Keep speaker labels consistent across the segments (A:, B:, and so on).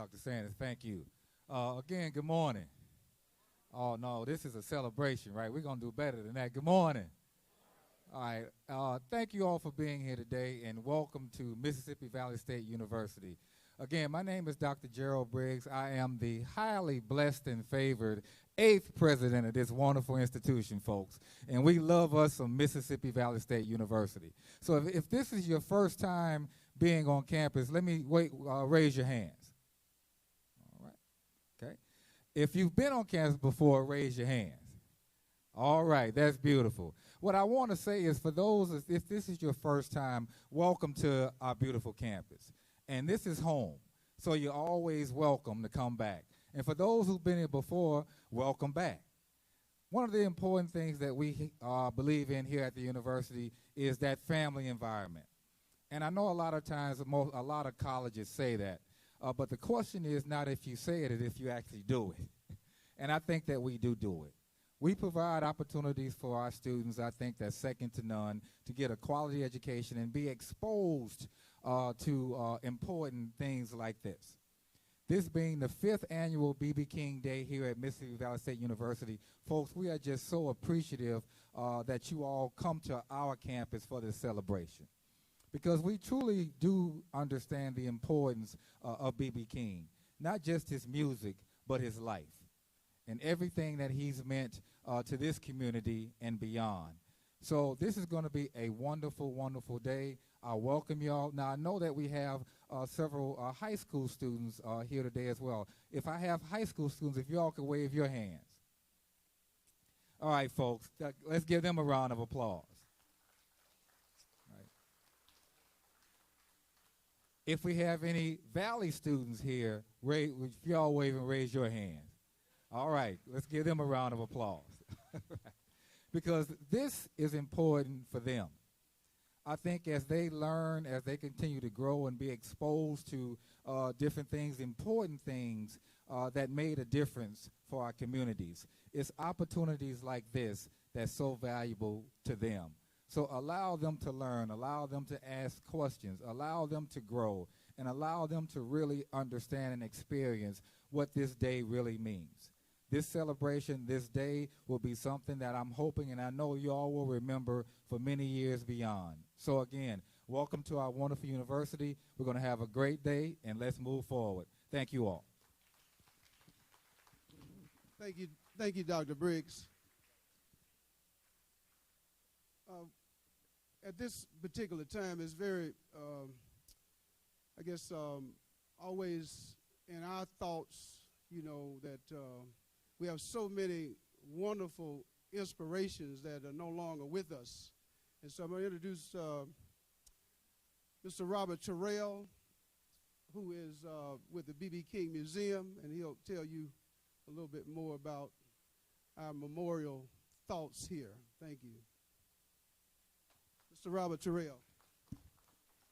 A: Dr. Sanders. Thank you. Again, good morning. Oh, no, this is a celebration, right? We're going to do better than that. Good morning. All right. Thank you all for being here today, and welcome to Mississippi Valley State University. Again, my name is Dr. Gerald Briggs. I am the highly blessed and favored 8th president of this wonderful institution, folks. And we love us some Mississippi Valley State University. So if this is your first time being on campus, let me raise your hands. All right. Okay. If you've been on campus before, raise your hands. All right, that's beautiful. What I want to say is for those, if this is your first time, welcome to our beautiful campus. And this is home, so you're always welcome to come back. And for those who've been here before, welcome back. One of the important things that we believe in here at the university is that family environment. And I know a lot of times, a lot of colleges say that, but the question is not if you say it, it's if you actually do it. And I think that we do it. We provide opportunities for our students, I think that's second to none, to get a quality education and be exposed to important things like this. This being the 5th annual B.B. King Day here at Mississippi Valley State University, folks, we are just so appreciative that you all come to our campus for this celebration, because we truly do understand the importance of B.B. King, not just his music, but his life and everything that he's meant to this community and beyond. So this is going to be a wonderful, wonderful day. I welcome y'all. Now, I know that we have several high school students here today as well. If I have high school students, if y'all could wave your hands. All right, folks, let's give them a round of applause. Right. If we have any Valley students here, if y'all wave and raise your hands. All right, let's give them a round of applause. Because this is important for them. I think as they learn, as they continue to grow and be exposed to different things, important things that made a difference for our communities, it's opportunities like this that's so valuable to them. So allow them to learn, allow them to ask questions, allow them to grow, and allow them to really understand and experience what this day really means. This celebration, this day, will be something that I'm hoping and I know you all will remember for many years beyond. So again, welcome to our wonderful university. We're going to have a great day, and let's move forward. Thank you all.
B: Thank you, Dr. Briggs. At this particular time, it's very, always in our thoughts, that we have so many wonderful inspirations that are no longer with us. And so I'm going to introduce Mr. Robert Terrell, who is with the B.B. King Museum, and he'll tell you a little bit more about our memorial thoughts here. Thank you. Mr. Robert Terrell.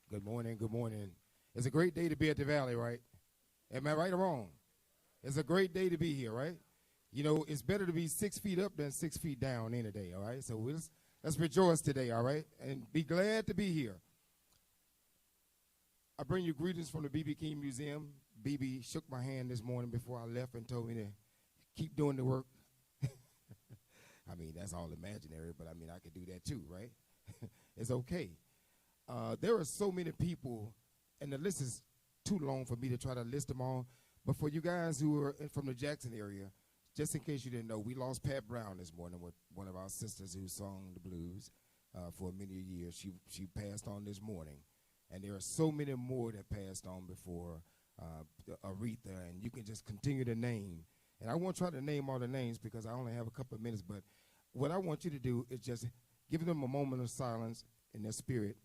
C: Good morning, good morning. It's a great day to be at the Valley, right? Am I right or wrong? It's a great day to be here, right? You know, it's better to be 6 feet up than 6 feet down any day, all right? So let's rejoice today, all right? And be glad to be here. I bring you greetings from the B.B. King Museum. B.B. shook my hand this morning before I left and told me to keep doing the work. I mean, that's all imaginary, but I mean, I could do that too, right? It's okay. There are so many people, and the list is too long for me to try to list them all, but for you guys who are from the Jackson area, just in case you didn't know, we lost Pat Brown this morning, with one of our sisters who sung the blues for many years. She passed on this morning, and there are so many more that passed on before Aretha, and you can just continue to name. And I won't try to name all the names because I only have a couple of minutes, but what I want you to do is just give them a moment of silence in their spirit,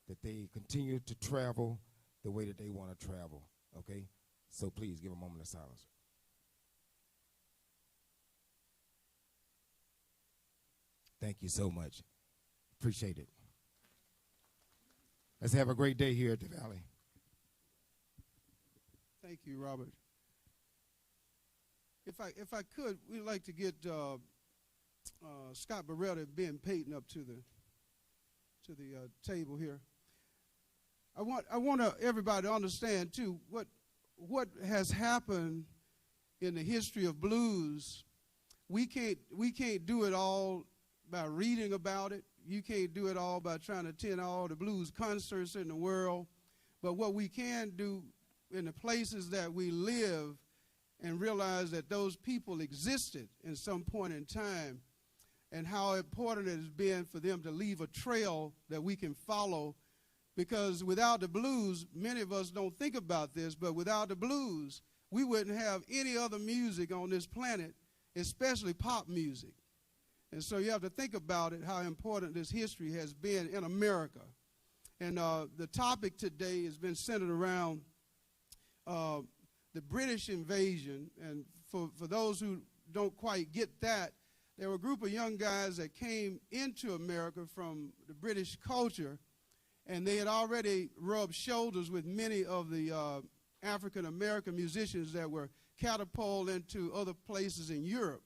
C: that they continue to travel the way that they want to travel, okay? So please give a moment of silence. Thank you so much. Appreciate it. Let's have a great day here at the Valley.
B: Thank you, Robert. If I could, we'd like to get Scott Beretta and Ben Payton up to the table here. I want everybody to understand too what what has happened in the history of blues, we can't do it all by reading about it. You can't do it all by trying to attend all the blues concerts in the world. But what we can do in the places that we live and realize that those people existed in some point in time and how important it has been for them to leave a trail that we can follow. Because without the blues, many of us don't think about this, but without the blues, we wouldn't have any other music on this planet, especially pop music. And so you have to think about it, how important this history has been in America. And the topic today has been centered around the British invasion. And for those who don't quite get that, there were a group of young guys that came into America from the British culture, and they had already rubbed shoulders with many of the African-American musicians that were catapulted into other places in Europe.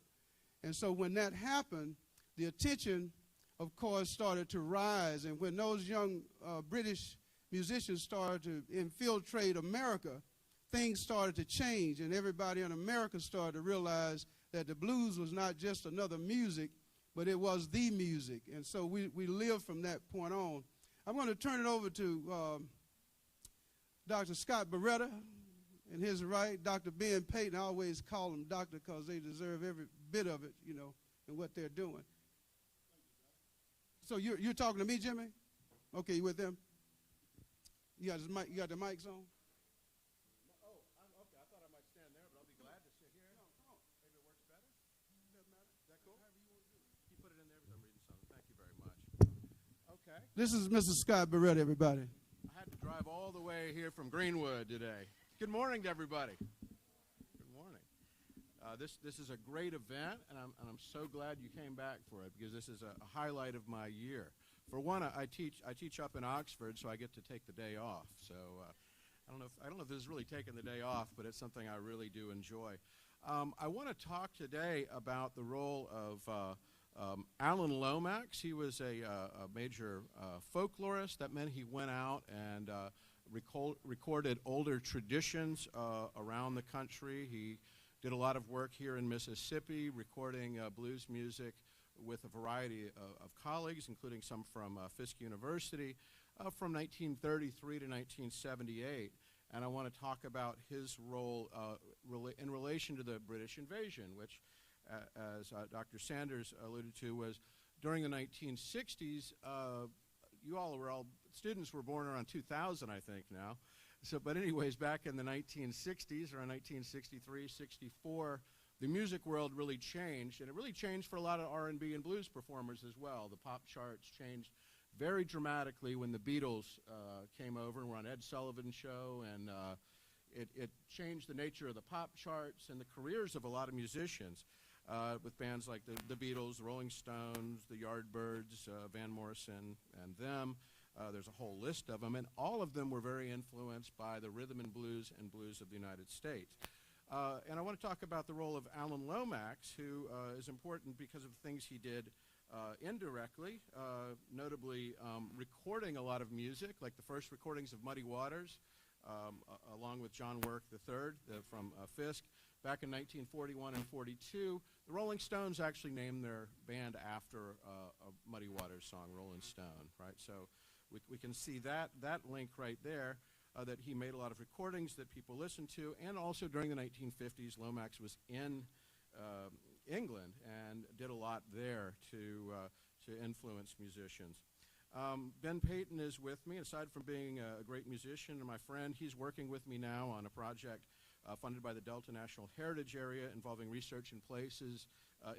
B: And so when that happened, the attention, of course, started to rise. And when those young British musicians started to infiltrate America, things started to change. And everybody in America started to realize that the blues was not just another music, but it was the music. And so we lived from that point on. I'm going to turn it over to Dr. Scott Beretta and his right, Dr. Ben Payton. I always call them doctor because they deserve every bit of it, you know, and what they're doing. So you're talking to me, Jimmy? Okay, you with them? You got the mics on?
D: Oh, okay. I thought I might stand there, but I'll be glad to sit here. No, come on. Maybe it works better? Doesn't matter. Is that cool? However you want to do it. You put it in there because I'm reading something. Thank you very much. Okay.
B: This is Mr. Scott Beretta, everybody.
D: I had to drive all the way here from Greenwood today. Good morning to everybody. Good morning. This is a great event, and I'm so glad you came back for it because this is a highlight of my year. For one, I teach up in Oxford, so I get to take the day off. So I don't know if this is really taking the day off, but it's something I really do enjoy. I want to talk today about the role of Alan Lomax. He was a major folklorist. That meant he went out and recorded older traditions around the country. He did a lot of work here in Mississippi, recording blues music with a variety of colleagues, including some from Fisk University, from 1933 to 1978. And I want to talk about his role in relation to the British invasion, which, as Dr. Sanders alluded to, was during the 1960s. Students were born around 2000, I think, now. So, but anyways, back in the 1960s, around 1963, 64, the music world really changed, and it really changed for a lot of R&B and blues performers as well. The pop charts changed very dramatically when the Beatles came over and were on Ed Sullivan's show, and it changed the nature of the pop charts and the careers of a lot of musicians with bands like the Beatles, the Rolling Stones, the Yardbirds, Van Morrison, and them. There's a whole list of them, and all of them were very influenced by the rhythm and blues of the United States. And I want to talk about the role of Alan Lomax, who is important because of the things he did indirectly, notably recording a lot of music, like the first recordings of Muddy Waters, along with John Work III from Fisk. Back in 1941 and 42, the Rolling Stones actually named their band after a Muddy Waters song, Rolling Stone, right? So we can see that link right there, that he made a lot of recordings that people listened to, and also during the 1950s, Lomax was in England and did a lot there to influence musicians. Ben Payton is with me. Aside from being a great musician and my friend, he's working with me now on a project funded by the Delta National Heritage Area involving research in places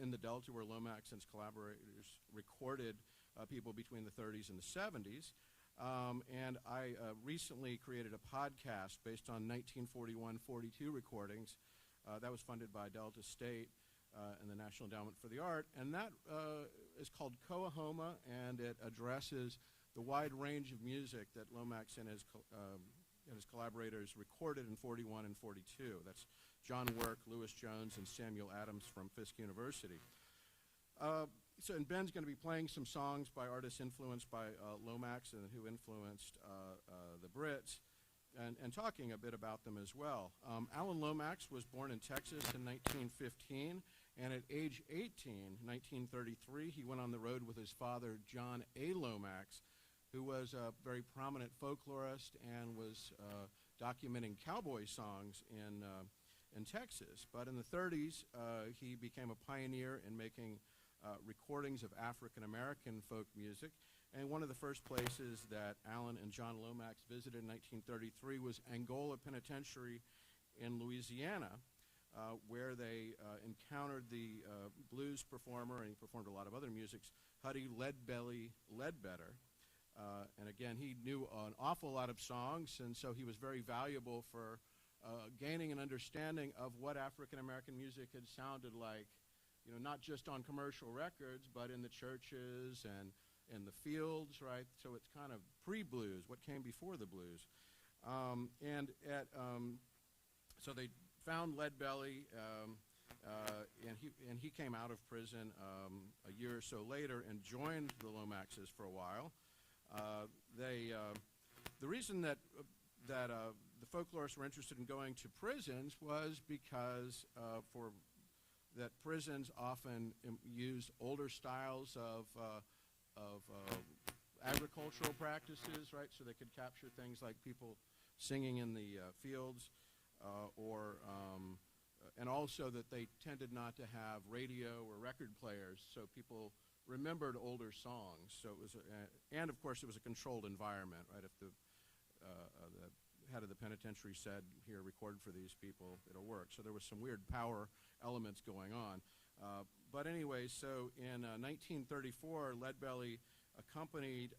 D: in the Delta where Lomax and his collaborators recorded people between the 30s and the 70s. And I recently created a podcast based on 1941-42 recordings that was funded by Delta State and the National Endowment for the Art. And that is called Coahoma, and it addresses the wide range of music that Lomax and his collaborators recorded in 41 and 42. That's John Work, Lewis Jones, and Samuel Adams from Fisk University. And Ben's going to be playing some songs by artists influenced by Lomax and who influenced the Brits. and talking a bit about them as well. Alan Lomax was born in Texas in 1915, and at age 18, 1933, he went on the road with his father, John A. Lomax, who was a very prominent folklorist and was documenting cowboy songs in Texas. But in the 30s, he became a pioneer in making recordings of African American folk music. And one of the first places that Alan and John Lomax visited in 1933 was Angola Penitentiary in Louisiana, where they encountered the blues performer, and he performed a lot of other musics, Huddie Leadbelly Ledbetter. And again, he knew an awful lot of songs, and so he was very valuable for gaining an understanding of what African American music had sounded like, you know, not just on commercial records, but in the churches and in the fields, right? So it's kind of pre-blues, what came before the blues. So they found Leadbelly, and he came out of prison a year or so later and joined the Lomaxes for a while. The reason that the folklorists were interested in going to prisons was because that prisons often used older styles of agricultural practices, right? So they could capture things like people singing in the fields, and also that they tended not to have radio or record players, so people remembered older songs. So it was, and of course it was a controlled environment, right? If the head of the penitentiary said, "Here, record for these people, it'll work." So there was some weird power elements going on. But anyway, so in 1934, Leadbelly accompanied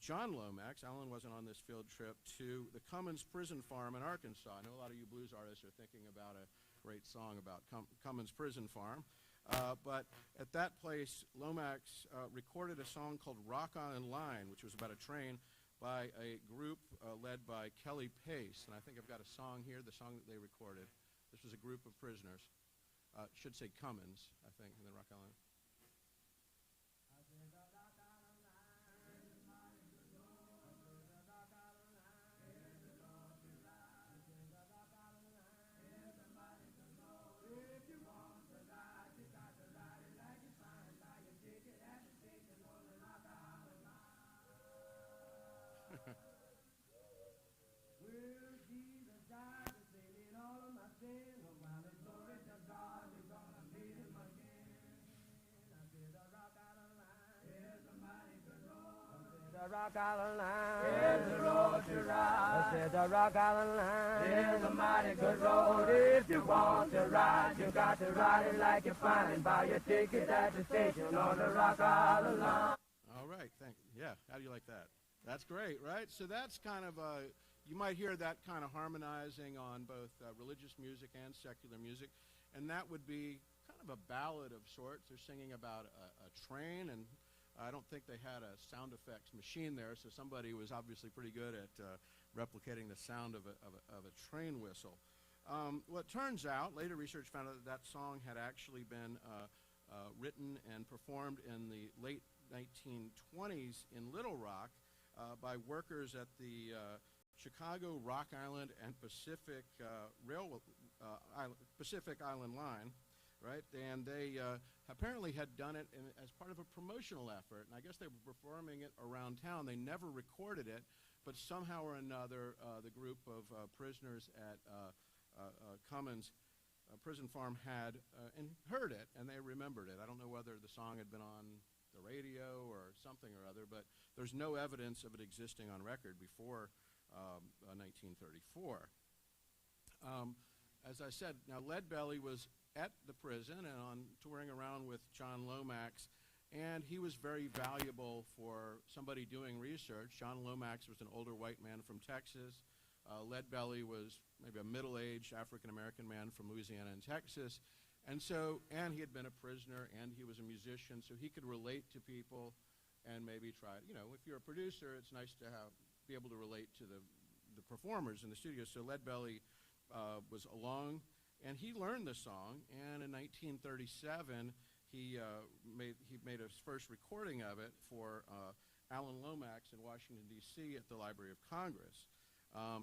D: John Lomax, Alan wasn't on this field trip, to the Cummins Prison Farm in Arkansas. I know a lot of you blues artists are thinking about a great song about Cummins Prison Farm. But at that place, Lomax recorded a song called Rock On Line, which was about a train, by a group led by Kelly Pace. And I think I've got a song here, the song that they recorded. This was a group of prisoners. Should say Cummins, I think, in the Rock On Line.
E: Rock Island Line is the road to ride. I said the Rock Island Line is a mighty good road. If you want to ride, you got to ride it like you're fine. Buy your ticket at the station on the Rock Island Line.
D: All right, thank you. Yeah, how do you like that? That's great, right? So that's kind of you might hear that kind of harmonizing on both religious music and secular music, and that would be kind of a ballad of sorts. They're singing about a train, and I don't think they had a sound effects machine there, so somebody was obviously pretty good at replicating the sound of a train whistle. Well, it turns out, later research found out that song had actually been written and performed in the late 1920s in Little Rock by workers at the Chicago, Rock Island, and Pacific Pacific Island Line. Right, and they apparently had done it as part of a promotional effort, and I guess they were performing it around town. They never recorded it, but somehow or another, the group of prisoners at Cummins Prison Farm had and heard it, and they remembered it. I don't know whether the song had been on the radio or something or other, but there's no evidence of it existing on record before 1934. As I said, now Leadbelly was at the prison and on touring around with John Lomax, and he was very valuable for somebody doing research. John Lomax was an older white man from Texas. Leadbelly was maybe a middle-aged African-American man from Louisiana and Texas, and he had been a prisoner, and he was a musician, so he could relate to people and maybe try, you know, if you're a producer, it's nice to be able to relate to the performers in the studio. So Leadbelly was along, and he learned the song, and in 1937, he made his first recording of it for Alan Lomax in Washington, D.C. at the Library of Congress.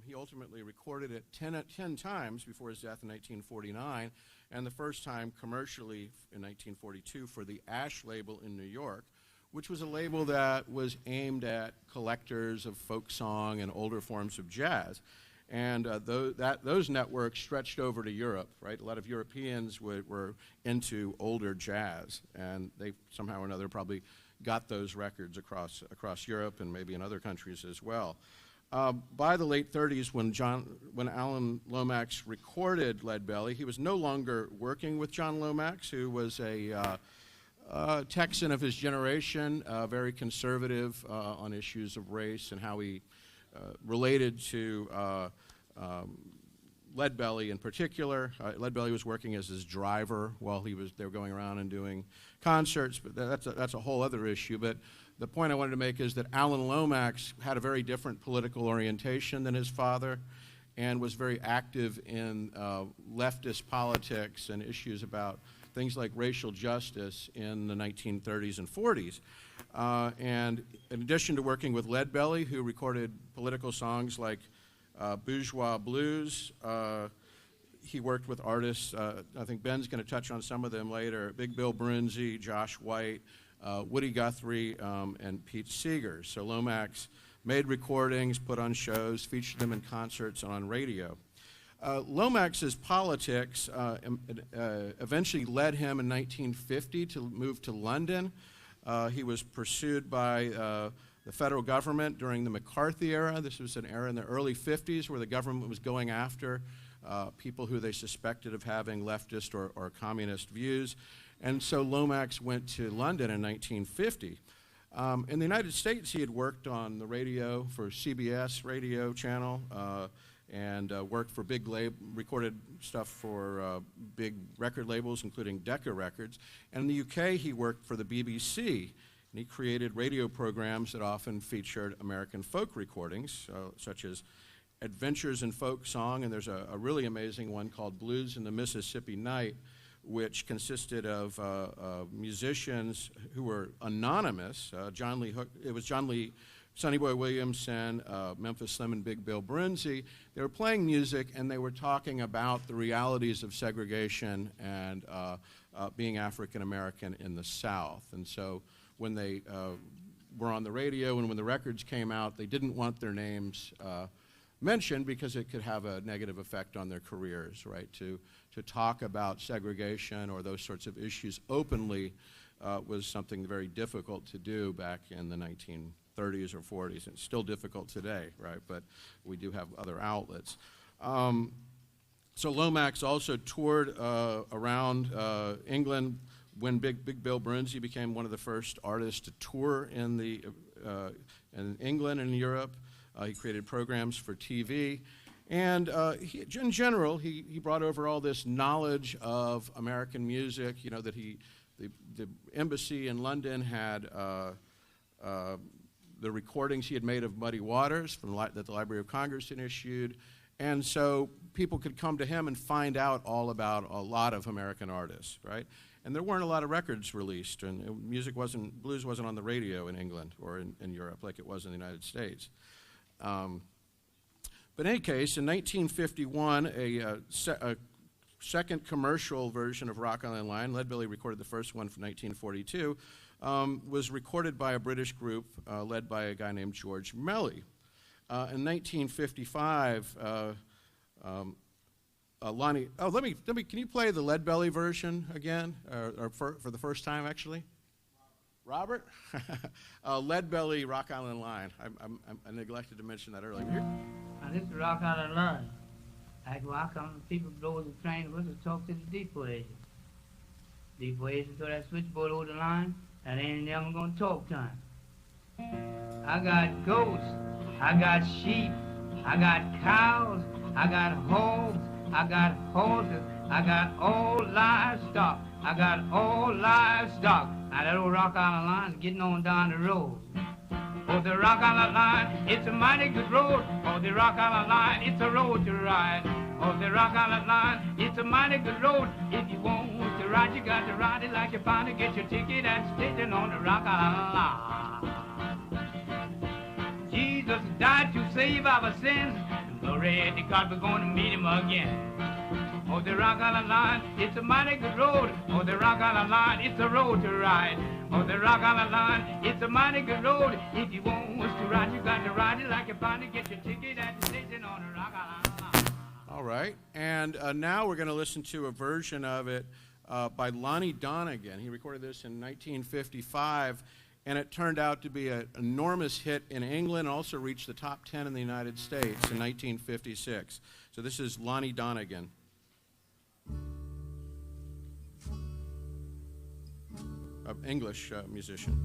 D: He ultimately recorded it 10 times before his death in 1949, and the first time commercially in 1942 for the Ash label in New York, which was a label that was aimed at collectors of folk song and older forms of jazz. And those networks stretched over to Europe, right? A lot of Europeans were into older jazz, and they somehow or another probably got those records across Europe and maybe in other countries as well. By the late 30s, when Alan Lomax recorded Lead Belly, he was no longer working with John Lomax, who was a Texan of his generation, very conservative on issues of race and how he related to Lead Belly in particular. Lead Belly was working as his driver while they were going around and doing concerts, but that's a whole other issue. But the point I wanted to make is that Alan Lomax had a very different political orientation than his father and was very active in leftist politics and issues about things like racial justice in the 1930s and 40s. And in addition to working with Lead Belly, who recorded political songs like Bourgeois Blues, he worked with artists, I think Ben's going to touch on some of them later, Big Bill Brunzi, Josh White, Woody Guthrie, and Pete Seeger. So Lomax made recordings, put on shows, featured them in concerts and on radio. Lomax's politics eventually led him in 1950 to move to London. He was pursued by the federal government during the McCarthy era. This was an era in the early 50s where the government was going after people who they suspected of having leftist or communist views. And so Lomax went to London in 1950. In the United States, he had worked on the radio for CBS radio channel and worked for recorded stuff for big record labels, including Decca Records. And in the UK, he worked for the BBC, and he created radio programs that often featured American folk recordings, such as Adventures in Folk Song, and there's a really amazing one called Blues in the Mississippi Night, which consisted of musicians who were anonymous. It was John Lee, Sonny Boy Williamson, Memphis Slim, and Big Bill Brunzi. They were playing music, and they were talking about the realities of segregation and being African American in the South. And so when they were on the radio and when the records came out, they didn't want their names mentioned because it could have a negative effect on their careers, right? To talk about segregation or those sorts of issues openly was something very difficult to do back in the 1930s or 40s. It's still difficult today, right? But we do have other outlets. So Lomax also toured around England when Big Bill Brunzi became one of the first artists to tour in England and Europe. He created programs for TV. And in general, he brought over all this knowledge of American music, you know, that the embassy in London had the recordings he had made of Muddy Waters that the Library of Congress had issued. And so people could come to him and find out all about a lot of American artists, right? And there weren't a lot of records released, and blues wasn't on the radio in England or in Europe like it was in the United States. But in any case, in 1951, a second commercial version of Rock Island Line, Lead Belly recorded the first one from 1942, was recorded by a British group led by a guy named George Melly. In 1955, Lonnie, can you play the Lead Belly version again, or for the first time, actually? Robert? Lead Belly, Rock Island Line. I neglected to mention that earlier.
F: Now, this is Rock Island Line. Like why come people blow the train with us talk to the depot agent. Depot agent throw that switchboard over the line, and they ain't never gonna talk to him. I got goats, I got sheep, I got cows, I got hogs, I got horses, I got all livestock, I got all livestock. Now that old Rock Island Line is getting on down the road. Oh, the Rock Island Line, it's a mighty good road. Oh, the Rock Island Line, it's a road to ride. Oh, the Rock Island Line, it's a mighty good road. If you want to ride, you got to ride it like you found it. Get your ticket and station on the Rock Island Line. Jesus Jesus died to save our sins. Glory to God, we're going to meet him again. Oh, the Rock Island line, it's a mighty good road. Oh, the Rock Island line, it's a road to ride. Oh, the Rock Island line, it's a mighty good road. If you want us to ride, you got to ride it like you find it. Get your ticket at the station on the Rock Island line.
D: All right, and now we're going to listen to a version of it by Lonnie Donegan. He recorded this in 1955, and it turned out to be an enormous hit in England, and also reached the top 10 in the United States in 1956. So this is Lonnie Donegan. An English musician.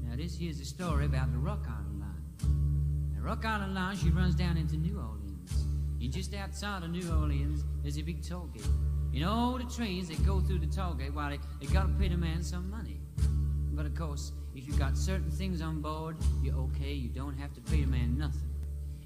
G: Now this here's a story about the Rock Island line. The Rock Island line, she runs down into New Orleans. And just outside of New Orleans, there's a big toll gate. And all the trains that go through the toll gate, well, they gotta pay the man some money. But of course, if you got certain things on board, you're okay, you don't have to pay the man nothing.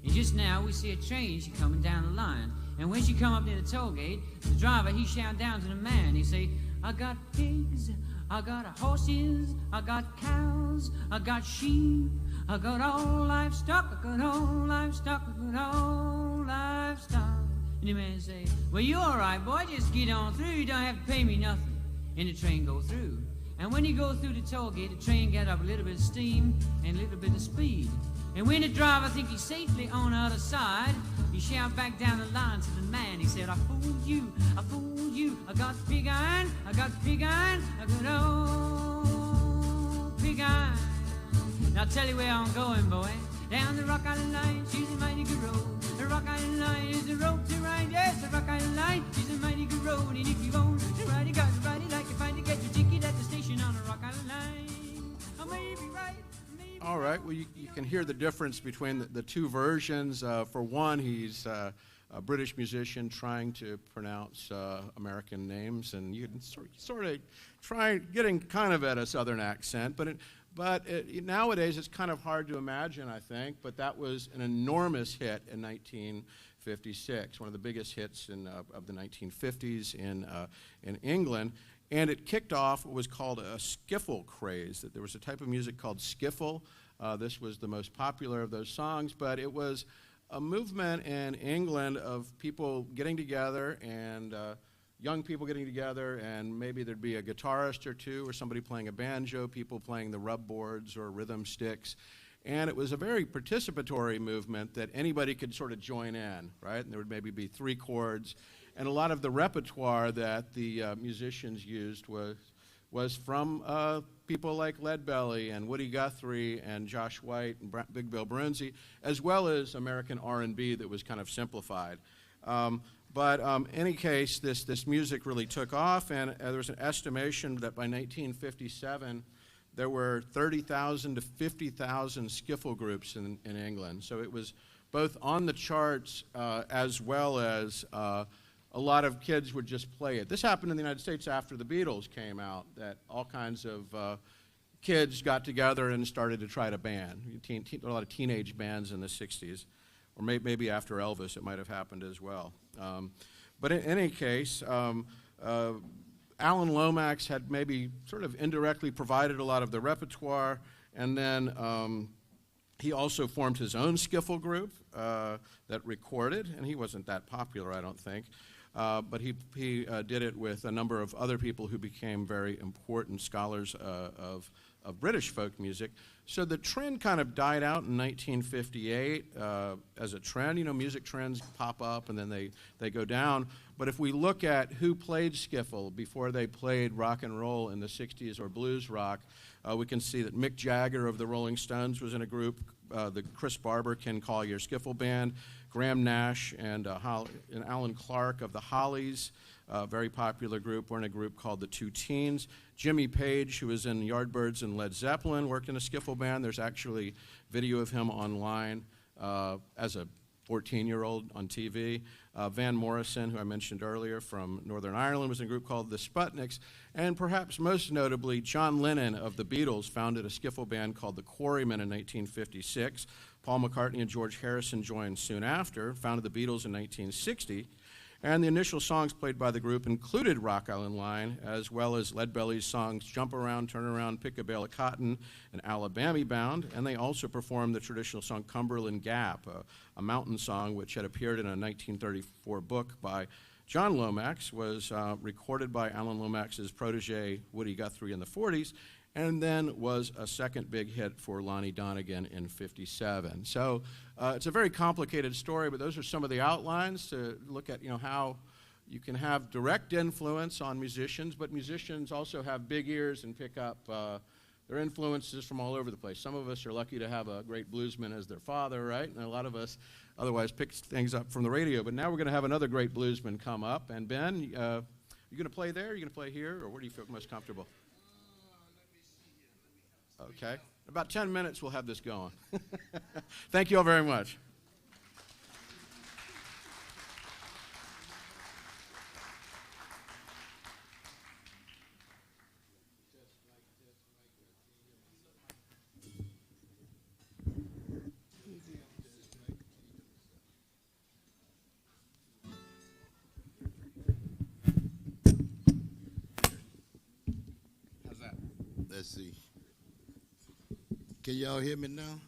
G: And just now, we see a train, she coming down the line. And when she come up near the toll gate, the driver, he shout down to the man, he say, I got pigs, I got horses, I got cows, I got sheep, I got all livestock, I got all livestock, I got all livestock. And the man say, well, you all right, boy, just get on through, you don't have to pay me nothing. And the train go through. And when you go through the toll gate, the train get up a little bit of steam and a little bit of speed. And when the driver think he's safely on the other side, he shout back down the line to the man. He said, I fooled you, I fooled you. I got pig iron, I got pig iron, I got old pig iron. Now I'll tell you where I'm going, boy. Down the Rock Island line, she's a mighty good road. The Rock Island line is the road to ride. Yes, the Rock Island line is a mighty good road. And if you want to ride, you got to ride it like you find to get your ticket at the station on the Rock Island line. I may be right.
D: All right, well, you can hear the difference between the two versions. For one, he's a British musician trying to pronounce American names, and you can sort of try getting kind of at a Southern accent, but nowadays it's kind of hard to imagine, I think, but that was an enormous hit in 1956, one of the biggest hits of the 1950s in England. And it kicked off what was called a skiffle craze. That there was a type of music called skiffle. This was the most popular of those songs, but it was a movement in England of people getting together and young people getting together, and maybe there'd be a guitarist or two or somebody playing a banjo, people playing the rub boards or rhythm sticks. And it was a very participatory movement that anybody could sort of join in, right? And there would maybe be 3 chords. And a lot of the repertoire that the musicians used was from people like Leadbelly and Woody Guthrie and Josh White and Big Bill Brunzi, as well as American R&B that was kind of simplified. But in any case, this music really took off, and there was an estimation that by 1957, there were 30,000 to 50,000 skiffle groups in England. So it was both on the charts as well as a lot of kids would just play it. This happened in the United States after the Beatles came out, that all kinds of kids got together and started to try to band. A lot of teenage bands in the 60s, or maybe after Elvis it might have happened as well. But in any case, Alan Lomax had maybe sort of indirectly provided a lot of the repertoire, and then he also formed his own skiffle group that recorded, and he wasn't that popular, I don't think. But he did it with a number of other people who became very important scholars of British folk music. So the trend kind of died out in 1958 as a trend. You know, music trends pop up and then they go down. But if we look at who played skiffle before they played rock and roll in the 60s or blues rock, we can see that Mick Jagger of the Rolling Stones was in a group, the Chris Barber Ken Collier Skiffle Band, Graham Nash and Alan Clark of the Hollies, a very popular group, were in a group called the Two Teens. Jimmy Page, who was in Yardbirds and Led Zeppelin, worked in a skiffle band. There's actually video of him online as a 14-year-old on TV. Van Morrison, who I mentioned earlier from Northern Ireland, was in a group called the Sputniks. And perhaps most notably, John Lennon of the Beatles founded a skiffle band called the Quarrymen in 1956. Paul McCartney and George Harrison joined soon after, founded the Beatles in 1960. And the initial songs played by the group included Rock Island Line, as well as Leadbelly's songs Jump Around, Turn Around, Pick a Bale of Cotton, and Alabama Bound. And they also performed the traditional song Cumberland Gap, a mountain song which had appeared in a 1934 book by John Lomax, was recorded by Alan Lomax's protege Woody Guthrie in the 40s, and then was a second big hit for Lonnie Donegan in '57. So it's a very complicated story, but those are some of the outlines to look at, how you can have direct influence on musicians, but musicians also have big ears and pick up their influences from all over the place. Some of us are lucky to have a great bluesman as their father, right? And a lot of us otherwise pick things up from the radio. But now we're going to have another great bluesman come up. And Ben, you going to play there? Are you going to play here? Or where do you feel most comfortable? Okay. About 10 minutes, we'll have this going. Thank you all very much. How's that?
H: Let's see. Can y'all hear me now?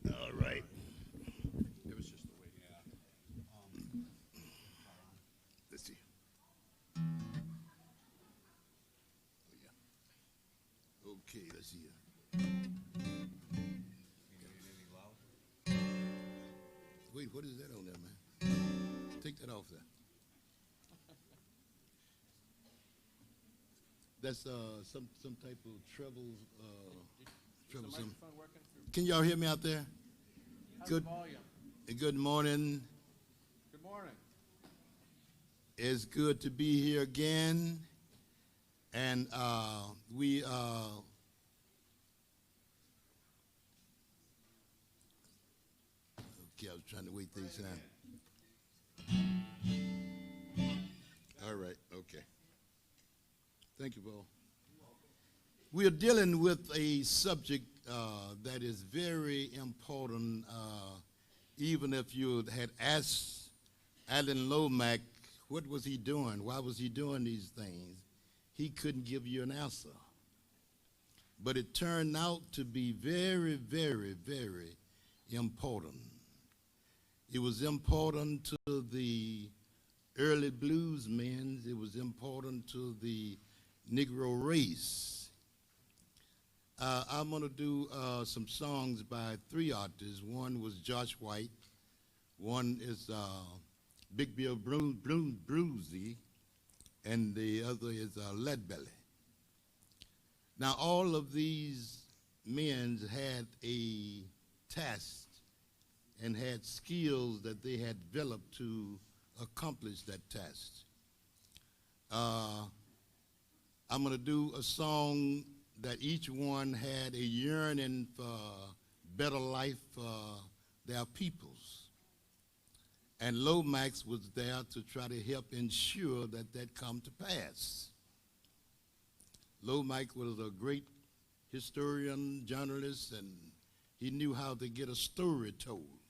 H: All right.
D: It was just the way,
H: Let's see. Oh, yeah. Okay, let's see. Wait, what is that on there, man? Take that off there. That's some type of treble. Troublesome. Can y'all hear me out there? Good. Good morning.
D: Good morning.
H: It's good to be here again, and we. Okay, I was trying to wait things down. All right. Okay. Thank you, Paul. We are dealing with a subject that is very important. Even if you had asked Alan Lomax, what was he doing? Why was he doing these things? He couldn't give you an answer. But it turned out to be very, very, very important. It was important to the early bluesmen. It was important to the Negro race. I'm going to do some songs by three artists. One was Josh White. One is Big Bill Brucey. And the other is Leadbelly. Now, all of these men had a task and had skills that they had developed to accomplish that task. I'm going to do a song that each one had a yearning for better life for their peoples. And Lomax was there to try to help ensure that that come to pass. Lomax was a great historian, journalist, and he knew how to get a story told.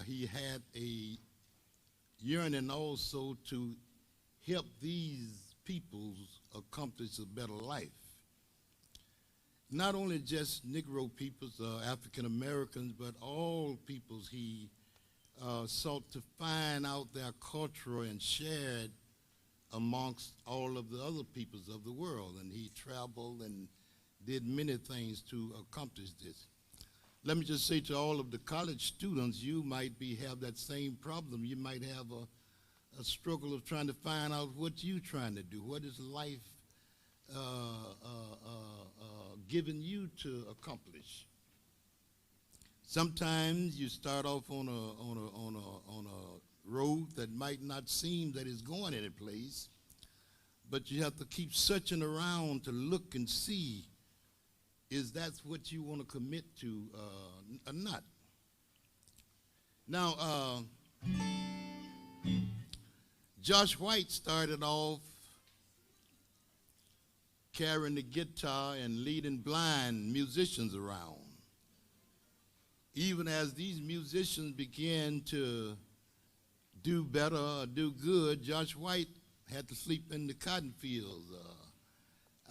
H: He had a yearning also to help these peoples accomplish a better life. Not only just Negro peoples, African Americans, but all peoples. He sought to find out their culture and share it amongst all of the other peoples of the world. And he traveled and did many things to accomplish this. Let me just say to all of the college students, you might have that same problem. You might have a struggle of trying to find out what you're trying to do. What is life giving you to accomplish? Sometimes you start off on a road that might not seem that it's going any place, but you have to keep searching around to look and see, is that what you want to commit to or not? Now, Josh White started off carrying the guitar and leading blind musicians around. even as these musicians began to do better or do good, Josh White had to sleep in the cotton fields,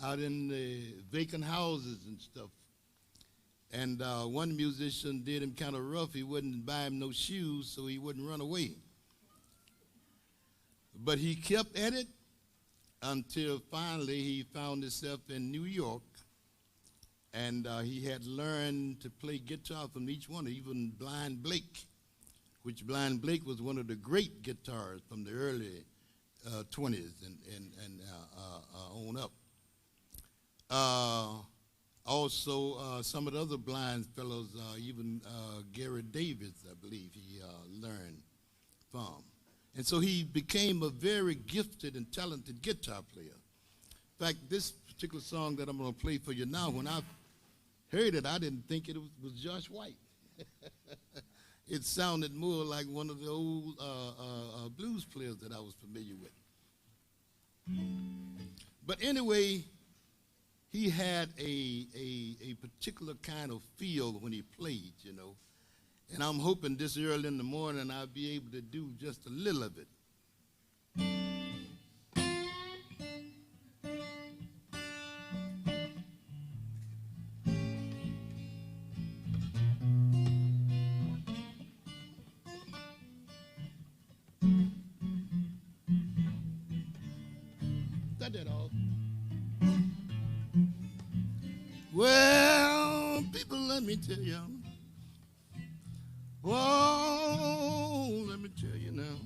H: out in the vacant houses and stuff. And one musician did him kind of rough. He wouldn't buy him no shoes so he wouldn't run away. But he kept at it until finally he found himself in New York. And he had learned to play guitar from each one, even Blind Blake, which Blind Blake was one of the great guitarists from the early 20s and on up. Also, some of the other blind fellows, even Gary Davis, I believe he learned from. And so he became a very gifted and talented guitar player. In fact, this particular song that I'm going to play for you now, when I heard it, I didn't think it was Josh White. It sounded more like one of the old blues players that I was familiar with. But anyway, he had a particular kind of feel when he played, you know. And I'm hoping this early in the morning I'll be able to do just a little of it. Got that all? Well, people, let me tell you. Oh, let me tell you now.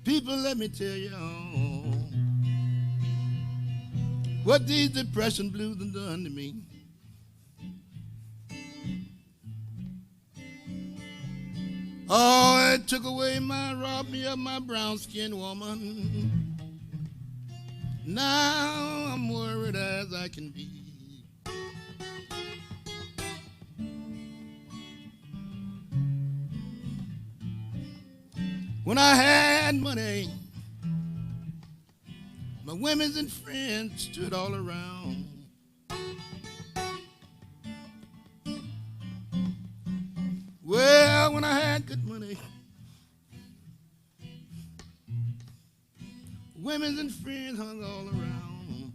H: People, let me tell you what these depression blues have done to me. Oh, it took away robbed me of my brown-skinned woman. Now I'm worried as I can be. When I had money, my women and friends stood all around. Well, when I had good money, women and friends hung all around.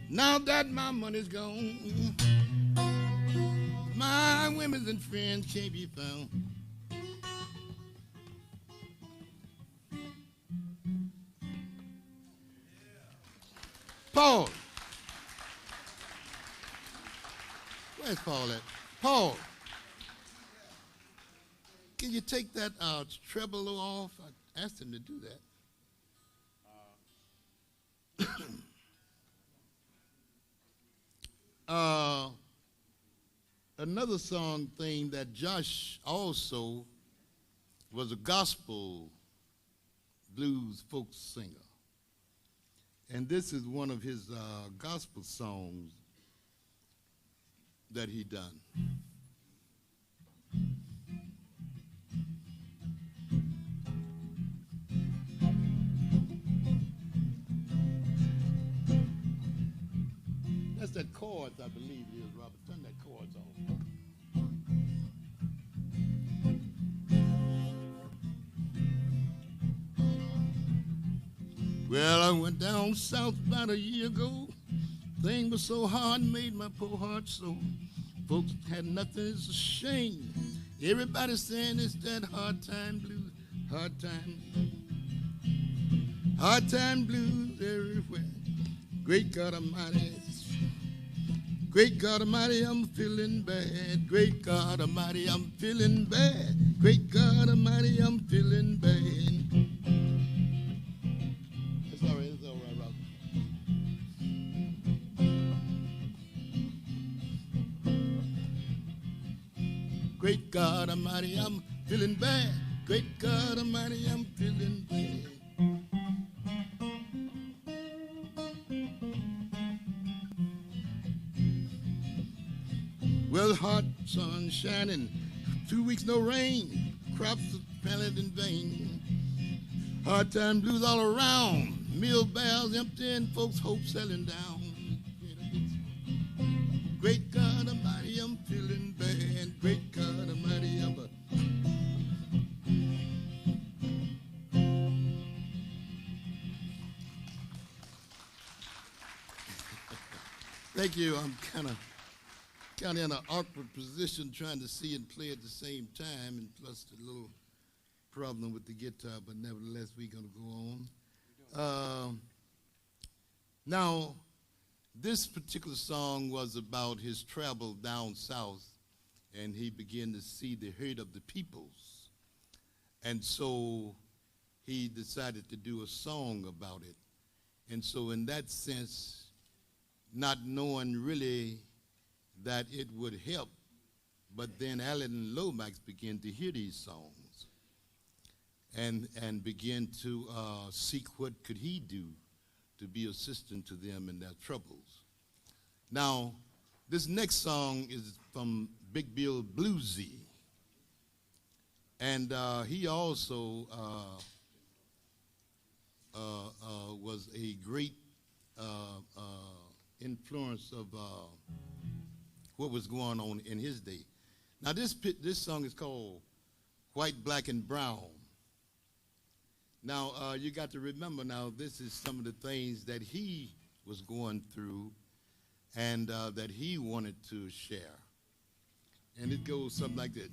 H: Now that my money's gone, my women and friends can't be found. Paul. Where's Paul at? Paul. Can you take that treble off? I asked him to do that. Another song thing that Josh also was a gospel blues folk singer. And this is one of his gospel songs that he done. That's that chords, I believe it is, Robert. Turn that chords off. Well, I went down south about a year ago. Thing was so hard, made my poor heart so. Folks had nothing, it's a shame. Everybody saying it's that hard time blues, hard time blues everywhere. Great God Almighty, great God Almighty, I'm feeling bad. Great God Almighty, I'm feeling bad. Great God Almighty, I'm feeling bad. It's all right, Robert. Great God Almighty, I'm feeling bad. Great God Almighty, I'm feeling bad. Well, hot sun shining, 2 weeks no rain, crops are planted in vain. Hard time blues all around. Mill barrels empty and folks' hope selling down. Great God Almighty, I'm feeling bad. Great God Almighty, I'm a... Thank you. I'm kind of in an awkward position trying to see and play at the same time, and plus the little problem with the guitar, but nevertheless, we're going to go on. Now, this particular song was about his travel down south, and he began to see the hurt of the peoples. And so he decided to do a song about it. And so in that sense, not knowing really that it would help, but then Alan Lomax began to hear these songs and began to seek what could he do to be assistant to them in their troubles. Now, this next song is from Big Bill Bluesy, and he also was a great influence of what was going on in his day. Now, this song is called White, Black, and Brown. Now, you got to remember now, this is some of the things that he was going through and that he wanted to share. And it goes something like this.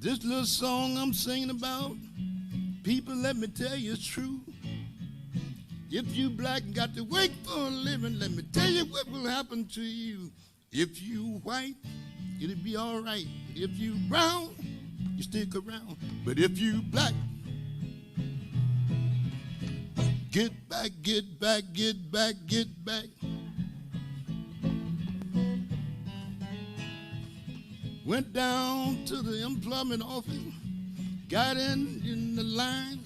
H: This little song I'm singing about, people, let me tell you it's true. If you black and got to work for a living, let me tell you what will happen to you. If you white, it'll be all right. If you brown, you stick around. But if you black, get back, get back, get back, get back. Went down to the employment office, got in the line.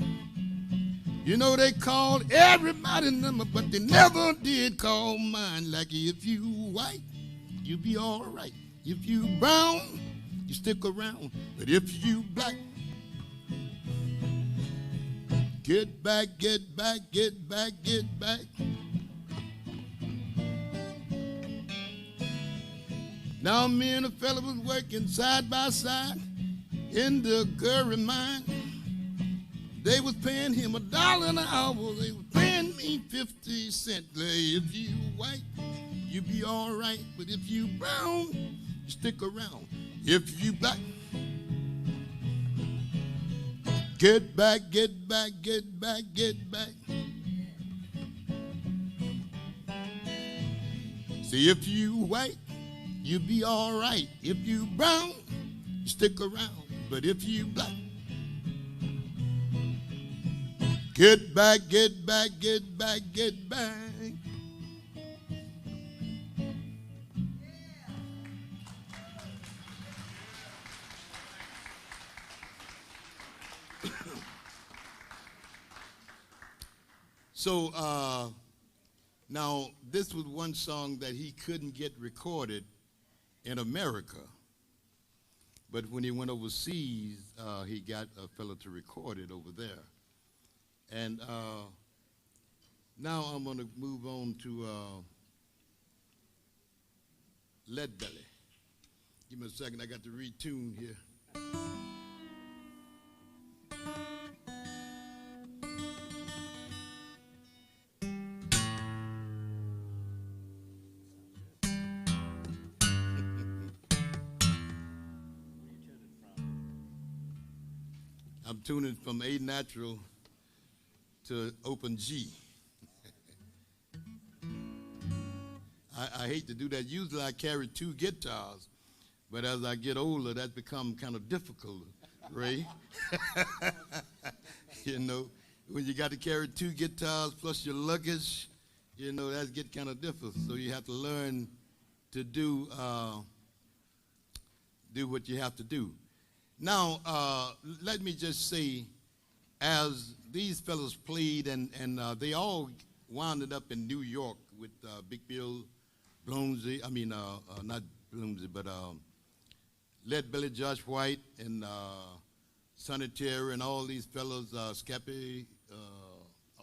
H: You know, they called everybody's number, but they never did call mine. Like if you white, you be all right. If you brown, you stick around. But if you black, get back, get back, get back, get back. Now me and a fella was working side by side in the Curry mine. They was paying him $1 an hour. They was paying me 50 cents. If you white, you be all right. But if you brown, you stick around. If you black, get back, get back, get back, get back. See, if you white, you be all right. If you brown, you stick around. But if you black, get back, get back, get back, get back. So now this was one song that he couldn't get recorded in America, but when he went overseas, he got a fellow to record it over there. And now I'm going to move on to Lead Belly. Give me a second, I got to retune here. I'm tuning from A natural to open G. I hate to do that. Usually I carry two guitars, But as I get older, that's become kind of difficult, Ray. You know, when you got to carry 2 guitars plus your luggage, you know, that's get kind of difficult. So you have to learn to do what you have to do. Now, let me just say, as these fellows played, and they all wound up in New York with Big Bill Bloomsy, not Bloomsy, but Lead Belly Josh White and Sonny Terry and all these fellows, Scappy,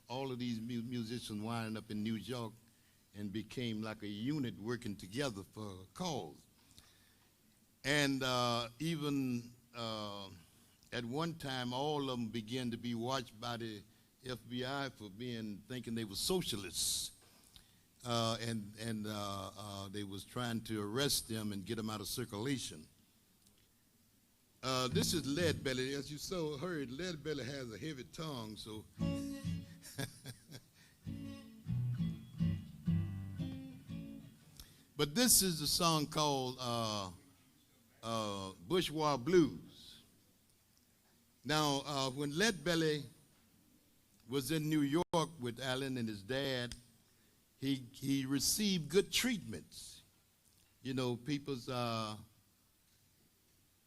H: all of these musicians winding up in New York and became like a unit working together for a cause. And even at one time, all of them began to be watched by the FBI for thinking they were socialists. And they was trying to arrest them and get them out of circulation. This is Lead Belly. As you heard, Lead Belly has a heavy tongue, so. But this is a song called Bourgeois Blues. Now, when Lead Belly was in New York with Alan and his dad, he received good treatments. You know, people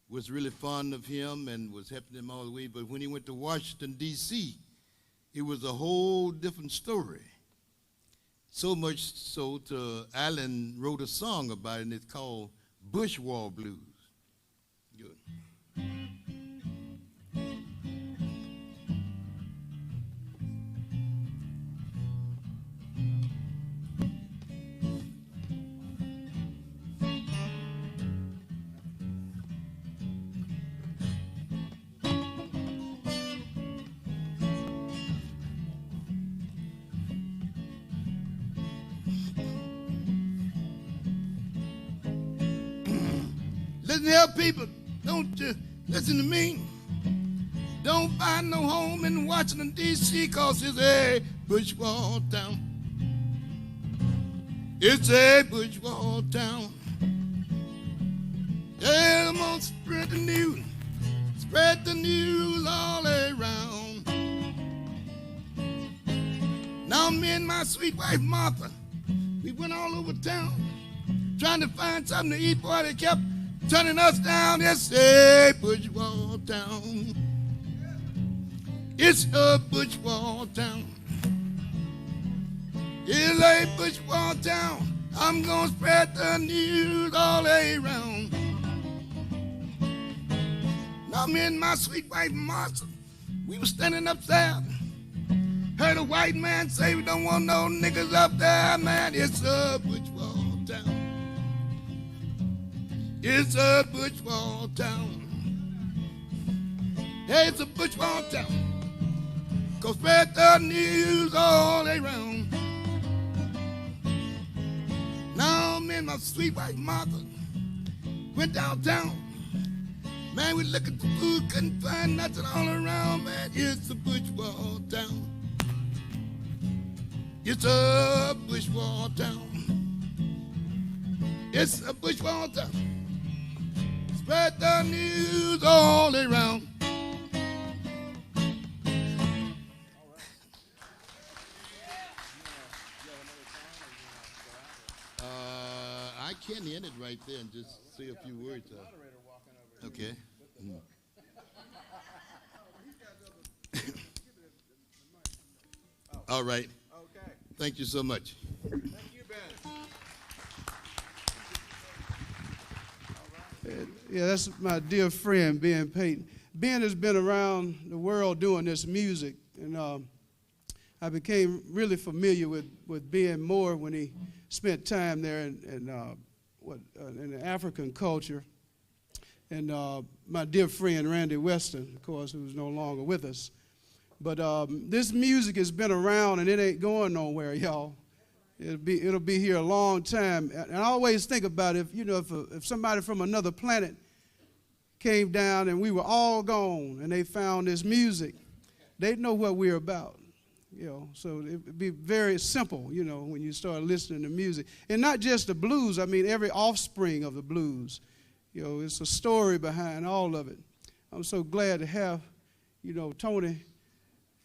H: was really fond of him and was helping him all the way. But when he went to Washington, D.C., it was a whole different story. So much so Alan wrote a song about it, and it's called Bourgeois Blues. Good. Listen here, people, don't you listen to me. Don't find no home in Washington, D.C., cause it's a bourgeois town. It's a bourgeois town. Yeah, I'm gonna spread the news all around. Now me and my sweet wife Martha, we went all over town trying to find something to eat. Boy, they kept turning us down. It's a bourgeois town. It's a bourgeois town. It's a bourgeois town. I'm gonna spread the news all around. Now me and my sweet wife Martha, we were standing upstairs. Heard a white man say we don't want no niggas up there, man. It's a bourgeois town. It's a bourgeois town. Hey, it's a bourgeois town. Go spread the news all around. Now me and my sweet wife Martha went downtown. Man, we looking for food, couldn't find nothing all around, man. It's a bourgeois town. It's a bourgeois town. It's a bourgeois town. Spread the news all around. I can end it right there and just say a few words. Okay. Mm. All right.
D: Okay.
H: Thank you so much.
D: Thank you, Ben.
B: Yeah, that's my dear friend, Ben Payton. Ben has been around the world doing this music, and I became really familiar with Ben more when he spent time there in the African culture. And my dear friend, Randy Weston, of course, who's no longer with us. But this music has been around, and it ain't going nowhere, y'all. It'll be here a long time. And I always think about if somebody from another planet came down and we were all gone and they found this music, they'd know what we're about. So it'd be very simple, when you start listening to music. And not just the blues, I mean every offspring of the blues. You know, it's a story behind all of it. I'm so glad to have, you know, Tony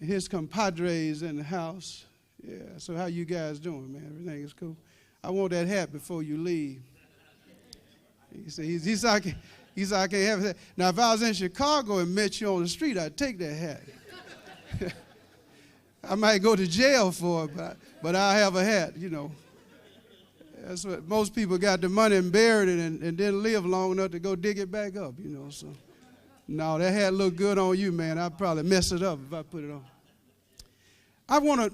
B: and his compadres in the house. Yeah, so how you guys doing, man? Everything is cool? I want that hat before you leave. He's like, I can't have that. Now, if I was in Chicago and met you on the street, I'd take that hat. I might go to jail for it, but I have a hat, you know. That's what most people got the money and buried it and didn't live long enough to go dig it back up, you know. So, no, that hat looked good on you, man. I'd probably mess it up if I put it on. I want to,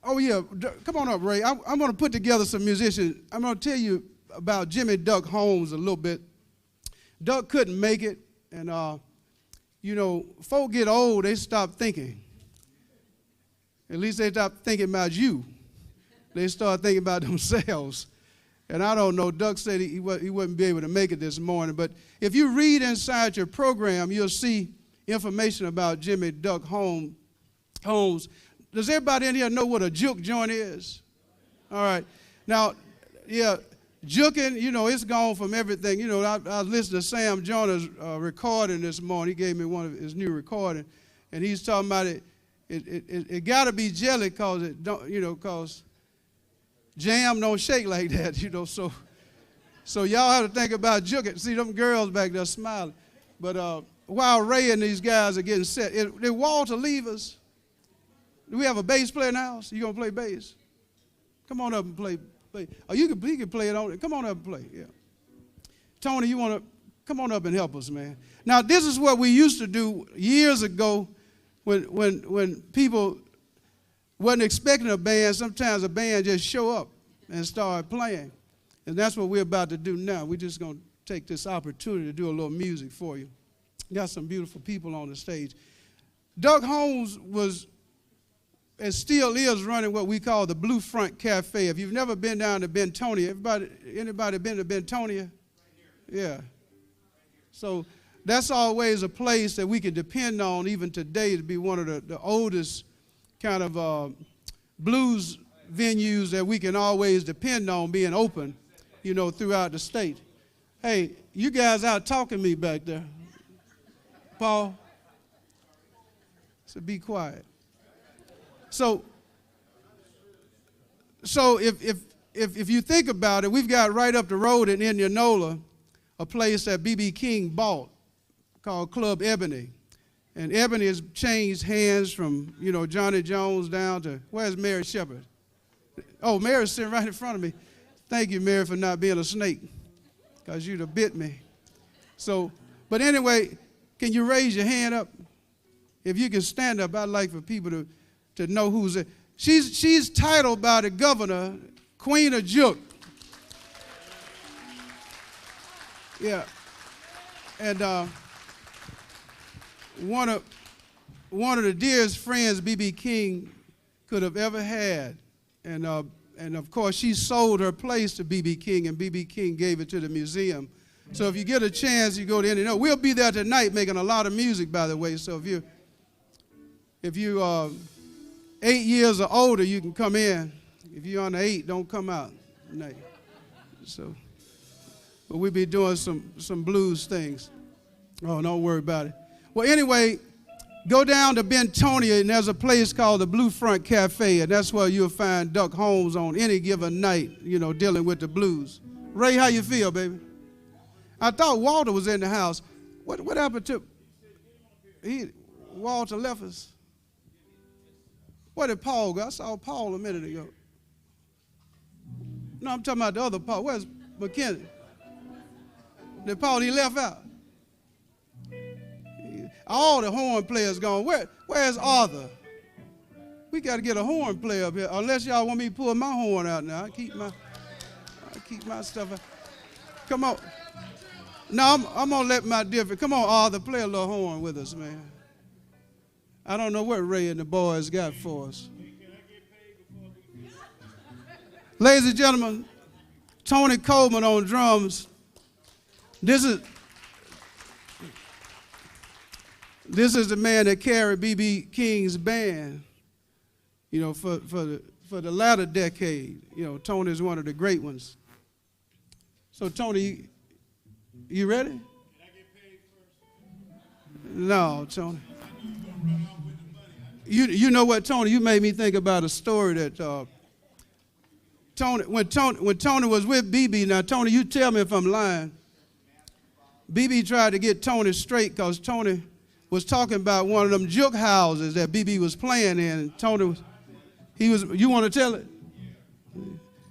B: oh yeah, come on up, Ray. I'm going to put together some musicians. I'm going to tell you about Jimmy Duck Holmes a little bit. Duck couldn't make it, and, you know, folk get old, they stop thinking. At least they stop thinking about you. They start thinking about themselves. And I don't know, Duck said he wouldn't be able to make it this morning, but if you read inside your program, you'll see information about Jimmy Duck Holmes. Does everybody in here know what a juke joint is? All right. Now, yeah, juking, you know, it's gone from everything. You know, I was listening to Sam Joyner's recording this morning. He gave me one of his new recordings, and he's talking about it got to be jelly because it don't, you know, because jam don't shake like that, you know. So y'all have to think about juking. See them girls back there smiling. But while Ray and these guys are getting set, did Walter leave us? Do we have a bass player in the house? You gonna play bass? Come on up and play. Oh, you can play it on it. Come on up and play. Yeah. Tony, you want to come on up and help us, man? Now this is what we used to do years ago. When people wasn't expecting a band, sometimes a band just show up and start playing. And that's what we're about to do now. We're just going to take this opportunity to do a little music for you. Got some beautiful people on the stage. Duck Holmes was, and still is, running what we call the Blue Front Cafe. If you've never been down to Bentonia, anybody been to Bentonia? Yeah. So that's always a place that we can depend on even today to be one of the oldest kind of blues venues that we can always depend on being open, you know, throughout the state. Hey, you guys out talking me back there. Paul? So be quiet. So if you think about it, we've got right up the road in Indianola a place that B.B. King bought called Club Ebony. And Ebony has changed hands from, you know, Johnny Jones down to, where's Mary Shepard? Oh, Mary's sitting right in front of me. Thank you, Mary, for not being a snake, because you'd have bit me. So, but anyway, can you raise your hand up? If you can stand up, I'd like for people to know who's it. She's titled by the governor Queen of Juke. Yeah. And one of the dearest friends B.B. King could have ever had. And of course, she sold her place to B.B. King, and B.B. King gave it to the museum. So if you get a chance, you go to Indiana. We'll be there tonight making a lot of music, by the way. So if you 8 years or older, you can come in. If you're under 8, don't come out tonight. So, but we'll be doing some blues things. Oh, don't worry about it. Well, anyway, go down to Bentonia, and there's a place called the Blue Front Cafe, and that's where you'll find Duck Holmes on any given night, you know, dealing with the blues. Ray, how you feel, baby? I thought Walter was in the house. What happened to Walter left us? Where did Paul go? I saw Paul a minute ago. No, I'm talking about the other Paul. Where's McKenna? Did Paul, he left out? All the horn players gone. Where's Arthur? We got to get a horn player up here. Unless y'all want me to pull my horn out now. I keep my stuff out. Come on. No, I'm going to let my different. Come on, Arthur, play a little horn with us, man. I don't know what Ray and the boys got for us. Ladies and gentlemen, Tony Coleman on drums. This is the man that carried B.B. King's band, you know, for the latter decade. You know, Tony is one of the great ones. So, Tony, You ready? No, Tony. You know what, Tony? You made me think about a story that when Tony was with BB. Now, Tony, you tell me if I'm lying. BB tried to get Tony straight because Tony was talking about one of them juke houses that BB was playing in. And Tony you want to tell it?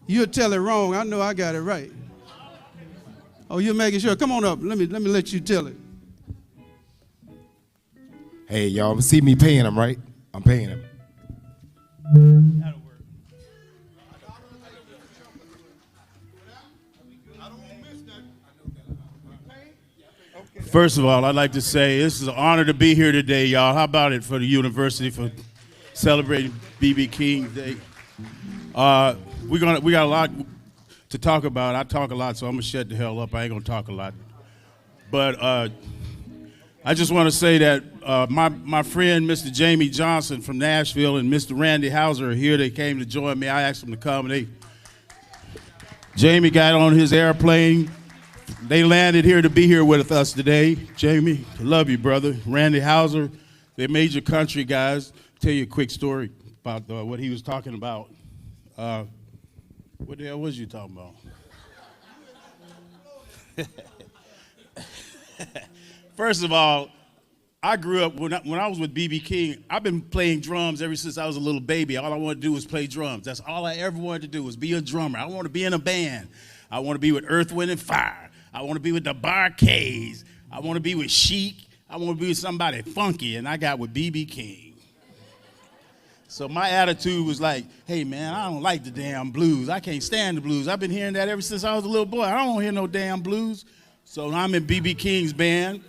B: You'll tell it wrong. I know I got it right. Oh, you're making sure. Come on up. Let me let you tell it.
C: Hey, y'all see me paying him, right? I'm paying him.
B: That'll work.
I: First of all, I'd like to say this is an honor to be here today, y'all. How about it for the university for celebrating B.B. King Day? We got a lot to talk about. I talk a lot, so I'm gonna shut the hell up. I ain't gonna talk a lot. But I just want to say that my friend, Mr. Jamie Johnson from Nashville, and Mr. Randy Hauser are here. They came to join me. I asked them to come. Jamie got on his airplane. They landed here to be here with us today. Jamie, I love you, brother. Randy Hauser, they're major country guys. Tell you a quick story about what he was talking about. What the hell was you talking about? First of all, I grew up, when I was with B.B. King, I've been playing drums ever since I was a little baby. All I wanted to do was play drums. That's all I ever wanted to do was be a drummer. I want to be in a band. I want to be with Earth, Wind, and Fire. I want to be with the Barcades. I want to be with Chic. I want to be with somebody funky, and I got with B.B. King. So my attitude was like, hey, man, I don't like the damn blues. I can't stand the blues. I've been hearing that ever since I was a little boy. I don't want to hear no damn blues. So I'm in B.B. King's band.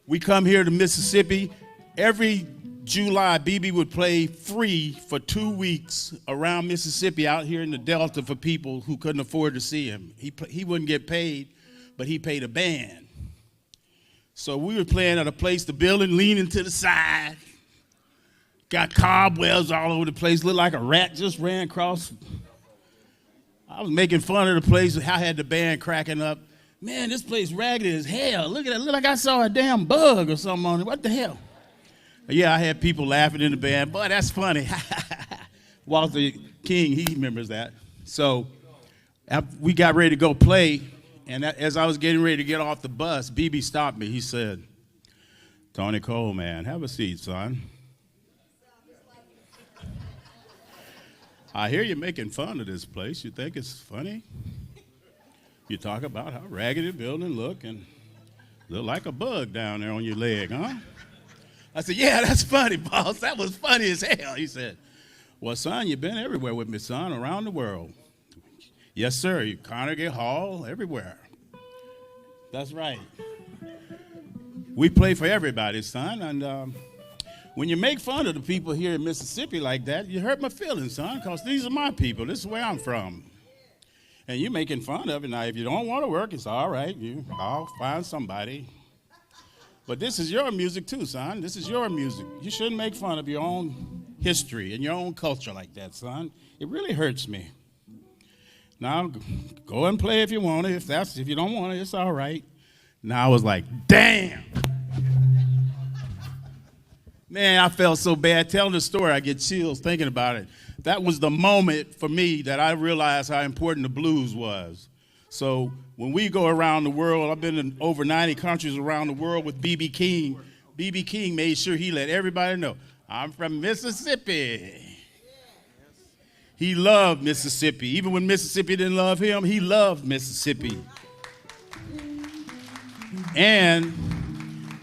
I: We come here to Mississippi. Every July, BB would play free for 2 weeks around Mississippi out here in the Delta for people who couldn't afford to see him. He wouldn't get paid, but he paid a band. So we were playing at a place, the building leaning to the side. Got cobwebs all over the place, looked like a rat just ran across. I was making fun of the place. I had the band cracking up. Man, this place raggedy as hell. Look at it. Look like I saw a damn bug or something on it. What the hell? Yeah, I had people laughing in the band. Boy, that's funny. Walter King, he remembers that. So we got ready to go play, and as I was getting ready to get off the bus, BB stopped me. He said, Tony Cole, man, have a seat, son. I hear you making fun of this place. You think it's funny? You talk about how raggedy the building look and look like a bug down there on your leg, huh? I said, yeah, that's funny, boss. That was funny as hell. He said, well, son, you've been everywhere with me, son, around the world. Yes, sir, you Carnegie Hall, everywhere. That's right. We play for everybody, son, and when you make fun of the people here in Mississippi like that, you hurt my feelings, son, because these are my people. This is where I'm from. And you're making fun of it. Now, if you don't want to work, it's all right. I'll find somebody. But this is your music too, son. This is your music. You shouldn't make fun of your own history and your own culture like that, son. It really hurts me. Now, go and play if you want it. If you don't want it, it's all right. Now I was like, damn. Man, I felt so bad. Telling the story, I get chills thinking about it. That was the moment for me that I realized how important the blues was. So when we go around the world, I've been in over 90 countries around the world with B.B. King. B.B. King made sure he let everybody know, I'm from Mississippi. He loved Mississippi. Even when Mississippi didn't love him, he loved Mississippi. And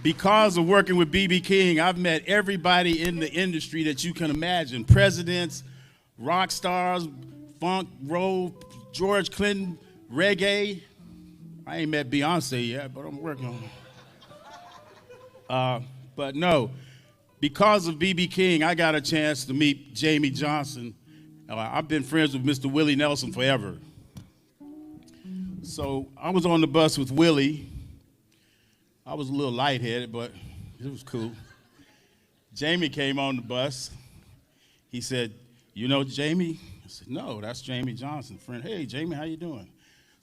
I: because of working with B.B. King, I've met everybody in the industry that you can imagine. Presidents, rock stars, funk, roll, George Clinton, reggae. I ain't met Beyonce yet, but I'm working on it. But no, because of B.B. King, I got a chance to meet Jamie Johnson. I've been friends with Mr. Willie Nelson forever. So I was on the bus with Willie. I was a little lightheaded, but it was cool. Jamie came on the bus. He said, you know Jamie? I said, no, that's Jamie Johnson, friend. Hey, Jamie, how you doing?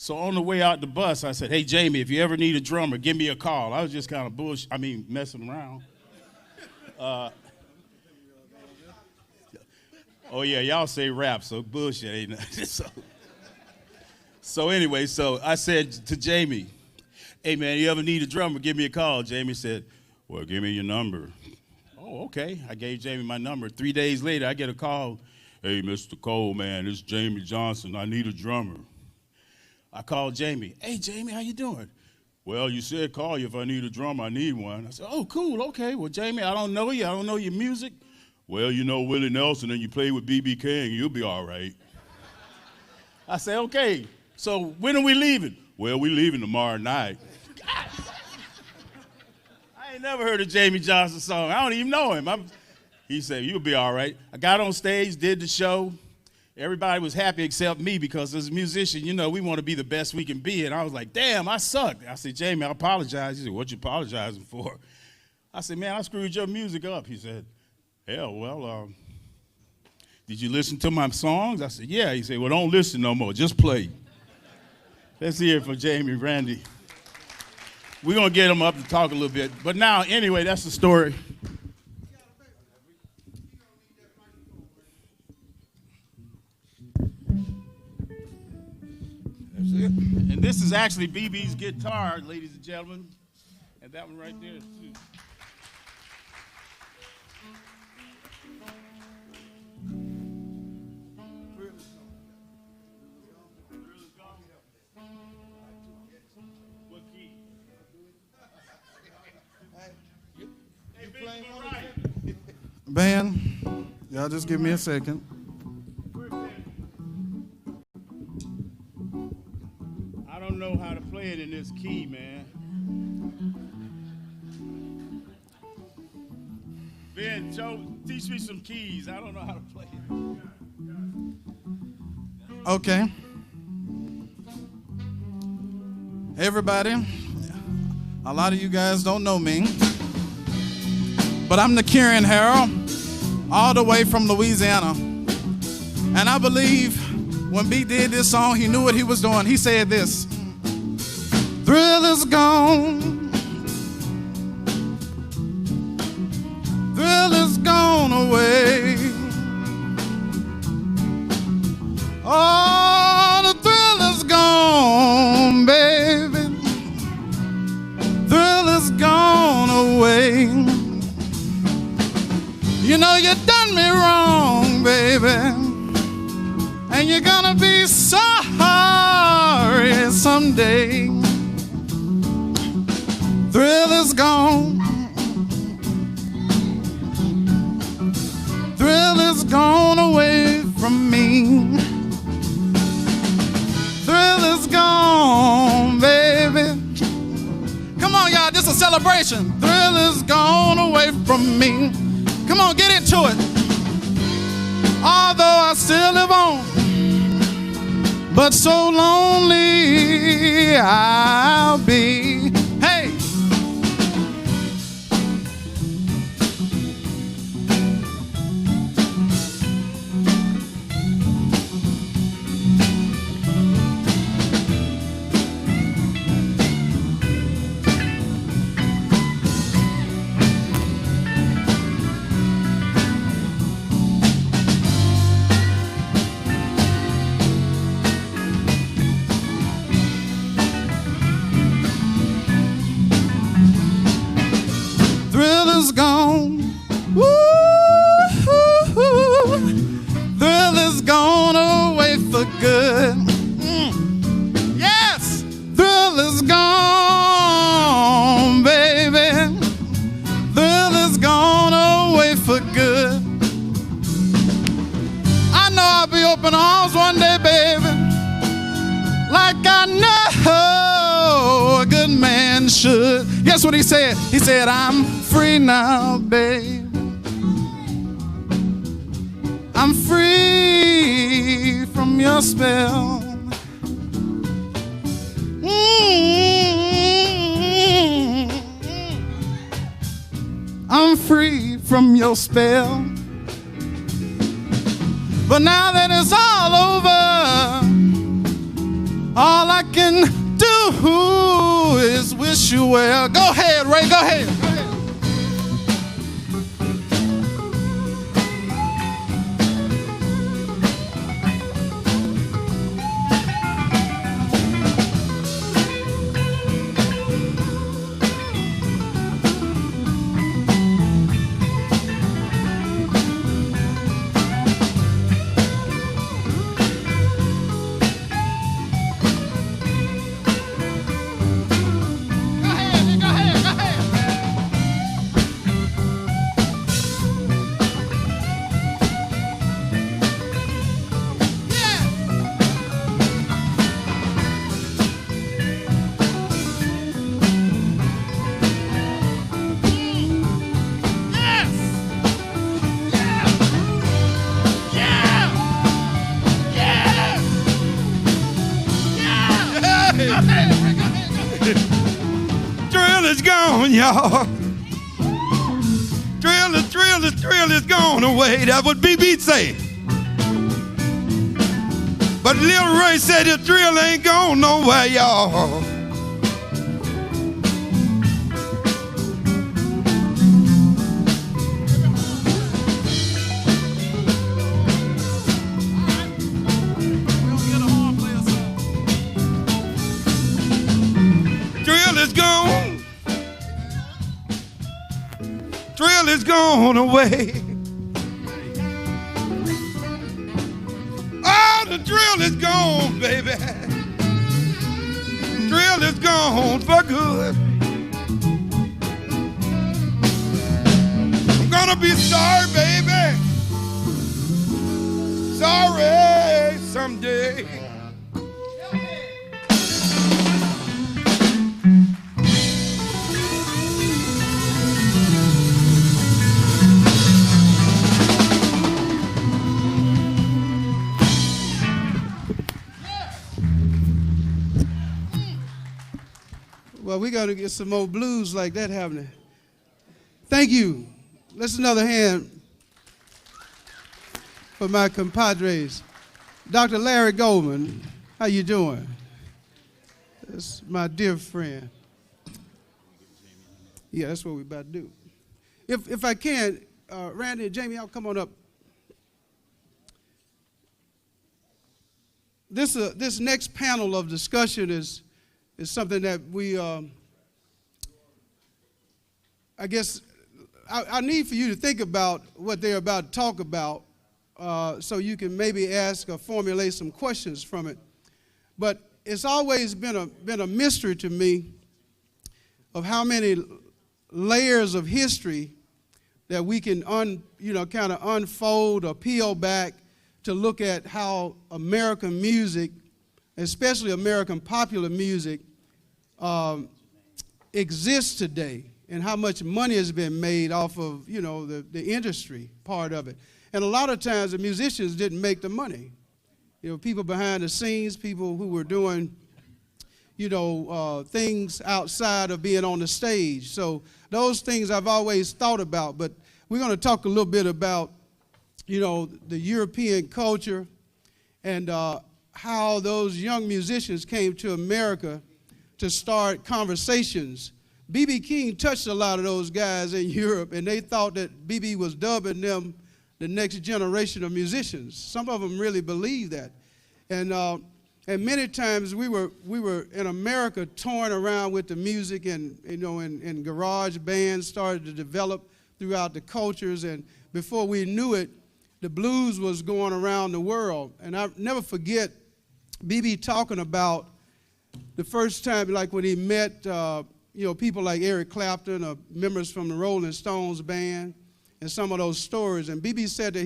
I: So on the way out the bus, I said, hey, Jamie, if you ever need a drummer, give me a call. I was just kind of messing around. Oh, yeah, y'all say rap, so bullshit ain't nothing. So anyway, so I said to Jamie, hey, man, you ever need a drummer, give me a call. Jamie said, well, give me your number. Oh, okay. I gave Jamie my number. 3 days later, I get a call. Hey, Mr. Cole, man, this is Jamie Johnson. I need a drummer. I called Jamie. Hey, Jamie, how you doing? Well, you said call you if I need a drummer. I need one. I said, oh, cool, okay. Well, Jamie, I don't know you. I don't know your music. Well, you know Willie Nelson and you play with B.B. King. You'll be all right. I said, okay, so when are we leaving? Well, we leaving tomorrow night. I ain't never heard a Jamie Johnson song. I don't even know him. He said, you'll be all right. I got on stage, did the show. Everybody was happy except me because as a musician, you know, we want to be the best we can be. And I was like, damn, I sucked. I said, Jamie, I apologize. He said, what you apologizing for? I said, man, I screwed your music up. He said, hell, well, did you listen to my songs? I said, yeah. He said, well, don't listen no more. Just play. Let's hear it from Jamie Randy. We're going to get him up to talk a little bit. But now, anyway, that's the story. That's it. And this is actually BB's guitar, ladies and gentlemen. And that one right there, too.
J: Band, y'all just give me a second.
I: I don't know how to play it in this key, man. Ben, teach me some keys. I don't know how to play it.
J: Okay. Everybody, a lot of you guys don't know me, but I'm the Kieran Harrell, all the way from Louisiana. And I believe when B did this song, he knew what he was doing. He said this: thrill is gone, thrill is gone away. Oh, the thrill is gone, baby. Thrill is gone away. You know you done me wrong, baby, and you're gonna be sorry someday. Thrill is gone. Thrill is gone away from me. Thrill is gone, baby. Come on, y'all, this is a celebration. Thrill is gone away from me. Come on, get into it. Although I still live on, but so lonely I'll be. Hey! Thrill is gone. Woo-hoo-hoo. Thrill is gone away for good. Yes, thrill is gone, baby. Thrill is gone away for good. I know I'll be open arms one day, baby, like I know a good man should. Guess what he said? He said, I'm free now, babe. I'm free from your spell. I'm free from your spell. But now that it's all over, All I can do is wish you well. Go ahead, Ray, go ahead. Go ahead. Drill is gone, y'all. Drill is gone away. That's what BB say. But Lil Ray said the drill ain't gone nowhere, y'all. Drill is gone. Drill is gone away. Oh, the drill is gone, baby. Drill is gone for good. I'm gonna be sorry, baby. Sorry someday.
B: Well, we got to get some more blues like that happening. Thank you. Let's another hand for my compadres. Dr. Larry Goldman, how you doing? That's my dear friend. Yeah, that's what we're about to do. If I can, Randy and Jamie, I'll come on up. This next panel of discussion is something that we, I guess, I need for you to think about what they're about to talk about so you can maybe ask or formulate some questions from it. But it's always been a mystery to me of how many layers of history that we can kind of unfold or peel back to look at how American music, especially American popular music, exists today, and how much money has been made off of the industry part of it. And a lot of times the musicians didn't make the money. People behind the scenes, people who were doing things outside of being on the stage. So those things I've always thought about. But we're going to talk a little bit about the European culture and how those young musicians came to America to start conversations. B.B. King touched a lot of those guys in Europe, and they thought that B.B. was dubbing them the next generation of musicians. Some of them really believed that. And many times we were in America toying around with the music, and and garage bands started to develop throughout the cultures, and before we knew it, the blues was going around the world. And I'll never forget B.B. talking about the first time, like when he met people like Eric Clapton or members from the Rolling Stones band, and some of those stories. And B.B. said that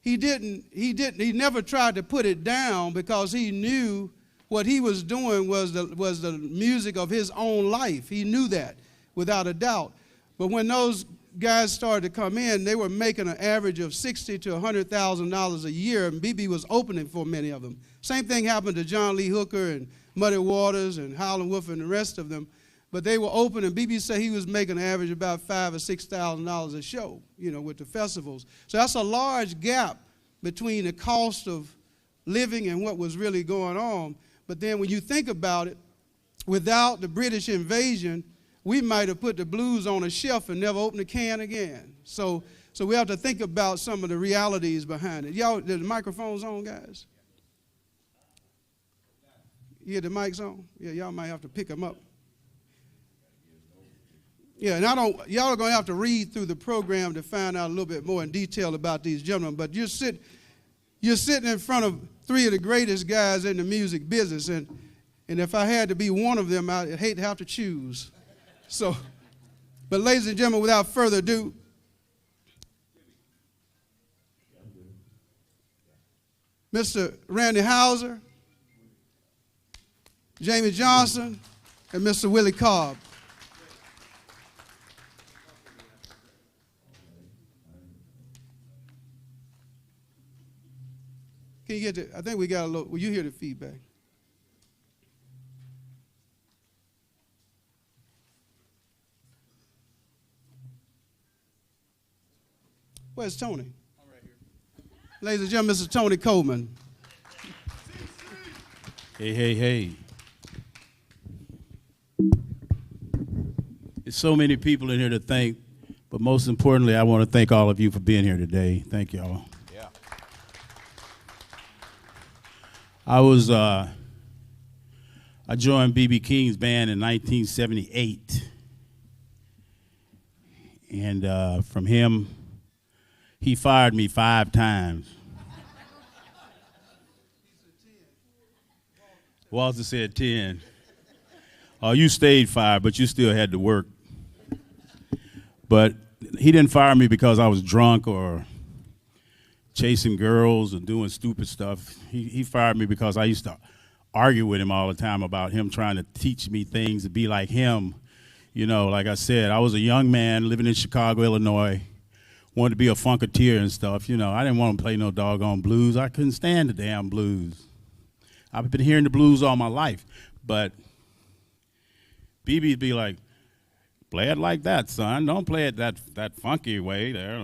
B: he never tried to put it down because he knew what he was doing was the music of his own life. He knew that without a doubt. But when those guys started to come in, they were making an average of $60,000 to $100,000 a year, and B.B. was opening for many of them. Same thing happened to John Lee Hooker and Muddy Waters and Howlin' Wolf and the rest of them. But they were open, and B.B. said he was making an average about $5,000 or $6,000 a show, with the festivals. So that's a large gap between the cost of living and what was really going on. But then when you think about it, without the British invasion, we might have put the blues on a shelf and never opened a can again. So we have to think about some of the realities behind it. Y'all, the microphones on, guys? Yeah, the mic's on? Yeah, y'all might have to pick them up. Yeah, and y'all are going to have to read through the program to find out a little bit more in detail about these gentlemen. But you're sitting in front of three of the greatest guys in the music business, and if I had to be one of them, I'd hate to have to choose. So, but ladies and gentlemen, without further ado, Mr. Randy Houser, Jamie Johnson, and Mr. Willie Cobb. Can you get the, I think we got a little, will you hear the feedback? Where's Tony? I'm right here. Ladies and gentlemen, Mr. Tony Coleman.
I: Hey, hey, hey. There's so many people in here to thank, but most importantly, I want to thank all of you for being here today. Thank y'all.
C: Yeah.
I: I joined B.B. King's band in 1978. And from him, he fired me 5 times. Walter said 10. Oh, you stayed 5, but you still had to work. But he didn't fire me because I was drunk or chasing girls or doing stupid stuff. He fired me because I used to argue with him all the time about him trying to teach me things to be like him. You know, like I said, I was a young man living in Chicago, Illinois, wanted to be a funketeer and stuff. You know, I didn't want to play no doggone blues. I couldn't stand the damn blues. I've been hearing the blues all my life, but BB'd be like, play it like that, son. Don't play it that funky way there.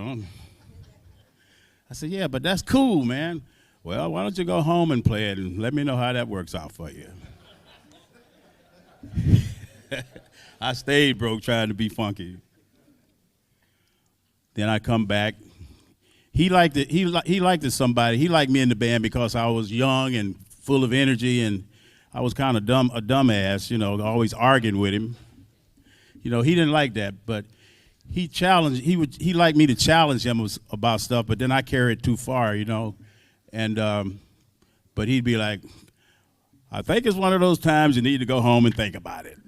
I: I said, yeah, but that's cool, man. Well, why don't you go home and play it and let me know how that works out for you. I stayed broke trying to be funky. Then I come back. He liked it. He liked it somebody. He liked me in the band because I was young and full of energy, and I was kind of a dumbass, you know, always arguing with him. You know, he didn't like that, but he liked me to challenge him about stuff, but then I carried it too far, you know. And but he'd be like, I think it's one of those times you need to go home and think about it.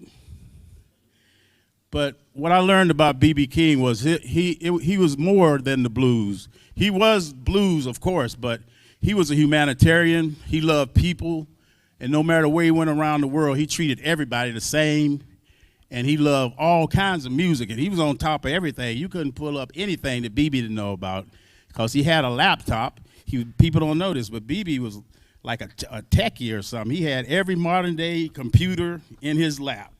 I: But what I learned about B.B. King was he was more than the blues. He was blues, of course, but he was a humanitarian. He loved people, and no matter where he went around the world, he treated everybody the same, and he loved all kinds of music, and he was on top of everything. You couldn't pull up anything that B.B. didn't know about because he had a laptop. People don't know this, but B.B. was like a techie or something. He had every modern-day computer in his lap.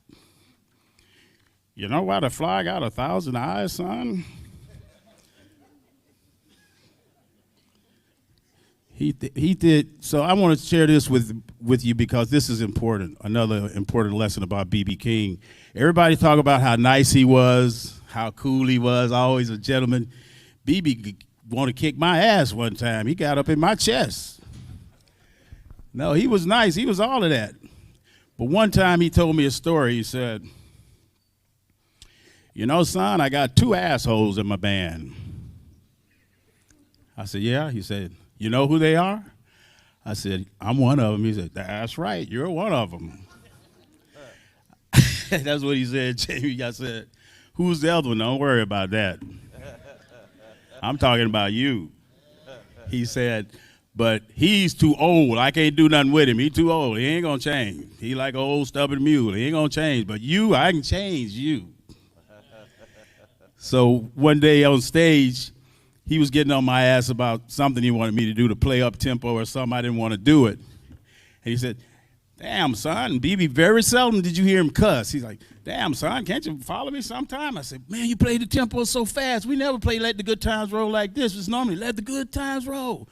I: You know why the fly got 1,000 eyes, son? He did. So I want to share this with you because this is important. Another important lesson about B.B. King. Everybody talk about how nice he was, how cool he was, always a gentleman. B.B. wanted to kick my ass one time. He got up in my chest. No, he was nice. He was all of that. But one time he told me a story. He said, you know, son, I got 2 assholes in my band. I said, yeah. He said, you know who they are? I said, I'm one of them. He said, that's right, you're one of them. That's what he said, Jamie. I said, who's the other one? Don't worry about that. I'm talking about you. He said, but he's too old. I can't do nothing with him. He's too old. He ain't going to change. He like an old stubborn mule. He ain't going to change. But you, I can change you. So one day on stage, he was getting on my ass about something he wanted me to do to play up tempo or something. I didn't want to do it. And he said, damn, son, BB, very seldom did you hear him cuss. He's like, damn, son, can't you follow me sometime? I said, man, you play the tempo so fast. We never play Let the Good Times Roll like this. It's normally Let the Good Times Roll.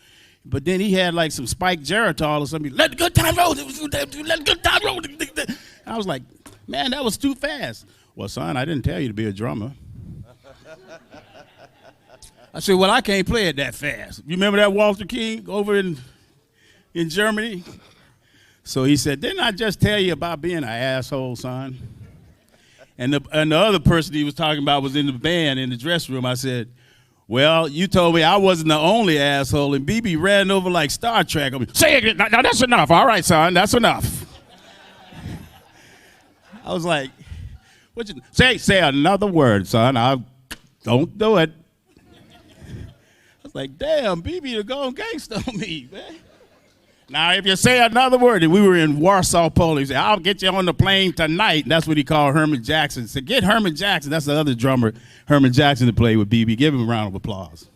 I: But then he had like some spiked Geritol or something. Let the good time roll. Let the good time roll. I was like, man, that was too fast. Well, son, I didn't tell you to be a drummer. I said, well, I can't play it that fast. You remember that Walter King over in Germany? So he said, didn't I just tell you about being an asshole, son? And the other person he was talking about was in the band in the dressing room. I said, well, you told me I wasn't the only asshole, and BB ran over like Star Trek. Say it, now that's enough. All right, son, that's enough. I was like, what you say another word, son. I don't do it. I was like, damn, BB the gone gangster on me, man. Now, if you say another word, and we were in Warsaw, Poland, he said, I'll get you on the plane tonight. And that's what he called Herman Jackson. He said, get Herman Jackson. That's the other drummer, Herman Jackson, to play with BB. Give him a round of applause.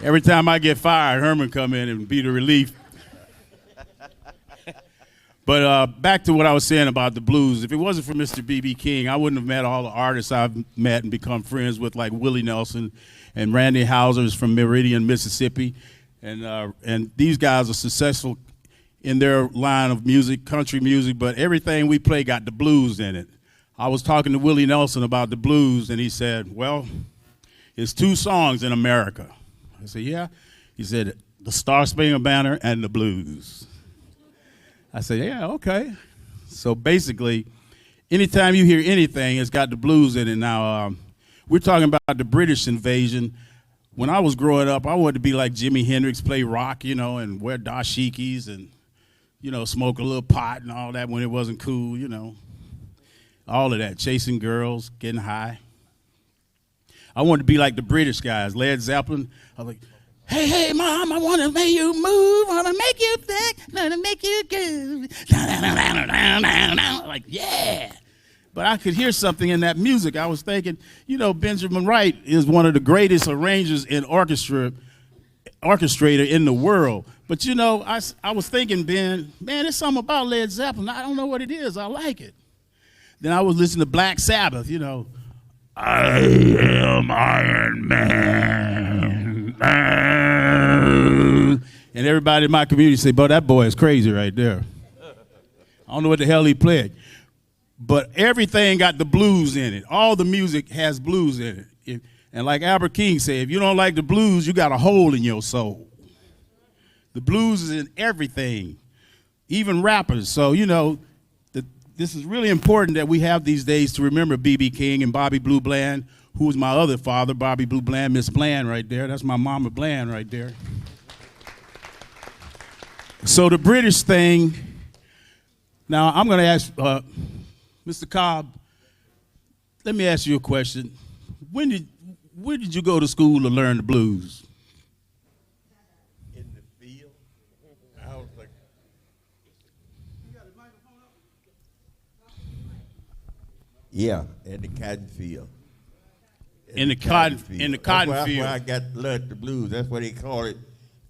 I: Every time I get fired, Herman come in and be the relief. But back to what I was saying about the blues. If it wasn't for Mr. B.B. King, I wouldn't have met all the artists I've met and become friends with, like Willie Nelson and Randy Houser's from Meridian, Mississippi. And these guys are successful in their line of music, country music, but everything we play got the blues in it. I was talking to Willie Nelson about the blues, and he said, well, it's 2 songs in America. I said, yeah? He said, the Star Spangled Banner and the blues. I said, yeah, okay. So basically, anytime you hear anything, it's got the blues in it. Now, we're talking about the British invasion. When I was growing up, I wanted to be like Jimi Hendrix, play rock, you know, and wear dashikis and, you know, smoke a little pot and all that when it wasn't cool, you know. All of that, chasing girls, getting high. I wanted to be like the British guys, Led Zeppelin. I was like, hey, hey, Mom, I want to make you move, want to make you think, want to make you groove. Like, yeah. But I could hear something in that music. I was thinking, you know, Benjamin Wright is one of the greatest arrangers and orchestrator in the world. But, you know, I was thinking, Ben, man, there's something about Led Zeppelin. I don't know what it is. I like it. Then I was listening to Black Sabbath, you know. I am Iron Man. And everybody in my community say, "But that boy is crazy right there." I don't know what the hell he played. But everything got the blues in it. All the music has blues in it. And like Albert King said, if you don't like the blues, you got a hole in your soul. The blues is in everything, even rappers. So, you know, this is really important that we have these days to remember B.B. King and Bobby Blue Bland, who was my other father, Bobby Blue Bland, Miss Bland right there. That's my mama Bland right there. So the British thing, now I'm going to ask Mr. Cobb, let me ask you a question. Where did you go to school to learn the blues?
K: In the field. I was like, yeah, in the cotton field.
I: In the cotton field.
K: That's where I got learned the blues. That's what they call it,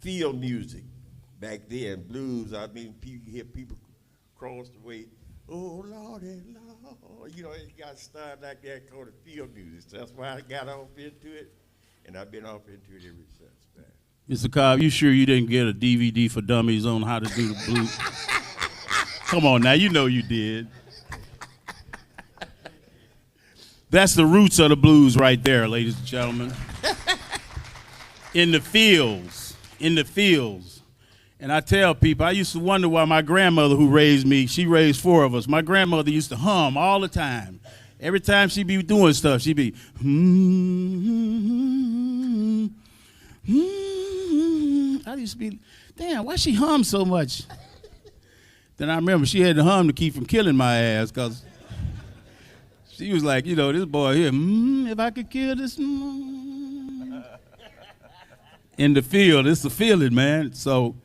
K: field music. Back then, blues, I mean, you hear people cross the way, oh, Lordy, Lord. You know, it got started like that called it field music. So that's why I got off into it, and I've been off into it ever since, man.
I: Mr. Cobb, you sure you didn't get a DVD for dummies on how to do the blues? Come on now, you know you did. That's the roots of the blues right there, ladies and gentlemen. In the fields. And I tell people, I used to wonder why my grandmother who raised me, she raised 4 of us. My grandmother used to hum all the time. Every time she'd be doing stuff, she'd be, I used to be, damn, why she hum so much? Then I remember she had to hum to keep from killing my ass, because she was like, you know, this boy here, if I could kill this. In the field, it's a feeling, man. So,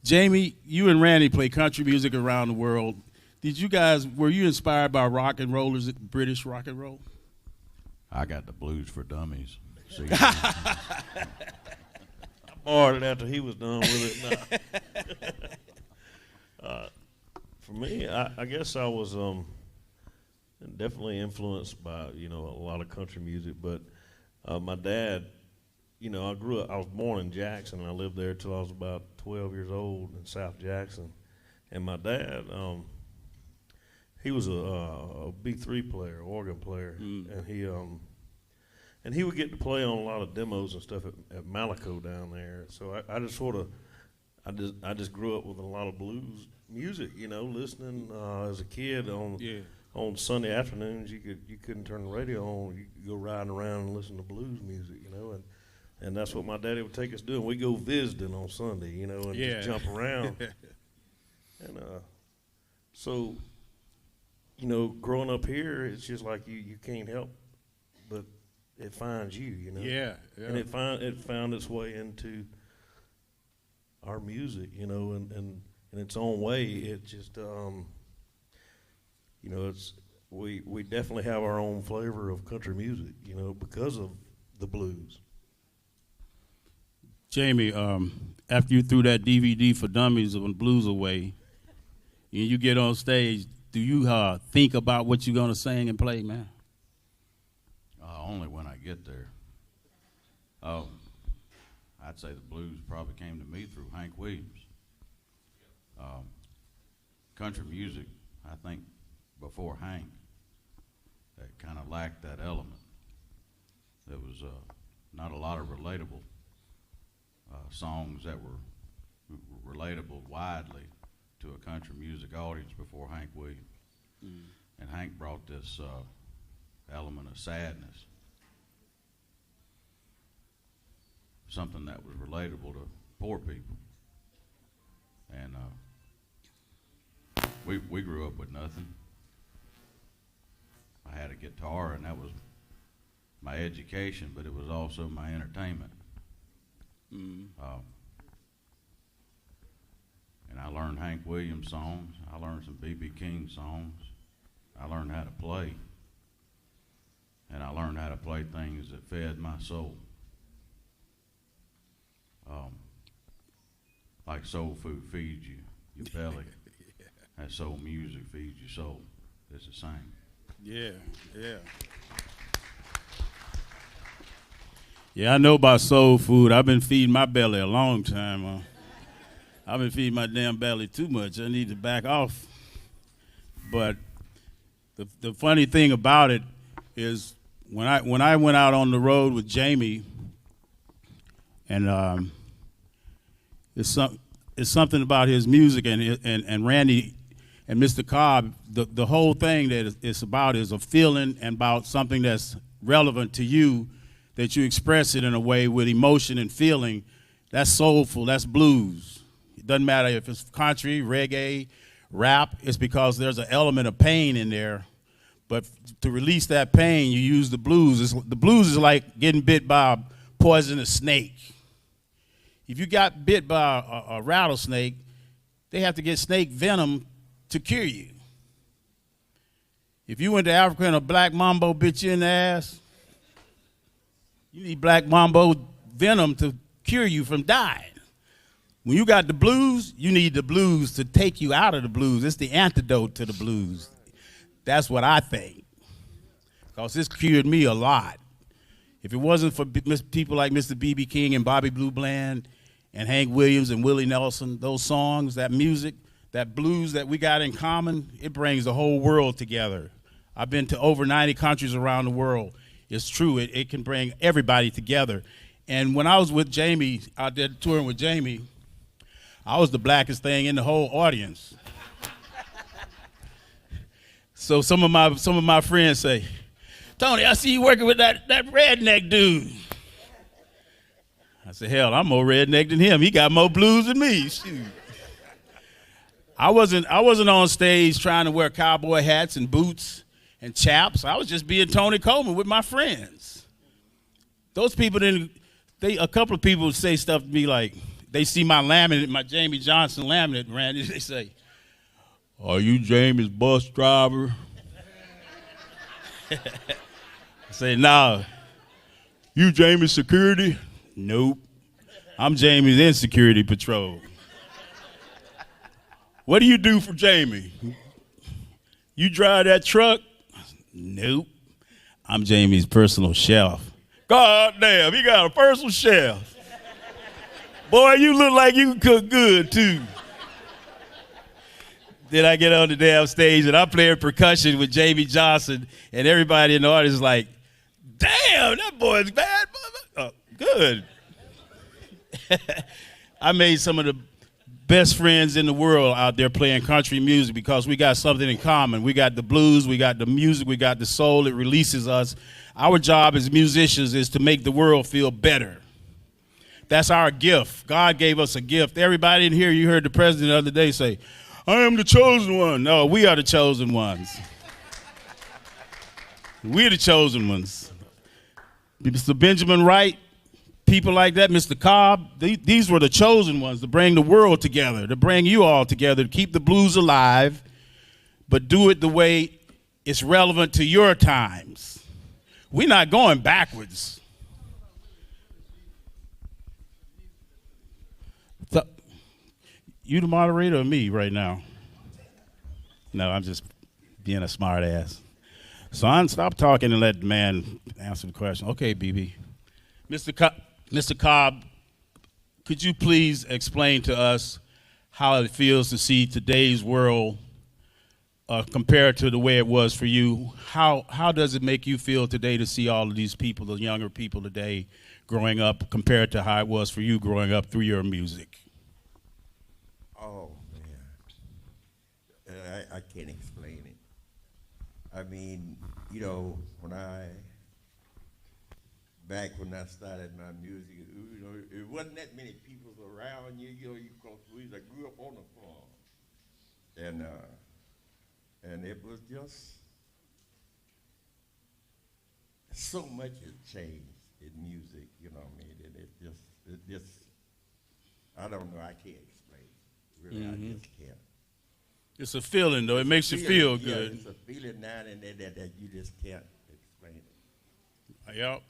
I: Jamie, you and Randy play country music around the world. Were you inspired by rock and rollers, British rock and roll?
L: I got the blues for dummies. See, I borrowed it after he was done with it. For me, I guess I was definitely influenced by, you know, a lot of country music, but my dad
M: you know, I was born in Jackson, and I lived there till I was about 12 years old in South Jackson. And my dad, he was a B3 player, organ player, and he would get to play on a lot of demos and stuff at Malaco down there. So I just sort of, I just grew up with a lot of blues music, you know, listening as a kid on Sunday afternoons. You couldn't turn the radio on. You could go riding around and listen to blues music, you know, and that's what my daddy would take us doing. We go visiting on Sunday, you know, and just jump around. And so, you know, growing up here, it's just like you can't help but it finds you, you know.
I: Yeah.
M: And it found its way into our music, you know, and in its own way. It just, you know, we definitely have our own flavor of country music, you know, because of the blues.
I: Jamie, after you threw that DVD for Dummies on Blues away, and you get on stage, do you think about what you're going to sing and play, man?
L: Only when I get there. I'd say the blues probably came to me through Hank Williams. Country music, I think, before Hank, that kind of lacked that element. There was not a lot of relatable songs that were relatable widely to a country music audience before Hank Williams. And Hank brought this element of sadness, something that was relatable to poor people. And we grew up with nothing. I had a guitar, and that was my education, but it was also my entertainment. And I learned Hank Williams songs. I learned some B.B. King songs. I learned how to play. And I learned how to play things that fed my soul. Like soul food feeds you, your belly. That soul music feeds your soul. It's the same.
I: Yeah. Yeah, I know about soul food. I've been feeding my belly a long time. I've been feeding my damn belly too much. I need to back off. But the funny thing about it is when I went out on the road with Jamie, and it's something about his music and Randy and Mr. Cobb. The whole thing that it's about is a feeling and about something that's relevant to you, that you express it in a way with emotion and feeling. That's soulful. That's blues. It doesn't matter if it's country, reggae, rap. It's because there's an element of pain in there. But to release that pain, you use the blues. The blues is like getting bit by a poisonous snake. If you got bit by a rattlesnake, they have to get snake venom to cure you. If you went to Africa and a black mambo bit you in the ass, you need black mambo venom to cure you from dying. When you got the blues, you need the blues to take you out of the blues. It's the antidote to the blues. That's what I think, because this cured me a lot. If it wasn't for people like Mr. B.B. King and Bobby Blue Bland and Hank Williams and Willie Nelson, those songs, that music, that blues that we got in common, it brings the whole world together. I've been to over 90 countries around the world. It's true. It can bring everybody together. And when I was with Jamie, out there touring with Jamie, I was the blackest thing in the whole audience. So some of my friends say, "Tony, I see you working with that redneck dude." I said, "Hell, I'm more redneck than him. He got more blues than me." Shoot. I wasn't on stage trying to wear cowboy hats and boots and chaps. I was just being Tony Coleman with my friends. Those people a couple of people would say stuff to me like, they see my laminate, my Jamie Johnson laminate, Randy, they say, "Are you Jamie's bus driver?" I say, "Nah." "You Jamie's security?" "Nope. I'm Jamie's insecurity patrol." "What do you do for Jamie?" "You drive that truck?" "Nope. I'm Jamie's personal chef.
M: God damn, he got a personal chef. Boy, you look like you can cook good, too. Then I get on the damn stage, and I'm playing percussion with Jamie Johnson, and everybody in the audience is like, damn, that boy's bad. Good. I made some of the best friends in the world out there playing country music because we got something in common. We got the blues, we got the music, we got the soul. It releases us. Our job as musicians is to make the world feel better. That's our gift. God gave us a gift. Everybody in here, you heard the president the other day say, I am the chosen one. No, we are the chosen ones. We're the chosen ones. Mr. Benjamin Wright, people like that, Mr. Cobb, these were the chosen ones to bring the world together, to bring you all together, to keep the blues alive, but do it the way it's relevant to your times. We're not going backwards. You the moderator or me right now? No, I'm just being a smart ass. Son, stop talking and let the man answer the question. Okay, BB. Mr. Cobb, could you please explain to us how it feels to see today's world compared to the way it was for you? How does it make you feel today to see all of these people, the younger people today, growing up compared to how it was for you growing up through your music?
K: Oh, man. I can't explain it. I mean, you know, back when I started my music, you know, it wasn't that many people around you. You know, we grew up on the farm, and it was just so much has changed in music. You know what I mean? And it just, I don't know. I can't explain it. Really, I just can't.
M: It's a feeling, though. It makes you feel good.
K: It's a feeling now and then that you just can't explain it.
M: Yep.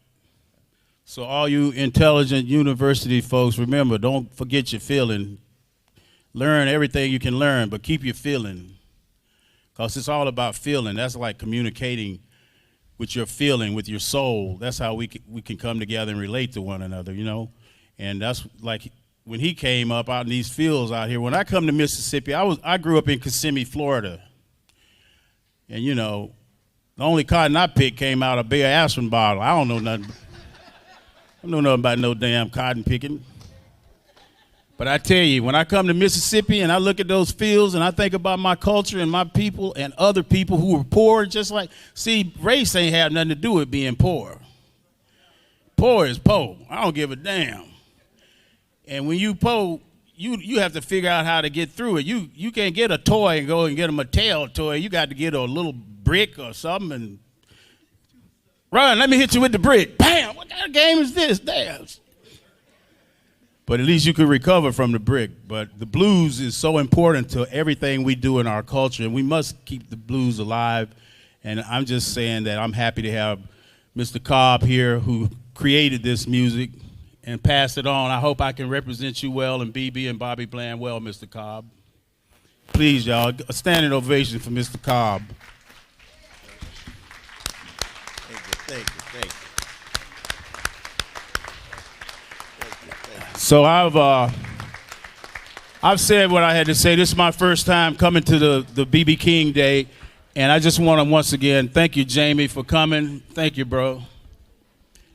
M: So all you intelligent university folks, remember, don't forget your feeling. Learn everything you can learn, but keep your feeling. Because it's all about feeling. That's like communicating with your feeling, with your soul. That's how we can come together and relate to one another, you know. And that's like when he came up out in these fields out here. When I come to Mississippi, I grew up in Kissimmee, Florida. And, you know, the only cotton I picked came out of a Bear aspirin bottle. I don't know nothing. I don't know nothing about no damn cotton picking. But I tell you, when I come to Mississippi and I look at those fields and I think about my culture and my people and other people who were poor, just like, see, race ain't have nothing to do with being poor. Poor is poor. I don't give a damn. And when you poor, you have to figure out how to get through it. You can't get a toy and go and get a Mattel toy. You got to get a little brick or something and run, let me hit you with the brick. Bam! What kind of game is this? Damn. But at least you can recover from the brick. But the blues is so important to everything we do in our culture, and we must keep the blues alive. And I'm just saying that I'm happy to have Mr. Cobb here who created this music and passed it on. I hope I can represent you well and BB and Bobby Bland well, Mr. Cobb. Please, y'all, a standing ovation for Mr. Cobb.
K: Thank you.
M: So I've said what I had to say. This is my first time coming to the BB King Day, and I just want to once again thank you, Jamie, for coming. Thank you, bro.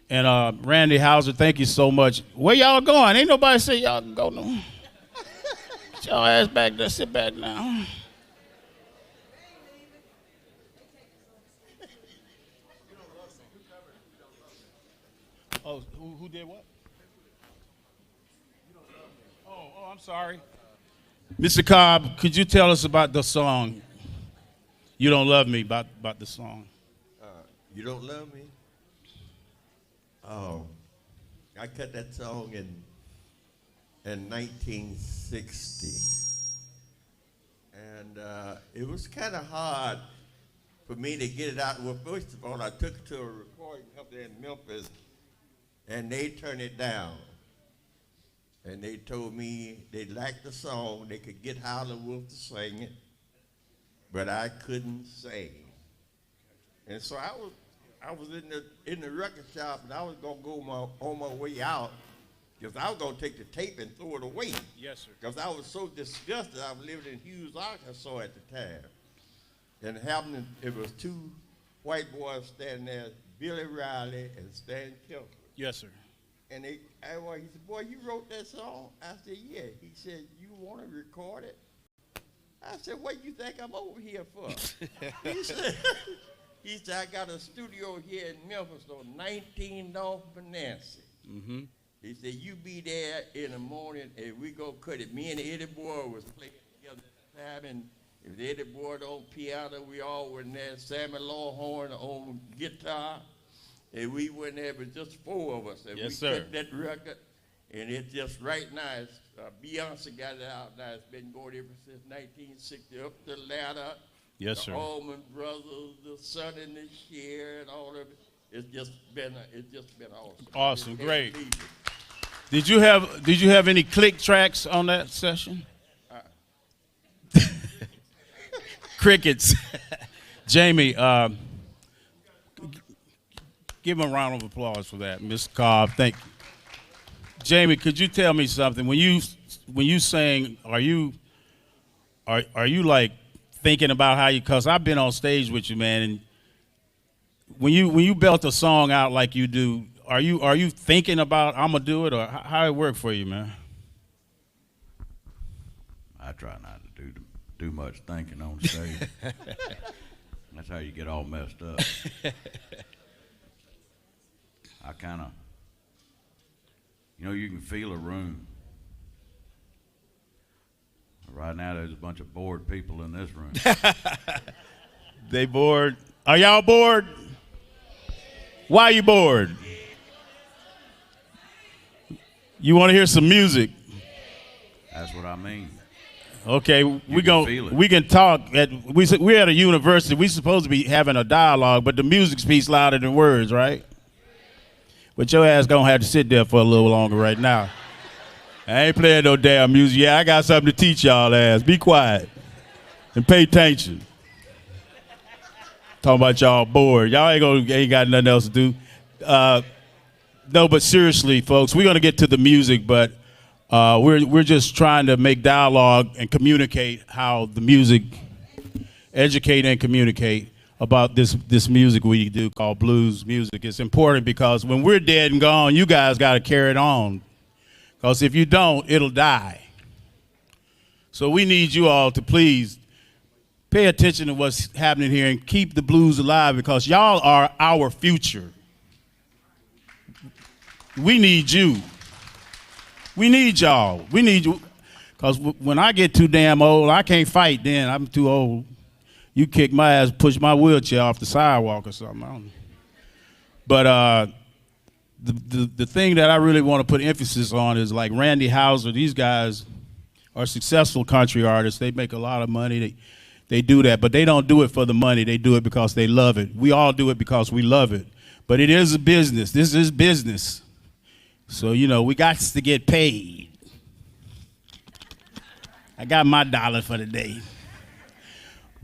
M: And Randy Hauser, thank you so much. Where y'all going? Ain't nobody say y'all can go no. Get y'all ass back there. Sit back now. Oh, who did what? Oh, I'm sorry. Mr. Cobb, could you tell us about the song, You Don't Love Me, about the song?
K: You Don't Love Me? Oh, I cut that song in 1960. And it was kind of hard for me to get it out. Well, first of all, I took it to a recording company in Memphis, and they turned it down. And they told me they liked the song. They could get Howlin' Wolf to sing it, but I couldn't sing. And so I was in the record shop, and I was gonna go on my way out, because I was gonna take the tape and throw it away.
I: Yes, sir.
K: Because I was so disgusted. I was living in Hughes, Arkansas at the time, and it was two white boys standing there, Billy Riley and Stan Kelton.
I: Yes, sir.
K: And he said, "Boy, you wrote that song?" I said, "Yeah." He said, "You want to record it?" I said, "What you think I'm over here for?" he said, "I got a studio here in Memphis on 19 North Bonanza."
I: Mm-hmm.
K: He said, "You be there in the morning, and we go cut it." Me and Eddie Boy was playing together at the time, and if Eddie Boy on piano, we all were in there. Sammy Lawhorn on guitar. And we went there with just four of us. And
I: yes,
K: we
I: sir.
K: cut that record, and it's just right now, Beyonce got it out now. It's been going ever since 1960, up the ladder.
I: Yes,
K: the
I: sir.
K: Allman Brothers, the Sun and the Cher, and all of it. It's just been awesome.
I: Awesome, great. Did you have any click tracks on that session? Crickets. Jamie, give him a round of applause for that, Mr. Cobb. Thank you. Jamie, could you tell me something? When you sing, are you like thinking about how you? Cause I've been on stage with you, man, and when you belt a song out like you do, are you thinking about I'm gonna do it, or how it work for you, man?
L: I try not to do much thinking on stage. That's how you get all messed up. I kind of, you can feel a room. Right now, there's a bunch of bored people in this room.
I: They bored. Are y'all bored? Why are you bored? You want to hear some music?
L: That's what I mean.
I: Okay, we can talk. We're at a university. We're supposed to be having a dialogue, but the music speaks louder than words, right? But your ass gonna have to sit there for a little longer right now. I ain't playing no damn music. Yeah, I got something to teach y'all ass. Be quiet and pay attention. Talking about y'all bored. Y'all ain't got nothing else to do. No, but seriously, folks, we're gonna get to the music, but we're just trying to make dialogue and communicate how the music, educate and communicate about this music we do called blues music. It's important because when we're dead and gone, you guys got to carry it on. Because if you don't, it'll die. So we need you all to please pay attention to what's happening here and keep the blues alive, because y'all are our future. We need you. We need y'all. We need you. Because when I get too damn old, I can't fight then. I'm too old. You kick my ass, push my wheelchair off the sidewalk or something. I don't know. But the thing that I really want to put emphasis on is like Randy Houser. These guys are successful country artists. They make a lot of money. They do that, but they don't do it for the money. They do it because they love it. We all do it because we love it. But it is a business. This is business. So, we got to get paid. I got my dollar for the day.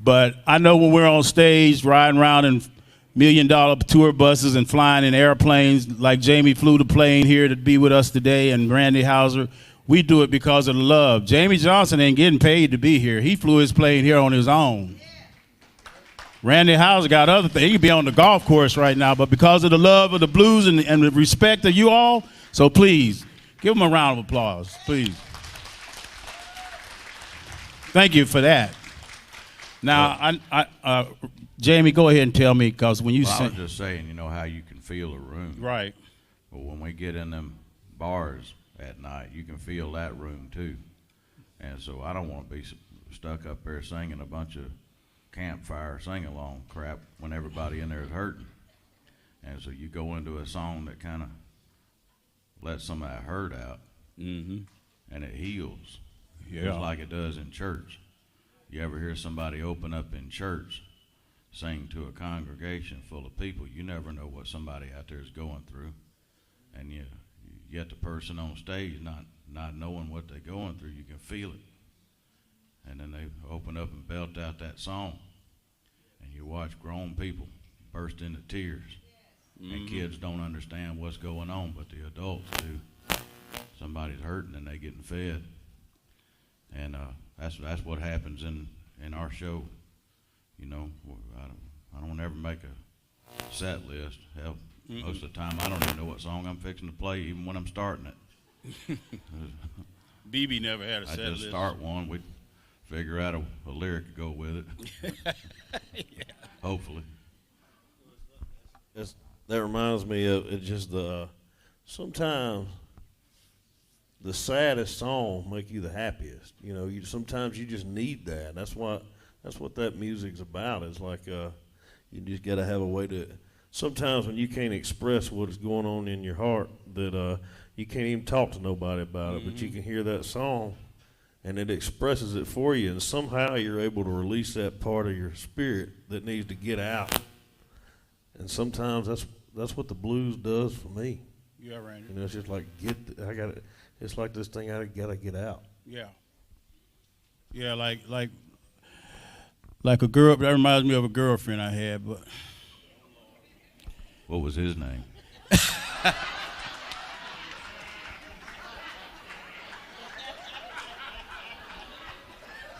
I: But I know when we're on stage riding around in $1 million tour buses and flying in airplanes, like Jamie flew the plane here to be with us today, and Randy Houser, we do it because of the love. Jamie Johnson ain't getting paid to be here. He flew his plane here on his own. Randy Houser got other things. He could be on the golf course right now, but because of the love of the blues and the respect of you all, so please, give him a round of applause, please. Thank you for that. Now, Jamie, go ahead and tell me, because when you
L: I was just saying, how you can feel a room.
I: Right.
L: But when we get in them bars at night, you can feel that room too. And so I don't want to be stuck up there singing a bunch of campfire sing-along crap when everybody in there is hurting. And so you go into a song that kind of lets some of that hurt out, and it heals, just like it does in church. You ever hear somebody open up in church, sing to a congregation full of people? You never know what somebody out there is going through. And yet the person on stage not knowing what they're going through, you can feel it. And then they open up and belt out that song. And you watch grown people burst into tears. And kids don't understand what's going on, but the adults do. Somebody's hurting and they getting fed. And that's what happens in our show. You know, I don't ever make a set list. Hell, most of the time I don't even know what song I'm fixing to play, even when I'm starting it.
I: BB never had a set list.
L: I just start one. We figure out a lyric to go with it.
I: Yeah.
L: Hopefully.
M: That reminds me of it. Just sometimes the saddest song make you the happiest. You know, sometimes you just need that. That's what that music's about. It's like you just got to have a way to. Sometimes when you can't express what is going on in your heart, that you can't even talk to nobody about it, but you can hear that song, and it expresses it for you, and somehow you're able to release that part of your spirit that needs to get out. And sometimes that's what the blues does for me.
I: Yeah, Randy.
M: You know, it's just like it's like this thing I gotta get out.
I: Yeah. Yeah, like a girl. That reminds me of a girlfriend I had, but.
L: What was his name?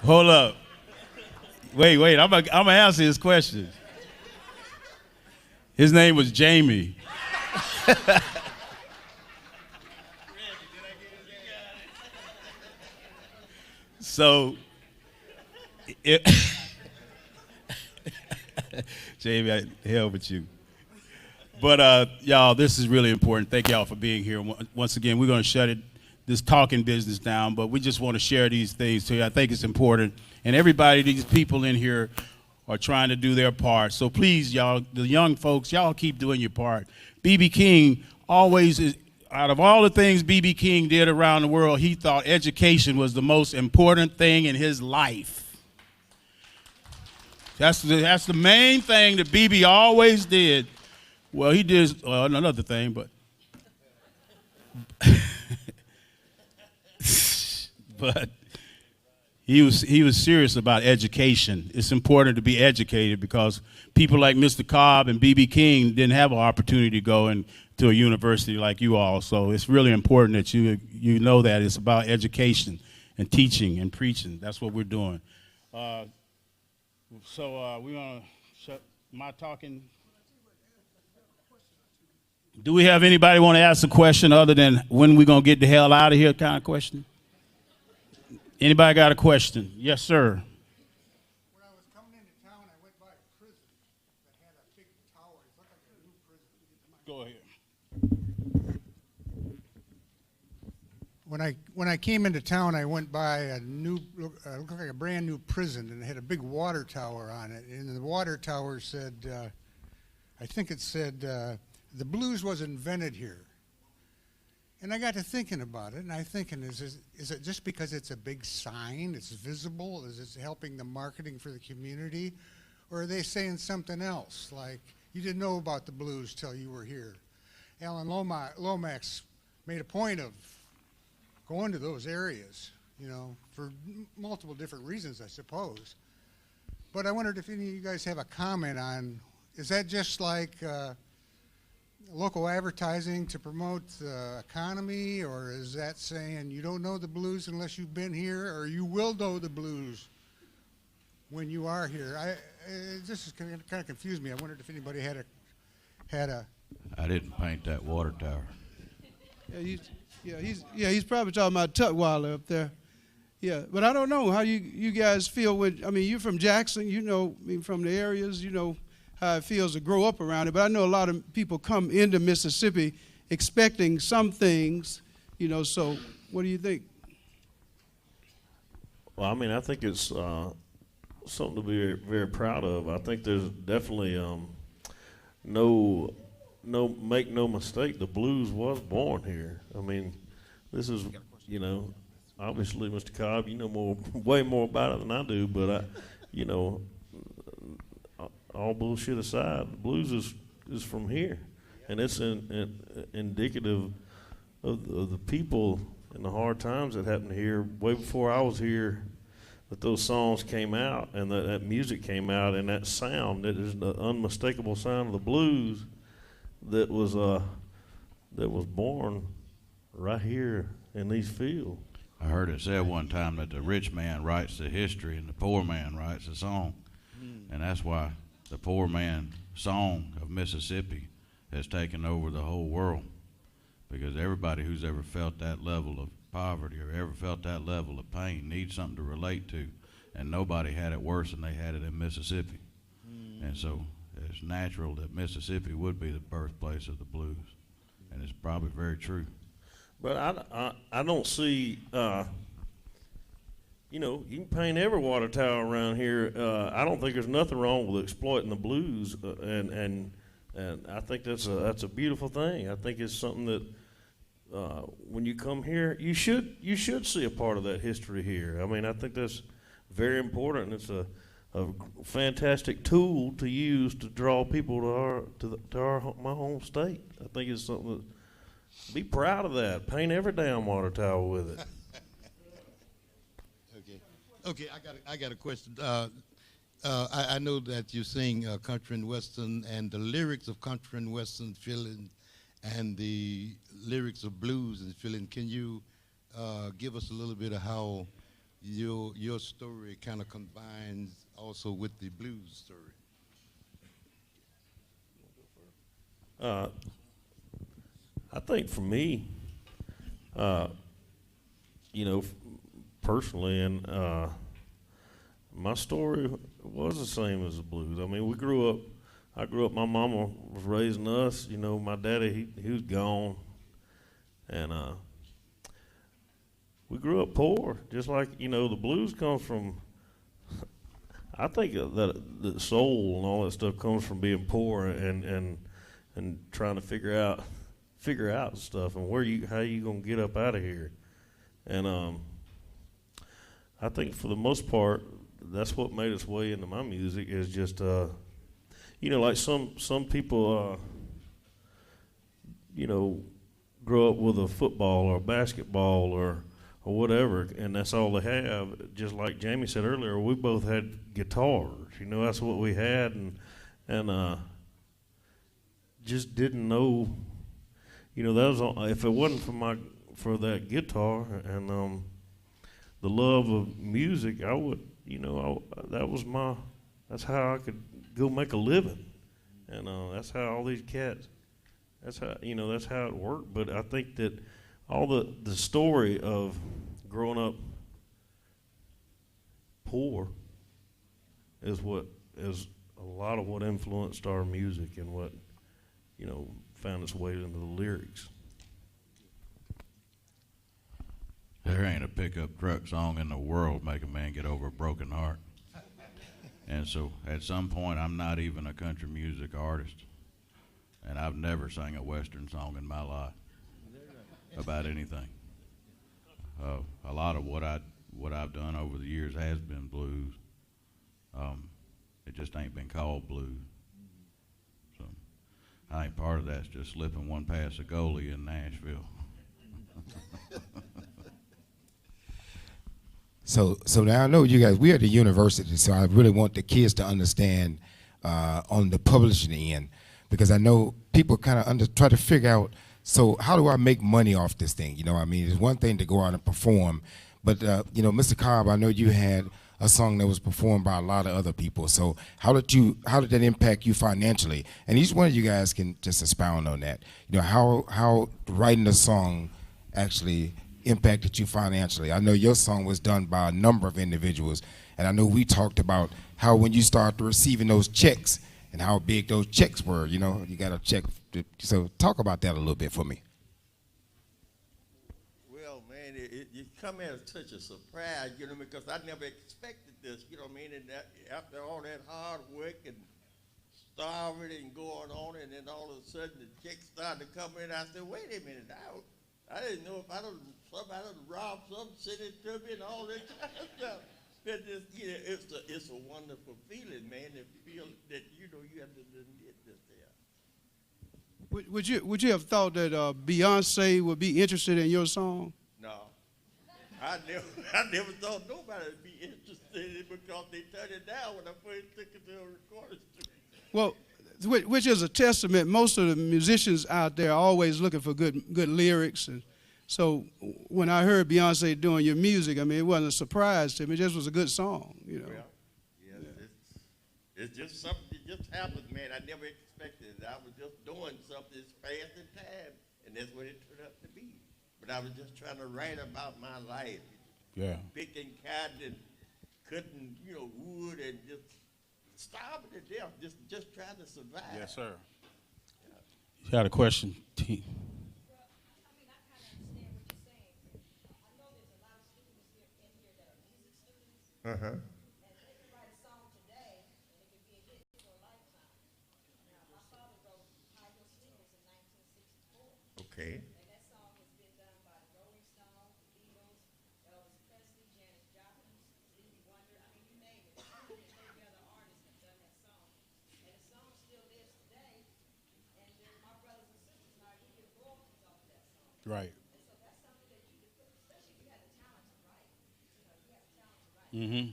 I: Hold up. Wait. I'm gonna answer his question. His name was Jamie. So, Jamie, hell with you. But y'all, this is really important. Thank y'all for being here. Once again, we're going to shut this talking business down, but we just want to share these things to you. I think it's important. And everybody, these people in here are trying to do their part. So please, y'all, the young folks, y'all keep doing your part. B.B. King always is, out of all the things B.B. King did around the world, he thought education was the most important thing in his life. That's the main thing that B.B. always did. Well, he did another thing, but but he was serious about education. It's important to be educated because people like Mr. Cobb and B.B. King didn't have an opportunity to go to a university like you all. So it's really important that you know that it's about education and teaching and preaching. That's what we're doing. So we're gonna shut my talking. Do we have anybody want to ask a question other than when we going to get the hell out of here kind of question? Anybody got a question? Yes, sir.
N: When I was coming into town, I went by a prison that had a big tower. It looked like a new prison.
I: Go ahead.
N: When I came into town, I went by a looked like a brand new prison, and it had a big water tower on it. And the water tower said, I think it said, the blues was invented here. And I got to thinking about it, and I thinking, is it just because it's a big sign, it's visible, is it helping the marketing for the community, or are they saying something else, like you didn't know about the blues till you were here? Alan Lomax made a point of going to those areas, you know, for multiple different reasons, I suppose. But I wondered if any of you guys have a comment on, is that just like local advertising to promote the economy, or is that saying you don't know the blues unless you've been here, or you will know the blues when you are here? This is kind of confused me. I wondered if anybody had a.
L: I didn't paint that water tower.
B: He's probably talking about Tutwiler up there. Yeah, but I don't know how you guys feel with. I mean, you're from Jackson, you know, from the areas, you know how it feels to grow up around it. But I know a lot of people come into Mississippi expecting some things, you know. So, what do you think?
M: Well, I mean, I think it's something to be very, very proud of. I think there's definitely make no mistake, the blues was born here. I mean, this is, you know, obviously, Mr. Cobb, you know way more about it than I do, but you know, all bullshit aside, the blues is from here, and it's indicative of the people and the hard times that happened here way before I was here. That those songs came out, and that music came out, and that sound, that is the unmistakable sound of the blues, that was born right here in these fields.
L: I heard it said one time that the rich man writes the history and the poor man writes the song. And that's why the poor man song of Mississippi has taken over the whole world. Because everybody who's ever felt that level of poverty or ever felt that level of pain needs something to relate to. And nobody had it worse than they had it in Mississippi. And so it's natural that Mississippi would be the birthplace of the blues. And it's probably very true.
M: But I don't see, you know, you can paint every water tower around here. I don't think there's nothing wrong with exploiting the blues, and I think that's a beautiful thing. I think it's something that when you come here, you should see a part of that history here. I mean, I think that's very important. It's a fantastic tool to use to draw people to my home state. I think it's something that. Be proud of that. Paint every damn water tower with it.
H: Okay. I got a question. I know that you sing country and western, and the lyrics of country and western filling, and the lyrics of blues and filling. Can you give us a little bit of how your story kind of combines also with the blues story?
M: I think for me, you know, personally, and my story was the same as the blues. I mean, I grew up, my mama was raising us. You know, my daddy, he was gone. And we grew up poor, just like, you know, the blues comes from, I think that the soul and all that stuff comes from being poor and trying to figure out stuff and how you gonna get up out of here. And I think for the most part, that's what made its way into my music is just you know, like some people you know, grow up with a football or basketball or whatever, and that's all they have. Just like Jamie said earlier, we both had guitars. You know, that's what we had, and just didn't know. You know, that was if it wasn't for that guitar and the love of music, I would, you know, that's how I could go make a living, and that's how all these cats, that's how it worked. But I think that all the story of growing up poor is a lot of what influenced our music and what, you know, found its way into the lyrics.
L: There ain't a pickup truck song in the world make a man get over a broken heart. And so at some point, I'm not even a country music artist. And I've never sang a Western song in my life about anything. A lot of what I've done over the years has been blues. It just ain't been called blues. So I think part of that's just slipping one past a goalie in Nashville.
C: So now I know you guys, we're at the university, so I really want the kids to understand on the publishing end, because I know people kind of try to figure out, so how do I make money off this thing? You know what I mean? It's one thing to go out and perform, but you know, Mr. Cobb, I know you had a song that was performed by a lot of other people. So how did that impact you financially? And each one of you guys can just expound on that. You know, how writing a song actually impacted you financially. I know your song was done by a number of individuals, and I know we talked about how when you start receiving those checks and how big those checks were. You know, you got a check. So talk about that a little bit for me.
K: Well, man, you come as such a surprise, you know, because I never expected this, you know what I mean? And that, after all that hard work and starving and going on, and then all of a sudden the checks started to come in, I said, wait a minute, I didn't know if somebody robbed something, sent it to me, and all that kind of stuff. But just, you know, it's a wonderful feeling, man, to feel that, you know, you have to admit this there.
B: Would you have thought that Beyonce would be interested in your song?
K: No. I never thought nobody would be interested in it because they turned it down when I first took it to a recording studio.
B: Well, which is a testament. Most of the musicians out there are always looking for good lyrics. And so when I heard Beyonce doing your music, I mean, it wasn't a surprise to me. It just was a good song, you know.
K: Well, it's just something that just happened, man. I never expected it. I was just doing something that's fast in time, and that's what it turned out to be. But I was just trying to write about my life.
I: Yeah.
K: Picking cotton and cutting, wood and just starving to death, just trying to survive.
I: Yes, sir. You had a question, T.
K: Uh-huh. Okay.
I: Right. Mm-hmm.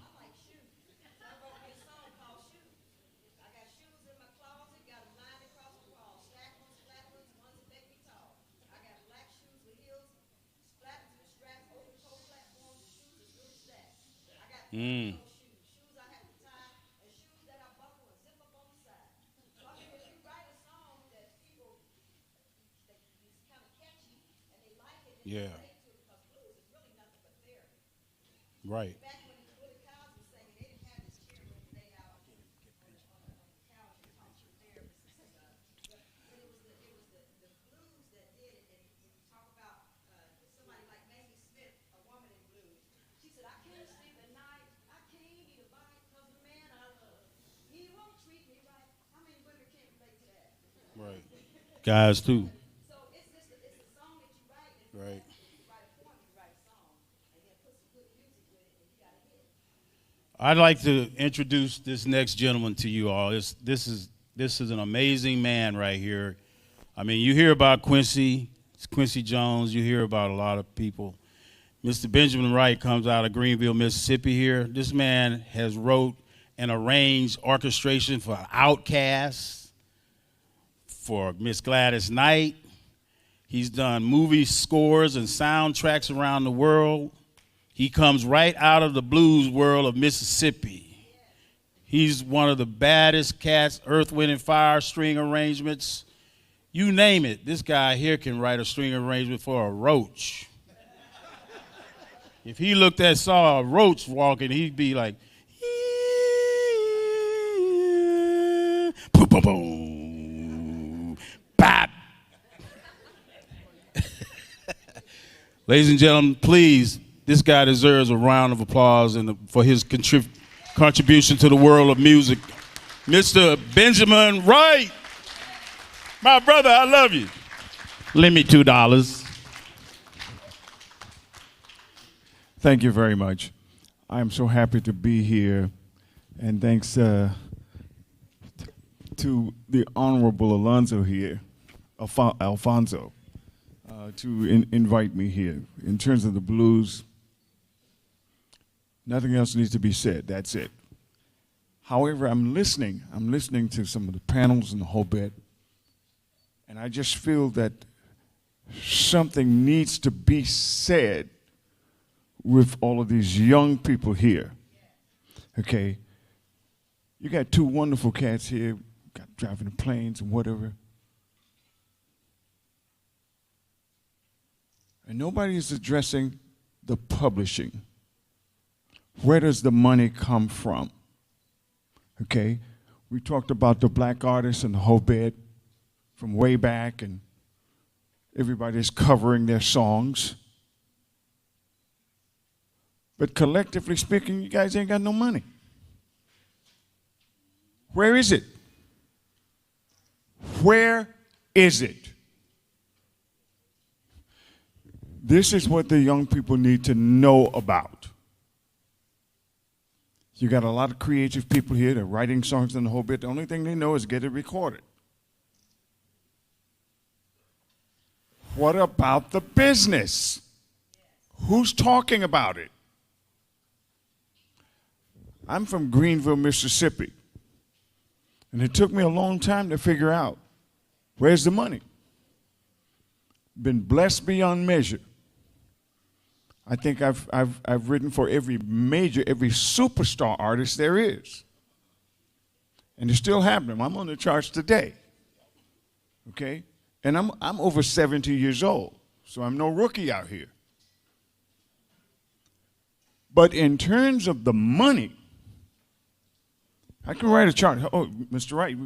I: Mm. Yeah. Right. Right. Guys too. Right. I'd like to introduce this next gentleman to you all. This is an amazing man right here. I mean, you hear about Quincy Jones. You hear about a lot of people. Mr. Benjamin Wright comes out of Greenville, Mississippi here. This man has wrote and arranged orchestration for Outkast, for Miss Gladys Knight. He's done movie scores and soundtracks around the world. He comes right out of the blues world of Mississippi. He's one of the baddest cats, Earth, Wind & Fire string arrangements. You name it, this guy here can write a string arrangement for a roach. If he saw a roach walking, he'd be like, boom, boom, boom, bop. Ladies and gentlemen, please, this guy deserves a round of applause for his contribution to the world of music. Mr. Benjamin Wright. My brother, I love you. Lend me $2.
O: Thank you very much. I'm so happy to be here, and thanks to the Honorable Alfonso here, Alfonso, to invite me here. In terms of the blues, nothing else needs to be said. That's it. However, I'm listening to some of the panels and the whole bit, and I just feel that something needs to be said with all of these young people here. Okay, you got two wonderful cats here, got driving the planes and whatever. And nobody is addressing the publishing. Where does the money come from? Okay, we talked about the black artists and the whole bit from way back, and everybody's covering their songs. But collectively speaking, you guys ain't got no money. Where is it? Where is it? This is what the young people need to know about. You got a lot of creative people here. They're writing songs and the whole bit. The only thing they know is get it recorded. What about the business? Who's talking about it? I'm from Greenville, Mississippi. And it took me a long time to figure out, where's the money? Been blessed beyond measure. I think I've written for every superstar artist there is. And it's still happening. I'm on the charts today. Okay? And I'm over 70 years old, so I'm no rookie out here. But in terms of the money, I can write a chart. Oh, Mr. Wright,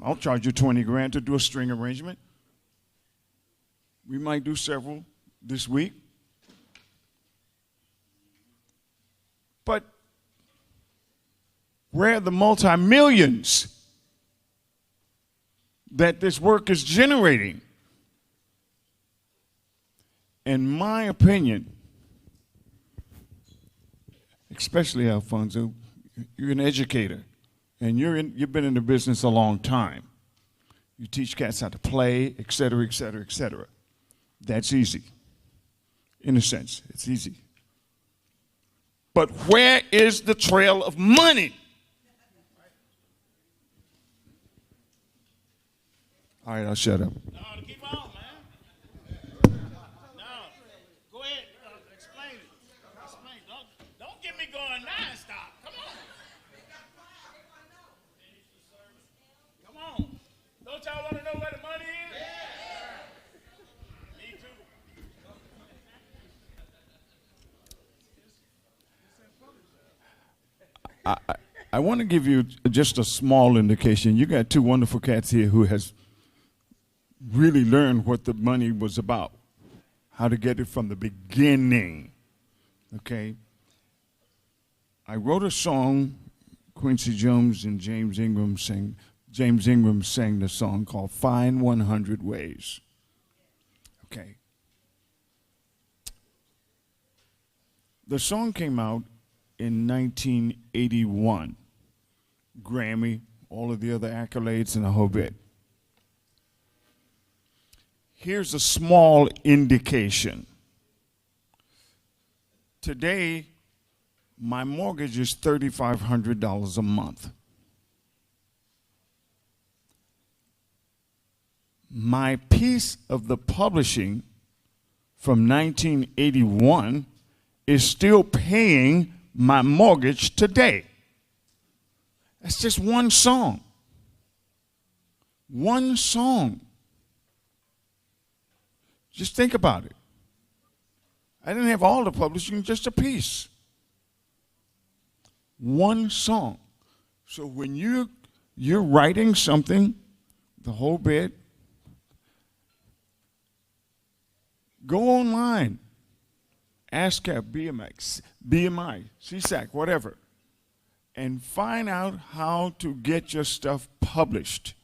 O: I'll charge you 20 grand to do a string arrangement. We might do several this week. But where are the multi-millions that this work is generating? In my opinion, especially Alfonso, you're an educator, and you've been in the business a long time. You teach cats how to play, et cetera, et cetera, et cetera. That's easy. In a sense, it's easy. But where is the trail of money? All right, I'll shut up.
I: No, keep on, man. No, go ahead. Explain it. Explain. Don't get me going nonstop. Come on. Come on. Don't y'all want to know where the money is? Me too.
O: I want to give you just a small indication. You got two wonderful cats here who has really learned what the money was about, how to get it from the beginning. Okay? I wrote a song, Quincy Jones and James Ingram sang the song called Find 100 Ways. Okay. The song came out in 1981. Grammy, all of the other accolades and a whole bit. Here's a small indication. Today, my mortgage is $3,500 a month. My piece of the publishing from 1981 is still paying my mortgage today. That's just one song. One song. Just think about it. I didn't have all the publishing, just a piece. One song. So when you're writing something, the whole bit, go online. ASCAP, BMI, CSAC, whatever, and find out how to get your stuff published.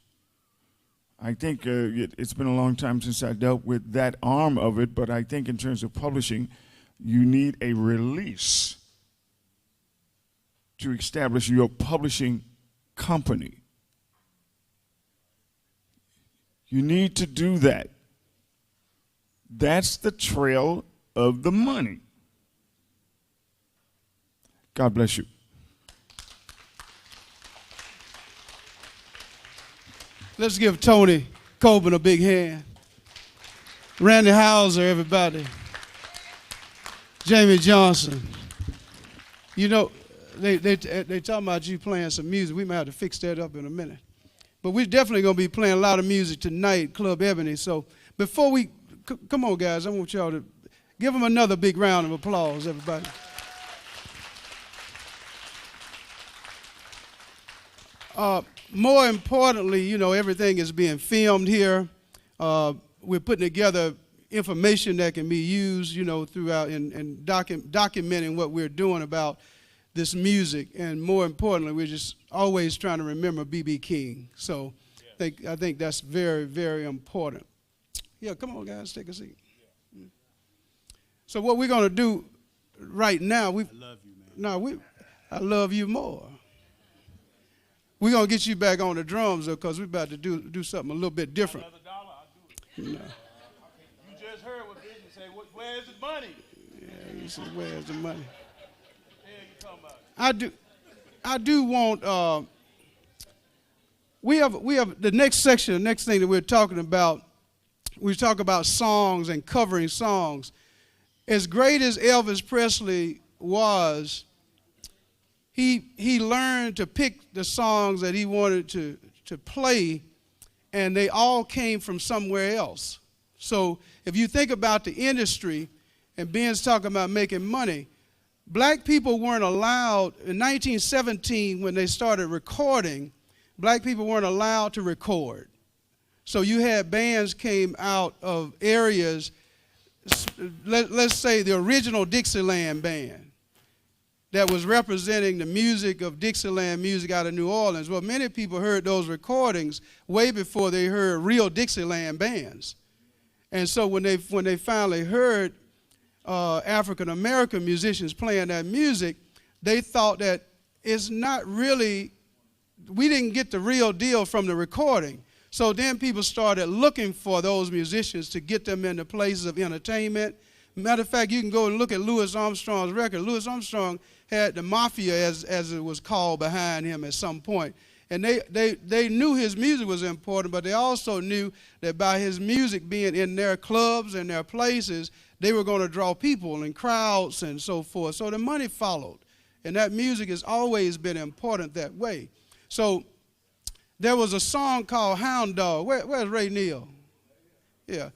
O: I think it's been a long time since I dealt with that arm of it, but I think in terms of publishing, you need a release to establish your publishing company. You need to do that. That's the trail of the money. God bless you.
B: Let's give Tony Coburn a big hand. Randy Hauser, everybody. Jamie Johnson. You know, they talking about you playing some music. We might have to fix that up in a minute. But we're definitely going to be playing a lot of music tonight, Club Ebony. So before we, come on, guys, I want y'all to give them another big round of applause, everybody. More importantly, you know, everything is being filmed here. We're putting together information that can be used, you know, throughout and documenting what we're doing about this music. And more importantly, we're just always trying to remember B.B. King. So I think that's very, very important. Yeah, come on, guys, take a seat. Yeah. So what we're going to do right now, I love you, man. I love you more. We're going to get you back on the drums, though, because we're about to do something a little bit different.
I: $1, I'll do it. No. You just heard what business say, where's the money?
B: Yeah, you said, where's the money?
I: What the hell you talking about?
B: I do want we have the next section, the next thing that we're talking about, we talk about songs and covering songs. As great as Elvis Presley was, he learned to pick the songs that he wanted to play, and they all came from somewhere else. So if you think about the industry, and Ben's talking about making money, black people weren't allowed, in 1917 when they started recording, black people weren't allowed to record. So you had bands came out of areas, let's say the original Dixieland band that was representing the music of Dixieland music out of New Orleans. Well, many people heard those recordings way before they heard real Dixieland bands. And so when they finally heard African-American musicians playing that music, they thought that it's not really, we didn't get the real deal from the recording. So then people started looking for those musicians to get them into places of entertainment. Matter of fact, you can go and look at Louis Armstrong's record. Louis Armstrong had the mafia, as it was called, behind him at some point. And they knew his music was important, but they also knew that by his music being in their clubs and their places, they were going to draw people and crowds and so forth. So the money followed. And that music has always been important that way. So there was a song called Hound Dog. Where's Ray Neal? Yeah.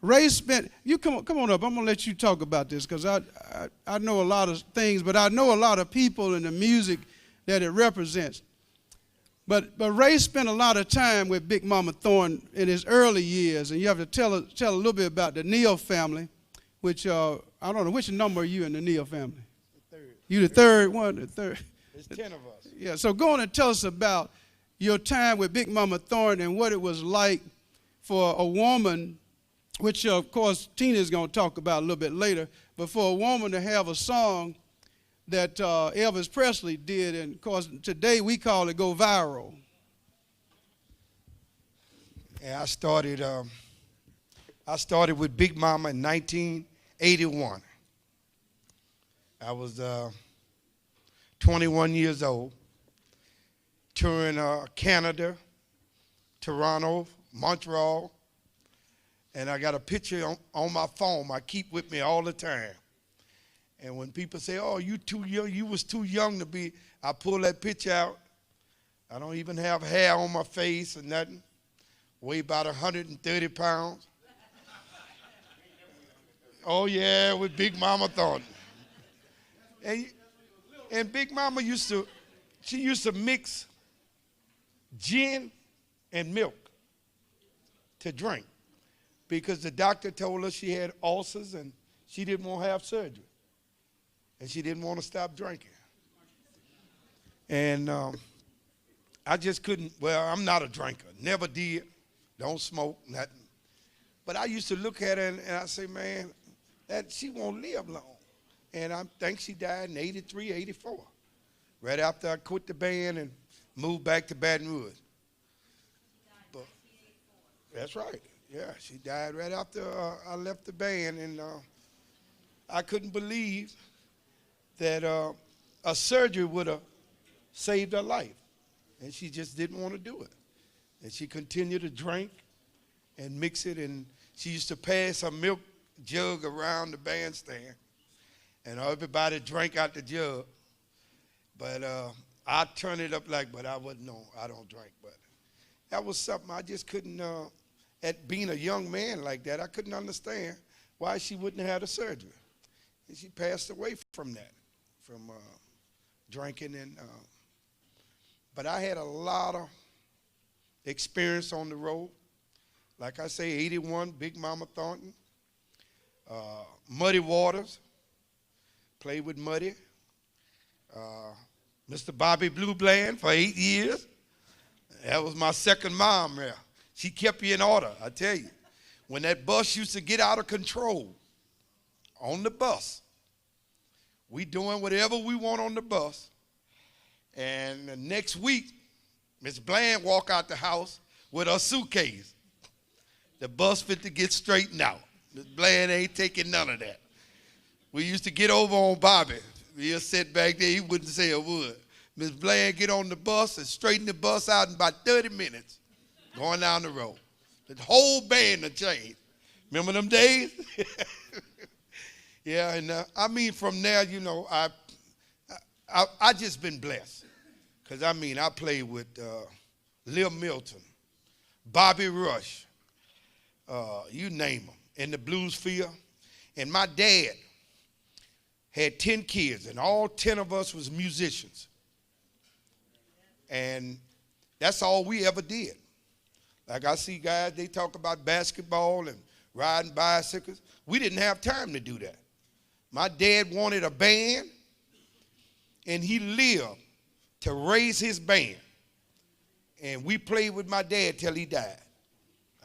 B: Ray spent, you come on up. I'm going to let you talk about this because I know a lot of things, but I know a lot of people in the music that it represents. But Ray spent a lot of time with Big Mama Thornton in his early years, and you have to tell a little bit about the Neal family, which I don't know, which number are you in the Neal family?
C: The third.
B: You the third one? The third.
C: There's 10 of us.
B: Yeah, so go on and tell us about your time with Big Mama Thornton and what it was like for a woman, which of course Tina's going to talk about a little bit later, but for a woman to have a song that Elvis Presley did, and of course today we call it go viral.
C: Yeah, I started with Big Mama in 1981. I was 21 years old, touring Canada, Toronto, Montreal, and I got a picture on my phone I keep with me all the time. And when people say, oh, you too young, you was too young to be, I pull that picture out. I don't even have hair on my face or nothing. Weigh about 130 pounds. Oh, yeah, with Big Mama Thornton. And Big Mama used to mix gin and milk to drink because the doctor told her she had ulcers and she didn't want to have surgery. And she didn't want to stop drinking. And I just couldn't, well, I'm not a drinker. Never did. Don't smoke, nothing. But I used to look at her and I say, man, that she won't live long. And I think she died in 83, 84. Right after I quit the band and moved back to Baton Rouge. But that's right. Yeah, she died right after I left the band. And I couldn't believe that a surgery would have saved her life. And she just didn't want to do it. And she continued to drink and mix it. And she used to pass her milk jug around the bandstand. And everybody drank out the jug. But I turned it up like, but I wouldn't know. I don't drink. But that was something I just couldn't, at being a young man like that, I couldn't understand why she wouldn't have had a surgery. And she passed away from that. From drinking but I had a lot of experience on the road. Like I say, 81, Big Mama Thornton, Muddy Waters, played with Muddy, Mr. Bobby Blue Bland for 8 years. That was my second mom there. She kept you in order, I tell you. When that bus used to get out of control, on the bus, we doing whatever we want on the bus. And the next week, Miss Bland walk out the house with her suitcase. The bus fit to get straightened out. Miss Bland ain't taking none of that. We used to get over on Bobby. He'll sit back there, he wouldn't say a word.
P: Miss Bland get on the bus and straighten the bus out in about 30 minutes going down the road. The whole band will change. Remember them days? Yeah, and I mean, from there, you know, I just been blessed. Because, I mean, I played with Lil Milton, Bobby Rush, you name them, in the blues field. And my dad had 10 kids, and all 10 of us was musicians. And that's all we ever did. Like I see guys, they talk about basketball and riding bicycles. We didn't have time to do that. My dad wanted a band, and he lived to raise his band. And we played with my dad till he died.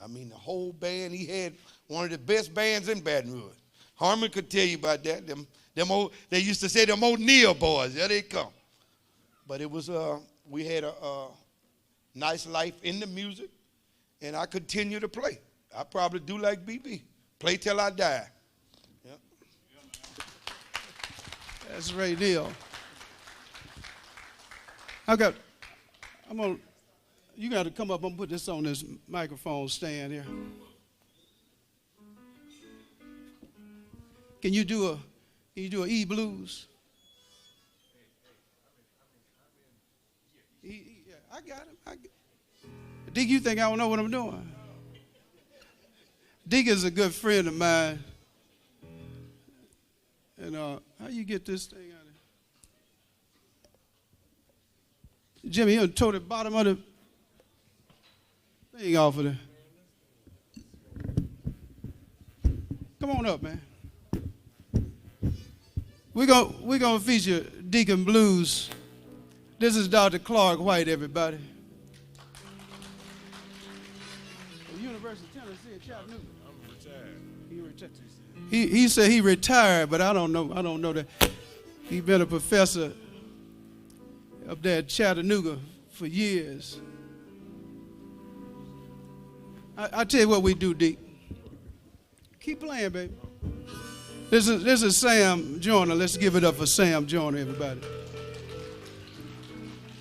P: I mean, the whole band, he had one of the best bands in Baton Rouge. Harmon could tell you about that. Them old, they used to say them old Neil boys, there they come. But it was, we had a nice life in the music, and I continue to play. I probably do like BB, play till I die. Yep.
B: That's Ray Neal. You got to come up and put this on this microphone stand here. Can you do a E blues? Yeah, I got him. Dick, you think I don't know what I'm doing? Dick is a good friend of mine. And how you get this thing out of here? Jimmy, you tore the bottom of the thing off of there. Come on up, man. We're gonna feature Deacon Blues. This is Dr. Clark White, everybody. University of Tennessee at Chattanooga. I'm retired. He retired. He said he retired, but I don't know that. He's been a professor up there at Chattanooga for years. I tell you what we do, Deke. Keep playing, baby. This is Sam Joyner. Let's give it up for Sam Joyner, everybody.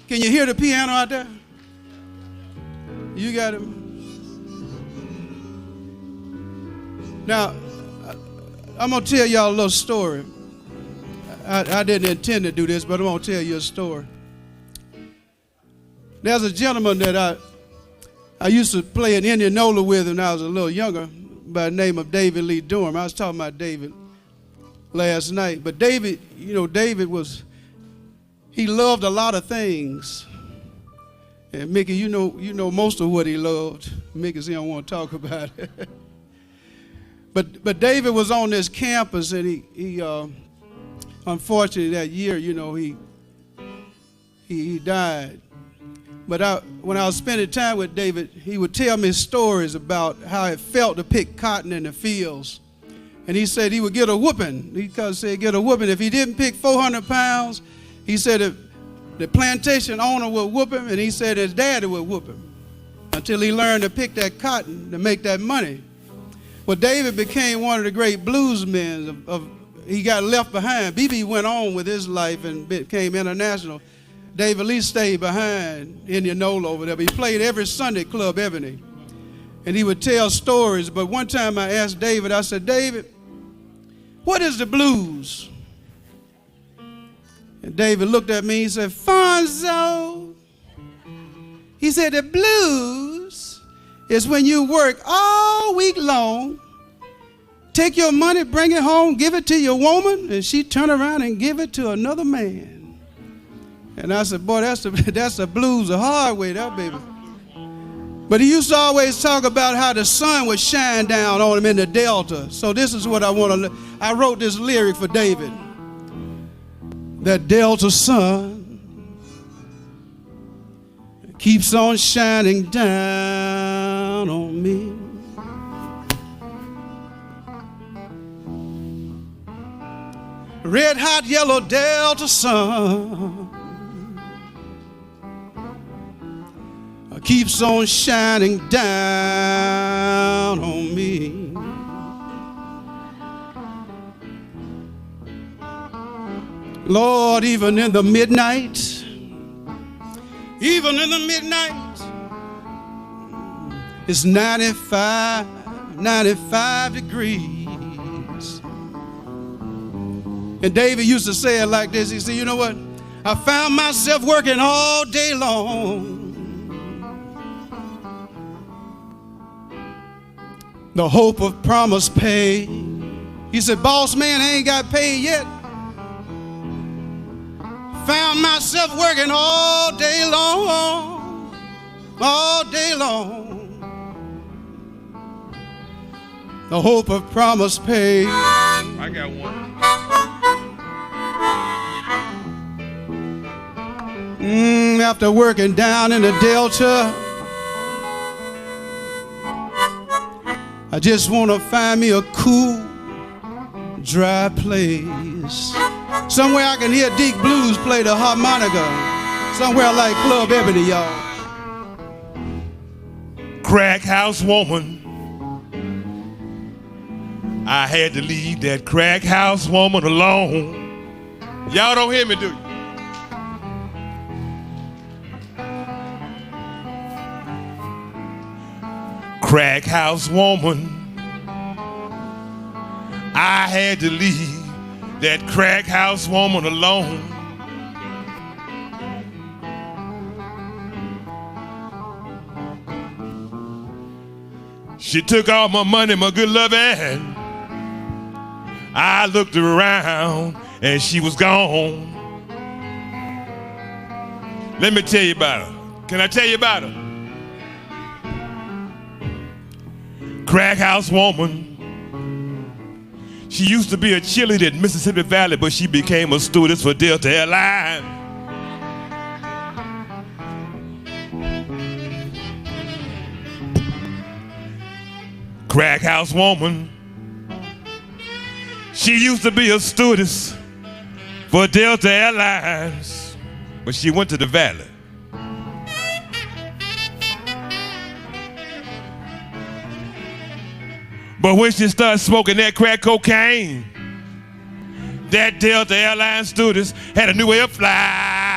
B: Can you hear the piano out there? You got him. Now, I'm going to tell y'all a little story. I didn't intend to do this, but I'm going to tell you a story. There's a gentleman that I used to play in Indianola with when I was a little younger by the name of David Lee Durham. I was talking about David last night. But David, you know, he loved a lot of things. And Mickey, you know most of what he loved. Mickey said he don't want to talk about it. But David was on this campus, and he unfortunately that year, you know, he died. But when I was spending time with David, he would tell me stories about how it felt to pick cotton in the fields. And he said he would get a whooping. He said get a whooping. If he didn't pick 400 pounds, he said the plantation owner would whoop him, and he said his daddy would whoop him until he learned to pick that cotton to make that money. Well, David became one of the great bluesmen he got left behind. BB went on with his life and became international. David Lee stayed behind Indianola over there, but he played every Sunday Club Ebony. And he would tell stories. But one time I asked David, I said, David, what is the blues? And David looked at me, he said, Fonzo. He said, the blues is when you work all week long, take your money, bring it home, give it to your woman, and she turn around and give it to another man. And I said, boy, that's the blues the hard way, that baby. But he used to always talk about how the sun would shine down on him in the Delta. So this is what I wrote this lyric for David. That Delta sun keeps on shining down on me. Red hot yellow Delta sun keeps on shining down on me. Lord, even in the midnight, even in the midnight. It's 95 degrees. And David used to say it like this. He said, you know what? I found myself working all day long. The hope of promised pay. He said, boss man, I ain't got paid yet. Found myself working all day long. All day long. The hope of promised pay.
M: I got one.
B: After working down in the Delta, I just want to find me a cool, dry place. Somewhere I can hear Deep Blues play the harmonica. Somewhere like Club Ebony, y'all.
P: Crack house woman. I had to leave that crack house woman alone. Y'all don't hear me, do you? Crack house woman. I had to leave that crack house woman alone. She took all my money, my good loving. I looked around and she was gone. Let me tell you about her. Can I tell you about her? Crack house woman. She used to be a cheerleader at Mississippi Valley, but she became a stewardess for Delta Airlines. Crack house woman. She used to be a stewardess for Delta Airlines, but she went to the Valley. But when she started smoking that crack cocaine, that Delta Airlines stewardess had a new way of flying.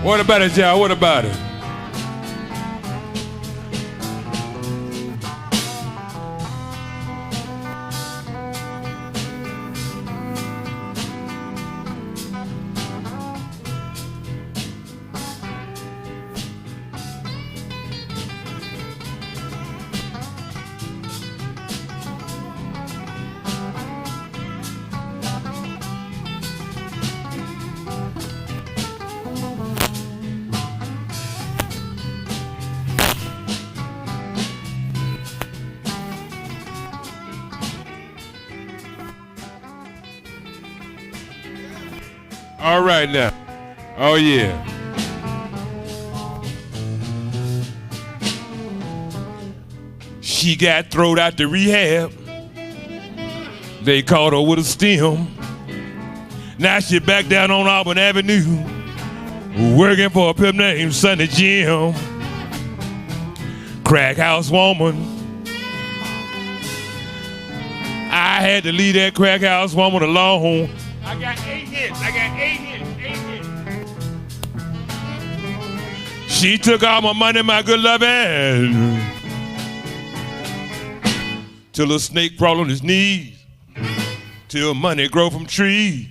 P: What about it, y'all? What about it? All right now. Oh, yeah. She got thrown out to rehab. They caught her with a stem. Now she back down on Auburn Avenue, working for a pimp named Sonny Jim. Crack house woman. I had to leave that crack house woman alone. I got 8 hits. She took all my money, my good loving, till a snake crawl on his knees, till money grow from trees.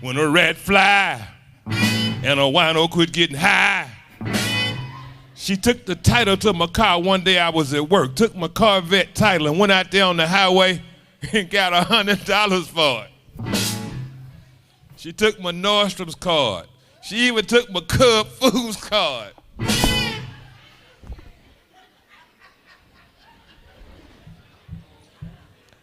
P: When a rat fly and a wino quit getting high. She took the title to my car one day I was at work, took my Corvette title and went out there on the highway and got $100 for it. She took my Nordstrom's card. She even took my Cub Foods card.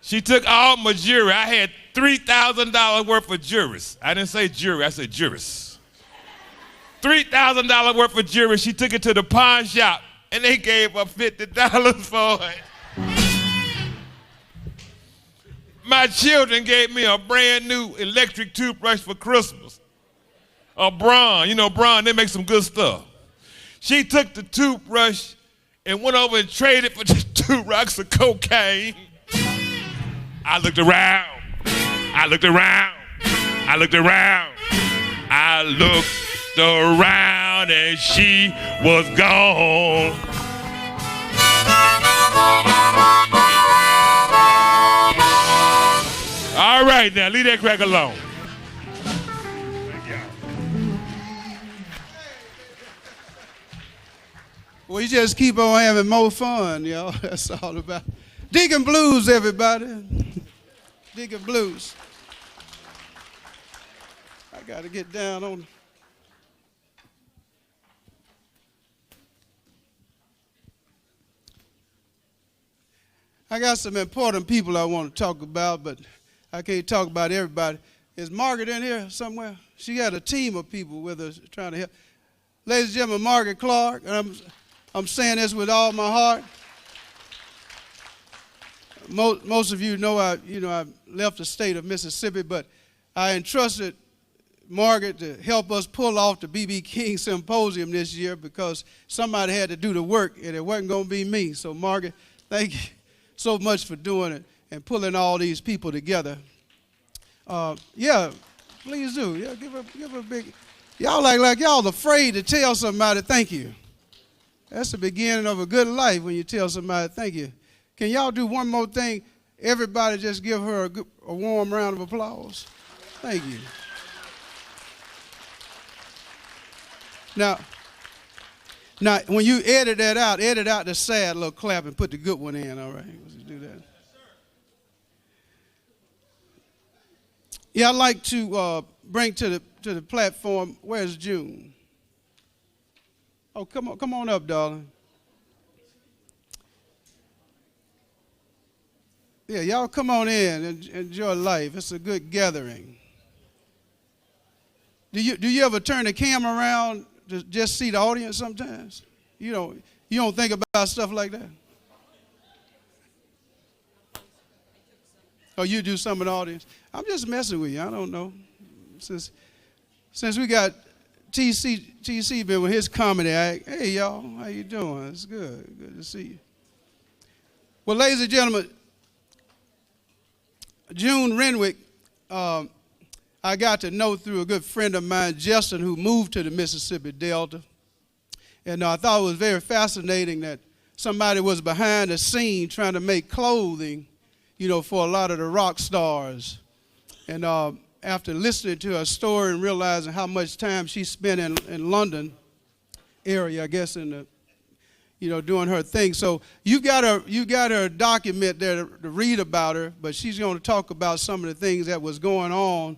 P: She took all my jewelry. I had $3,000 worth of jewelry. I didn't say jewelry, I said jewelry. $3,000 worth of jewelry. She took it to the pawn shop, and they gave her $50 for it. My children gave me a brand new electric toothbrush for Christmas. A Braun, you know Braun, they make some good stuff. She took the toothbrush and went over and traded for just 2 rocks of cocaine. I looked around. I looked around. I looked around. I looked around and she was gone. All right, now leave that crack alone.
B: Well, you just keep on having more fun, y'all. That's all about. Deacon Blues, everybody. Deacon Blues. I got to get down on. I got some important people I want to talk about, but I can't talk about everybody. Is Margaret in here somewhere? She got a team of people with her trying to help. Ladies and gentlemen, Margaret Clark, and I'm saying this with all my heart. Most of you know I left the state of Mississippi, but I entrusted Margaret to help us pull off the B.B. King Symposium this year because somebody had to do the work, and it wasn't going to be me. So, Margaret, thank you so much for doing it and pulling all these people together. Yeah, please do. Yeah, give her a big. Y'all like y'all afraid to tell somebody thank you. That's the beginning of a good life when you tell somebody thank you. Can y'all do one more thing? Everybody just give her a warm round of applause. Thank you. Now, when you edit out the sad little clap and put the good one in, all right? Let's do that. Yeah, I'd like to bring to the platform, where's June? Oh, come on up, darling. Yeah, y'all come on in and enjoy life. It's a good gathering. Do you ever turn the camera around to just see the audience sometimes? You don't think about stuff like that? Oh, you do some of the audience? I'm just messing with you. I don't know. Since we got TC been with his comedy act. Hey, y'all, how you doing? It's good. Good to see you. Well, ladies and gentlemen, June Renwick, I got to know through a good friend of mine, Justin, who moved to the Mississippi Delta. And I thought it was very fascinating that somebody was behind the scene trying to make clothing, for a lot of the rock stars. And after listening to her story and realizing how much time she spent in London area, I guess, in the, doing her thing. So you got her document there to read about her, but she's going to talk about some of the things that was going on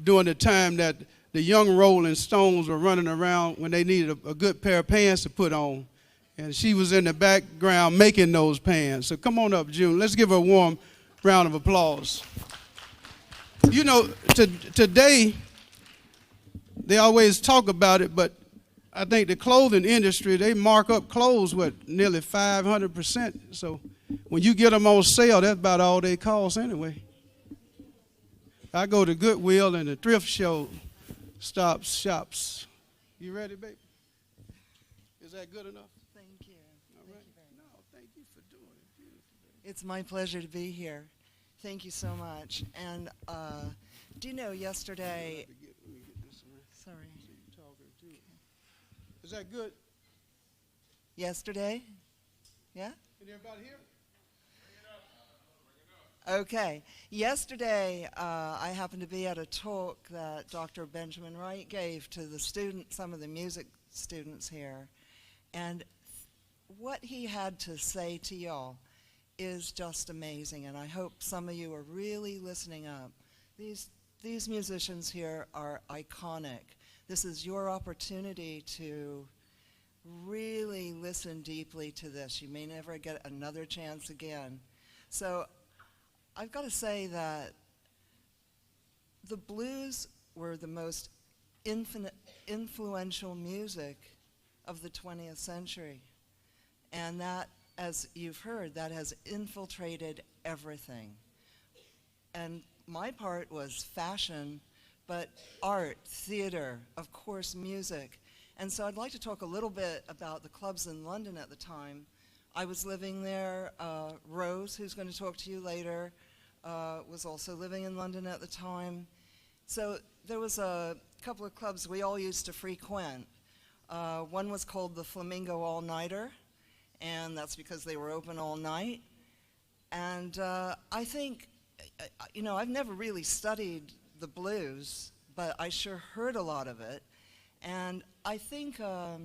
B: during the time that the young Rolling Stones were running around when they needed a good pair of pants to put on. And she was in the background making those pants. So come on up, June. Let's give her a warm round of applause. Today, they always talk about it, but I think the clothing industry, they mark up clothes, nearly 500%. So when you get them on sale, that's about all they cost anyway. I go to Goodwill and the thrift show shops. You ready, baby? Is that good enough?
Q: Thank you.
B: All right. No, thank you for doing it. Beautiful.
Q: It's my pleasure to be here. Thank you so much. And do you know yesterday?
B: Let me get this around.
Q: Sorry.
B: So you're talking too. Is that good?
Q: Yesterday? Yeah?
B: Can everybody hear?
Q: Okay. Yesterday, I happened to be at a talk that Dr. Benjamin Wright gave to the students, some of the music students here. And what he had to say to y'all is just amazing, and I hope some of you are really listening up. These musicians here are iconic. This is your opportunity to really listen deeply to this. You may never get another chance again. So I've got to say that the blues were the most influential music of the 20th century. And that, as you've heard, that has infiltrated everything. And my part was fashion, but art, theater, of course, music. And so I'd like to talk a little bit about the clubs in London at the time. I was living there. Rose, who's going to talk to you later, was also living in London at the time. So there was a couple of clubs we all used to frequent. One was called the Flamingo All-Nighter, and that's because they were open all night. And I think, you know, I've never really studied the blues, but I sure heard a lot of it. And I think, I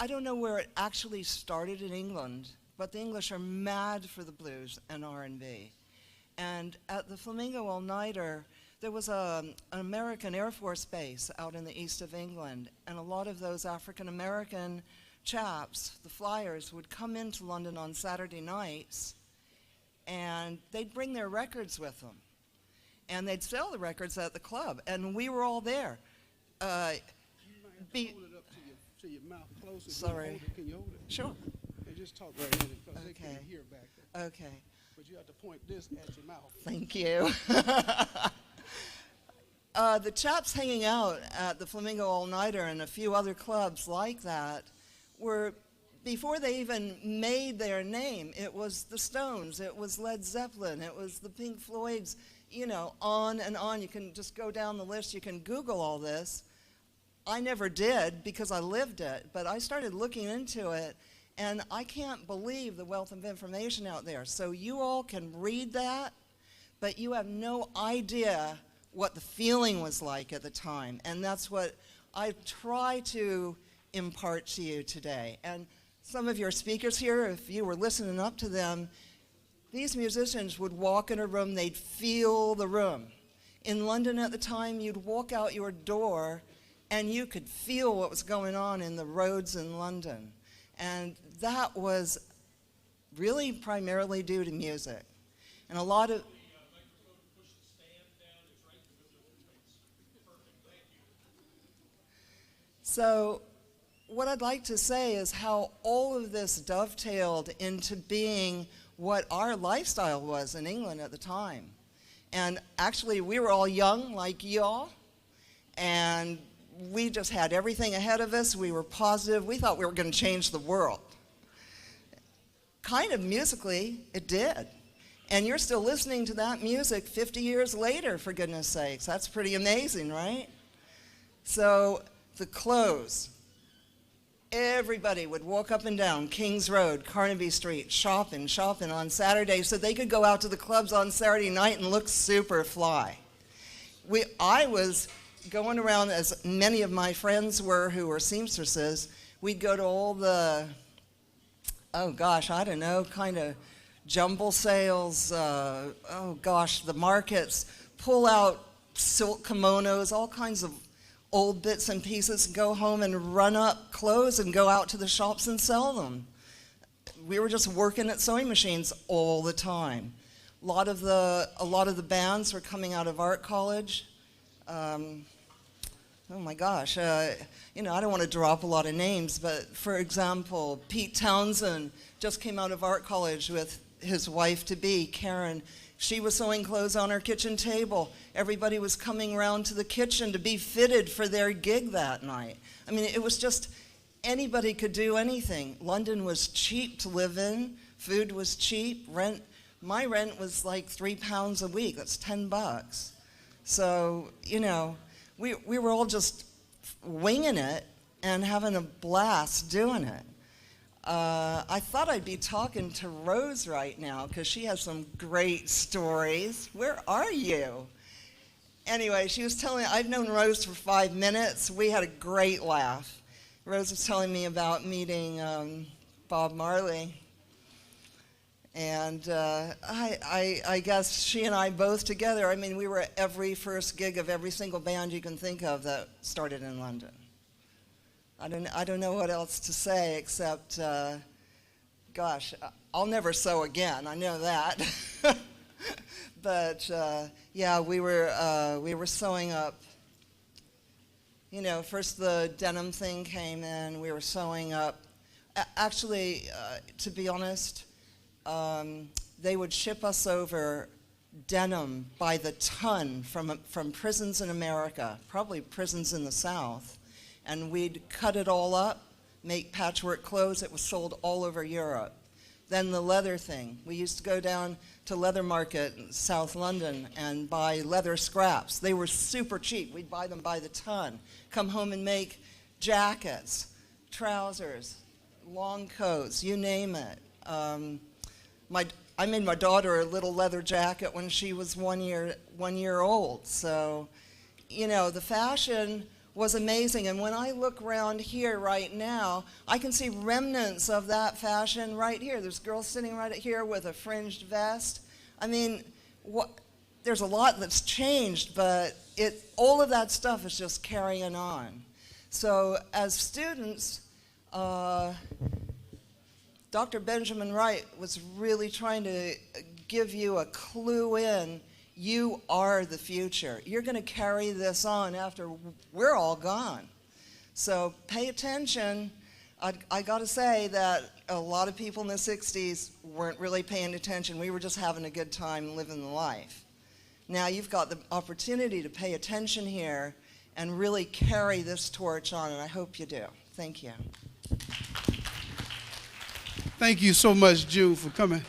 Q: don't know where it actually started in England, but the English are mad for the blues and R&B. And at the Flamingo All-Nighter, there was an American Air Force base out in the east of England, and a lot of those African-American chaps, the flyers, would come into London on Saturday nights, and they'd bring their records with them. And they'd sell the records at the club, and we were all there.
B: You might have to hold it up to your mouth closer.
Q: Sorry.
B: Can you hold it?
Q: Sure.
B: And just talk right in it, because they can't hear back there.
Q: Okay.
B: But you have to point this at your mouth.
Q: Thank you. The chaps hanging out at the Flamingo All-Nighter and a few other clubs like that were, before they even made their name, it was the Stones, it was Led Zeppelin, it was the Pink Floyds, you know, on and on. You can just go down the list. You can Google all this. I never did because I lived it, but I started looking into it, and I can't believe the wealth of information out there. So you all can read that, but you have no idea what the feeling was like at the time. And that's what I try to impart to you today. And some of your speakers here, if you were listening up to them, these musicians would walk in a room, they'd feel the room. In London at the time, you'd walk out your door and you could feel what was going on in the roads in London. And that was really primarily due to music. And a lot of... So what I'd like to say is how all of this dovetailed into being what our lifestyle was in England at the time. And actually, we were all young like y'all, and we just had everything ahead of us. We were positive. We thought we were going to change the world. Kind of musically, it did. And you're still listening to that music 50 years later, for goodness sakes. That's pretty amazing, right? So the clothes. Everybody would walk up and down Kings Road, Carnaby Street, shopping on Saturday so they could go out to the clubs on Saturday night and look super fly. I was going around, as many of my friends were who were seamstresses. We'd go to all the, oh gosh, I don't know, kind of jumble sales, the markets, pull out silk kimonos, all kinds of old bits and pieces, go home and run up clothes and go out to the shops and sell them. We were just working at sewing machines all the time. A lot of the bands were coming out of art college. Oh my gosh, you know, I don't want to drop a lot of names, but for example, Pete Townsend just came out of art college with his wife-to-be, Karen. She was sewing clothes on her kitchen table. Everybody was coming around to the kitchen to be fitted for their gig that night. I mean, it was just, anybody could do anything. London was cheap to live in. Food was cheap. My rent was like £3 a week. That's $10. So, you know, we were all just winging it and having a blast doing it. I thought I'd be talking to Rose right now because she has some great stories. Where are you? Anyway, she was telling me, I've known Rose for 5 minutes. We had a great laugh. Rose was telling me about meeting Bob Marley. And I guess she and I both together, I mean, we were at every first gig of every single band you can think of that started in London. I don't know what else to say except, gosh, I'll never sew again. I know that. But yeah, we were sewing up. You know, first the denim thing came in. We were sewing up. Actually, to be honest, they would ship us over denim by the ton from prisons in America, probably prisons in the South, and we'd cut it all up, make patchwork clothes. It was sold all over Europe. Then the leather thing. We used to go down to Leather Market in South London and buy leather scraps. They were super cheap. We'd buy them by the ton. Come home and make jackets, trousers, long coats, you name it. I made my daughter a little leather jacket when she was 1 year old. So, you know, the fashion was amazing. And when I look around here right now, I can see remnants of that fashion right here. There's girls sitting right here with a fringed vest. I mean, there's a lot that's changed, but all of that stuff is just carrying on. So as students, Dr. Benjamin Wright was really trying to give you a clue in. You are the future. You're going to carry this on after we're all gone. So pay attention. I got to say that a lot of people in the 60s weren't really paying attention. We were just having a good time living the life. Now you've got the opportunity to pay attention here and really carry this torch on, and I hope you do. Thank you.
B: Thank you so much, June, for coming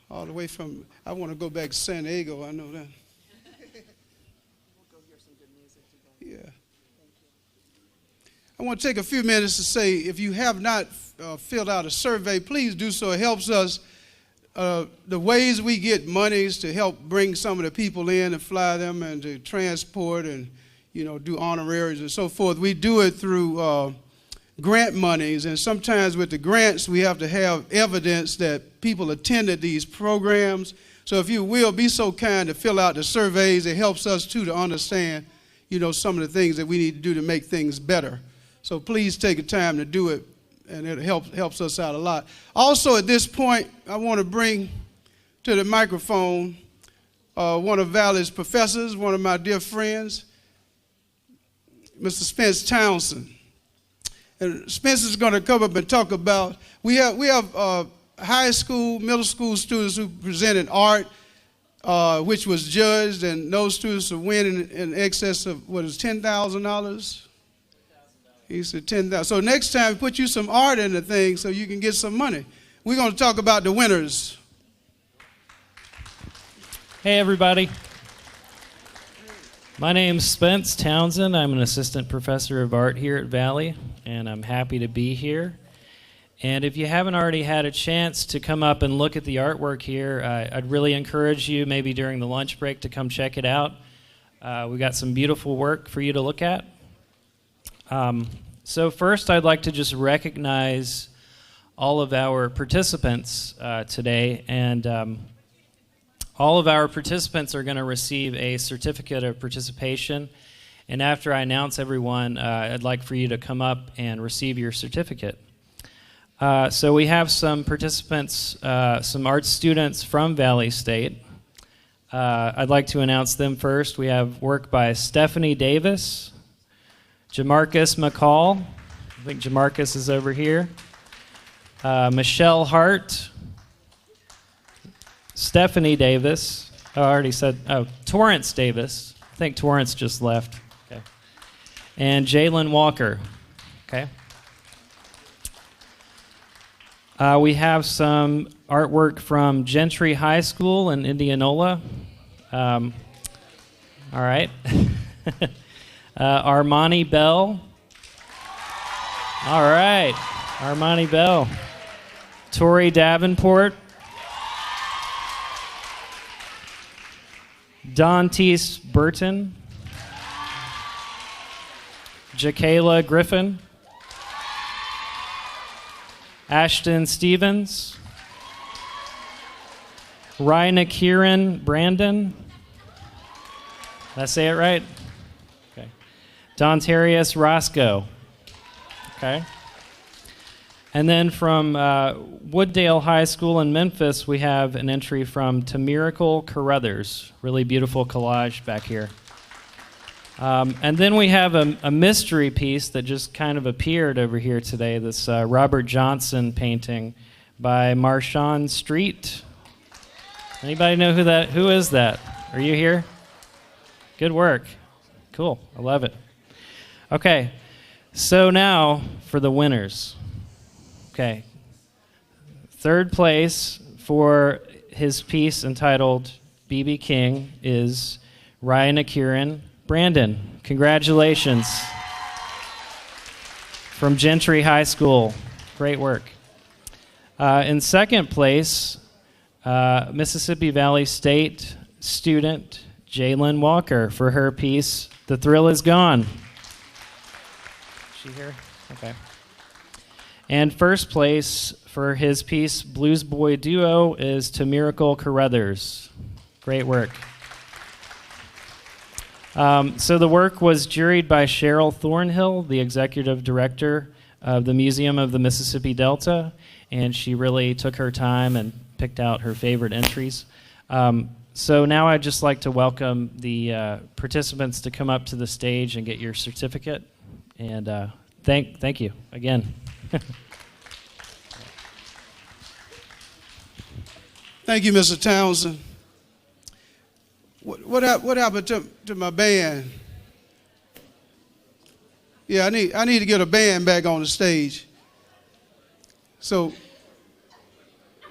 B: all the way from, I want to go back to San Diego, I know that. Yeah. I want to take a few minutes to say, if you have not filled out a survey, please do so. It helps us. The ways we get monies to help bring some of the people in and fly them and to transport and, you know, do honoraries and so forth, we do it through grant monies, and sometimes with the grants we have to have evidence that people attended these programs. So if you will, be so kind to fill out the surveys. It helps us too to understand, you know, some of the things that we need to do to make things better. So please take the time to do it, and it helps us out a lot. Also at this point, I want to bring to the microphone one of Valley's professors, one of my dear friends, Mr. Spence Townsend. And Spencer's going to come up and talk about, we have high school, middle school students who presented art, which was judged, and those students are winning in excess of, what is $10,000? He said 10,000. So next time, put you some art in the thing so you can get some money. We're going to talk about the winners.
R: Hey, everybody. My name's Spence Townsend. I'm an assistant professor of art here at Valley, and I'm happy to be here. And if you haven't already had a chance to come up and look at the artwork here, I'd really encourage you maybe during the lunch break to come check it out. We've got some beautiful work for you to look at. So first, I'd like to just recognize all of our participants today, and all of our participants are going to receive a certificate of participation, and after I announce everyone, I'd like for you to come up and receive your certificate. So we have some participants, some art students from Valley State. I'd like to announce them first. We have work by Stephanie Davis, Jamarcus McCall, I think Jamarcus is over here, Michelle Hart, Stephanie Davis, I already said, Torrance Davis, I think Torrance just left, okay, and Jalen Walker, okay. We have some artwork from Gentry High School in Indianola. All right. Armani Bell. All right. Armani Bell. Tori Davenport. Dantes Burton. Jakayla Griffin. Ashton Stevens. Ryan Kieran Brandon. Did I say it right? Okay. Dontarius Roscoe. Okay. And then from Wooddale High School in Memphis, we have an entry from Tamirical Carruthers. Really beautiful collage back here. And then we have a mystery piece that just kind of appeared over here today, this Robert Johnson painting by Marshawn Street. Anybody know who is that? Are you here? Good work. Cool. I love it. Okay. So now for the winners. Okay. Third place for his piece entitled B.B. King is Ryan Akiran Brandon. Congratulations. From Gentry High School. Great work. In second place, Mississippi Valley State student Jalen Walker for her piece, The Thrill Is Gone. Is she here? Okay. And first place for his piece, Blues Boy Duo, is Tamirical Carruthers. Great work. So the work was juried by Cheryl Thornhill, the executive director of the Museum of the Mississippi Delta, and she really took her time and picked out her favorite entries. So now I'd just like to welcome the participants to come up to the stage and get your certificate. And thank you again.
B: Thank you, Mr. Townsend. What happened to my band? Yeah, I need to get a band back on the stage. So,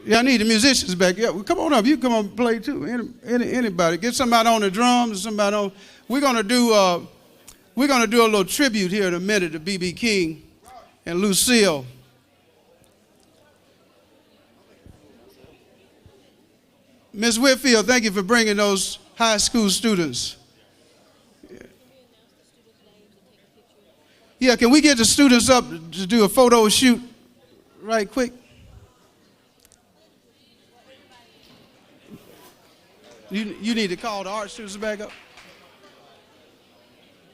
B: yeah, I need the musicians back. Yeah, well, come on up. You come on and play too. Anybody, get somebody on the drums. Somebody on. We're gonna do a little tribute here in a minute to B.B. King and Lucille. Ms. Whitfield, thank you for bringing those high school students. Yeah, can we get the students up to do a photo shoot right quick? You need to call the art students back up.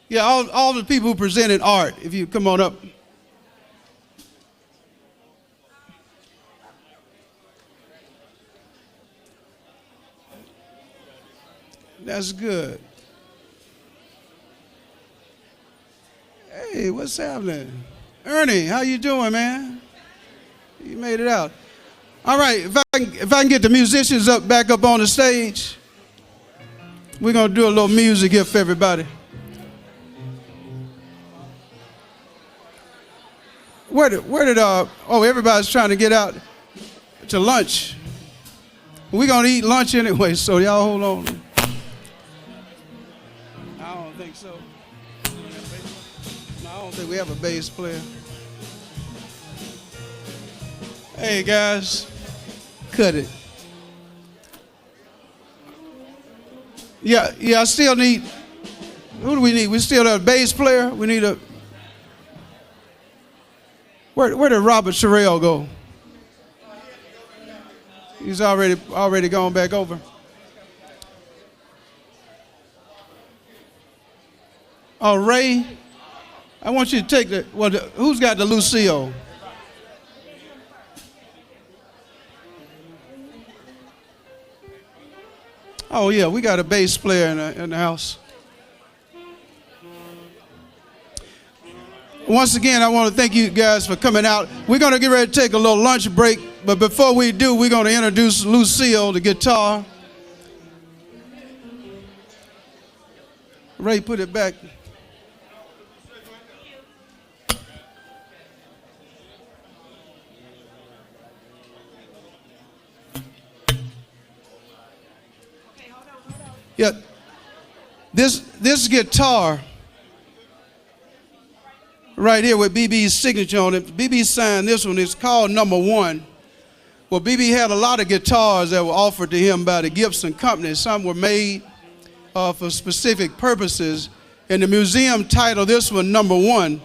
B: Yeah, all the people who presented art, if you come on up. That's good. Hey, what's happening? Ernie, how you doing, man? You made it out. All right, if I can get the musicians back up on the stage, we're going to do a little music here for everybody. Where did everybody's trying to get out to lunch. We're going to eat lunch anyway, so y'all hold on. I don't think so. No, I don't think we have a bass player. Hey, guys, cut it. Yeah, I still need, who do we need? We still have a bass player. We need a, where did Robert Sherrill go? He's already gone back over. Oh, Ray, I want you to take who's got the Lucille? Oh, yeah, we got a bass player in the house. Once again, I want to thank you guys for coming out. We're going to get ready to take a little lunch break, but before we do, we're going to introduce Lucille, the guitar. Ray, put it back. Yeah, this guitar right here with BB's signature on it. BB signed this one. It's called Number One. Well, BB had a lot of guitars that were offered to him by the Gibson Company. Some were made for specific purposes. And the museum titled this one Number One.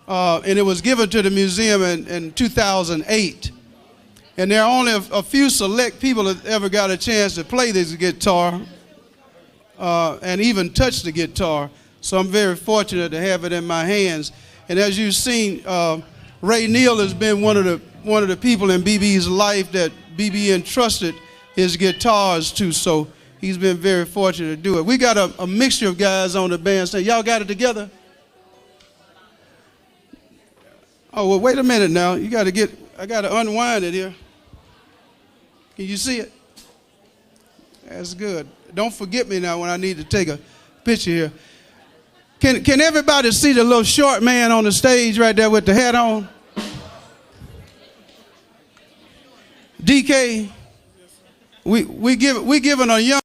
B: And it was given to the museum in 2008. And there are only a few select people that ever got a chance to play this guitar and even touch the guitar. So I'm very fortunate to have it in my hands. And as you've seen, Ray Neal has been one of the people in BB's life that BB entrusted his guitars to. So he's been very fortunate to do it. We got a mixture of guys on the bandstand. Y'all got it together? Oh, well, wait a minute now. I got to unwind it here. Can you see it? That's good. Don't forget me now when I need to take a picture here. Can everybody see the little short man on the stage right there with the hat on? DK, we giving a young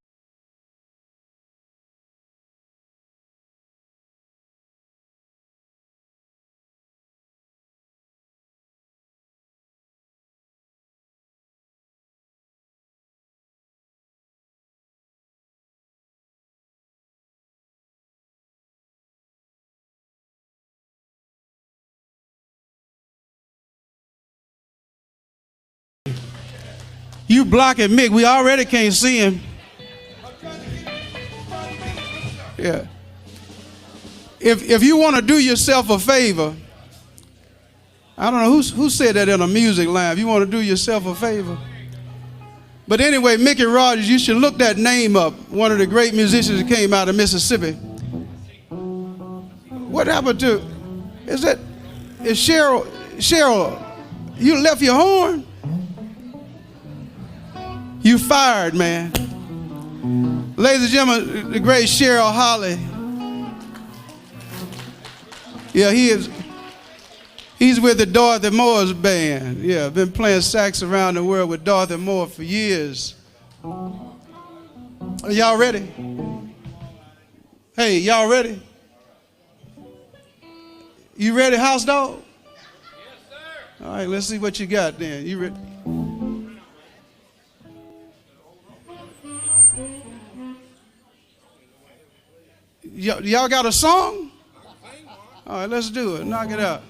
B: You blocking Mick. We already can't see him. Yeah. If you want to do yourself a favor, I don't know who said that in a music line. If you want to do yourself a favor. But anyway, Mickey Rogers, you should look that name up. One of the great musicians that came out of Mississippi. What happened to? Is Cheryl? Cheryl, you left your horn? You fired, man. Ladies and gentlemen, the great Cheryl Holly. Yeah, he's with the Dorothy Moore's band. Yeah, been playing sax around the world with Dorothy Moore for years. Are y'all ready? Hey, y'all ready? You ready, house dog? Yes, sir. All right, let's see what you got then. You ready? Y'all got a song? All right, let's do it. Knock it out.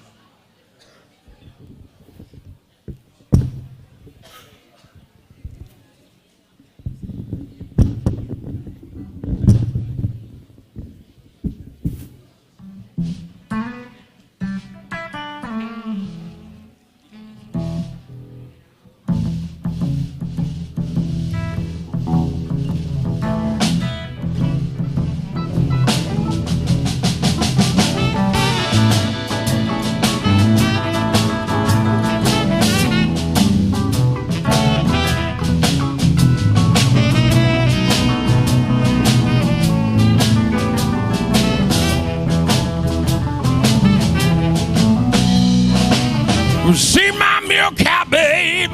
S: See my milk cow, babe.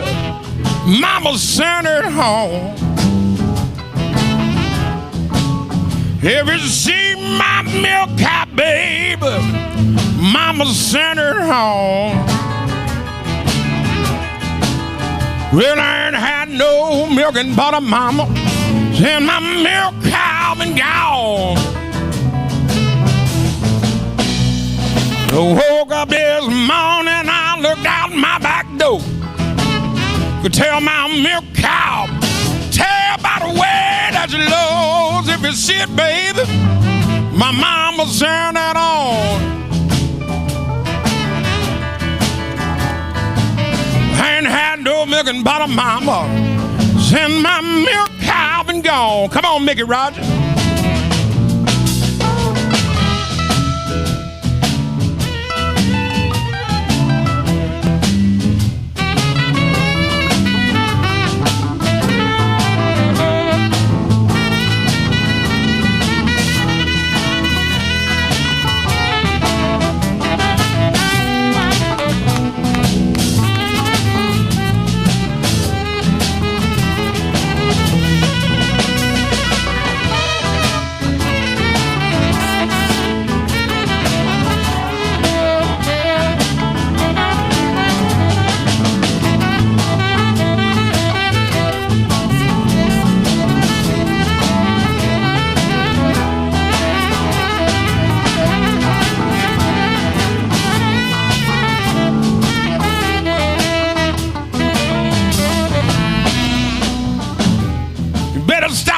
S: Mama sent her home. Ever see my milk cow, babe? Mama sent her home. Well, I ain't had no milk and butter, mama, and my milk cow been gone. I woke up this morning, I looked out my back door. Could tell my milk cow, tell by the way that she lows. If you see it, baby, my mama sent that on. I ain't had no milk and butter, mama, since my milk cow been gone. Come on, Mickey Rogers.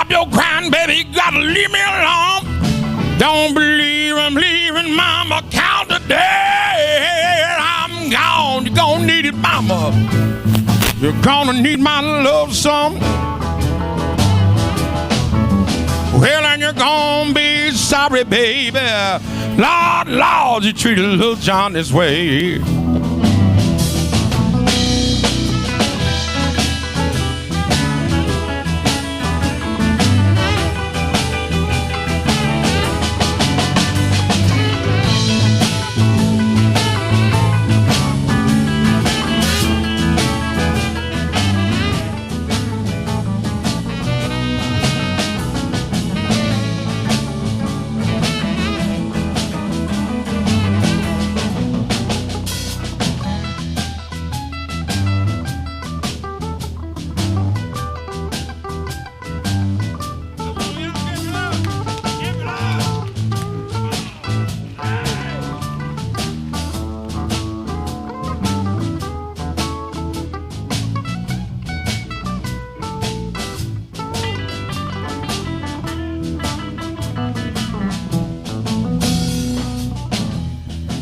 S: stop your crying, baby. You gotta leave me alone. Don't believe I'm leaving, mama. Count the days. I'm gone. You're gonna need it, mama. You're gonna need my love some. Well, and you're gonna be sorry, baby. Lord, Lord, you treated little John this way.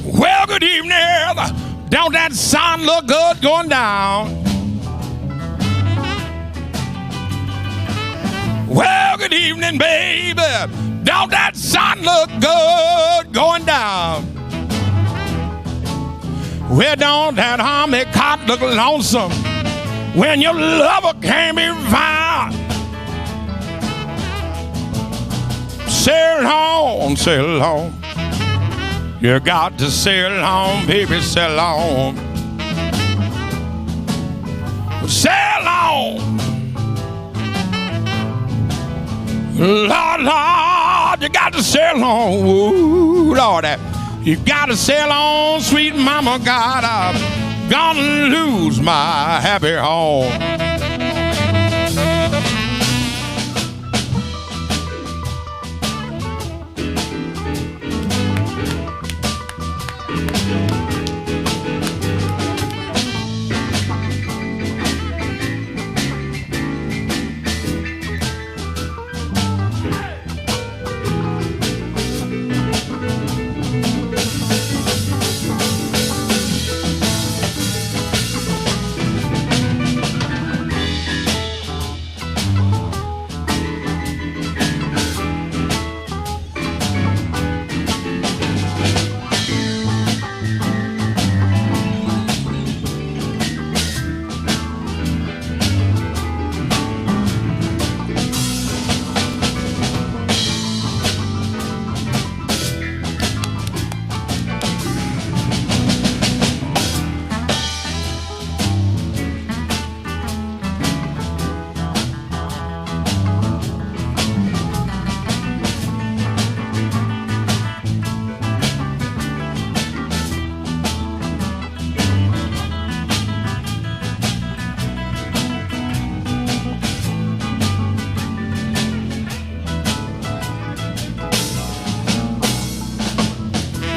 S: Well, good evening. Don't that sun look good going down? Well, good evening, baby. Don't that sun look good going down? Well, don't that army cot look lonesome when your lover can't be found? Sail on, sail on. You got to sail on, baby, sail on. Sail on. Lord, Lord, you got to sail on. Ooh, Lord, you got to sail on, sweet mama, God, I'm gonna lose my happy home.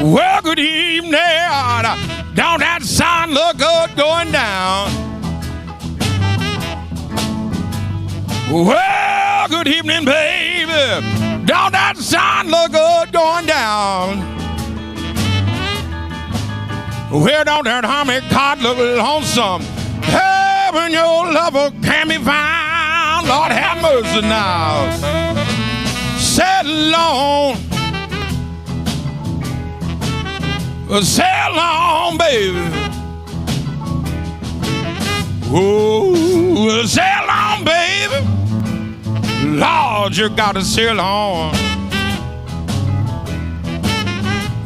S: Well, good evening. Don't that sun look good going down? Well, good evening, baby. Don't that sun look good going down? Well, don't that army cot look lonesome? Hey, when your lover can't be found, Lord have mercy now. Settle on. Sail on, baby. Oh, sail on, baby. Lord, you gotta sail on.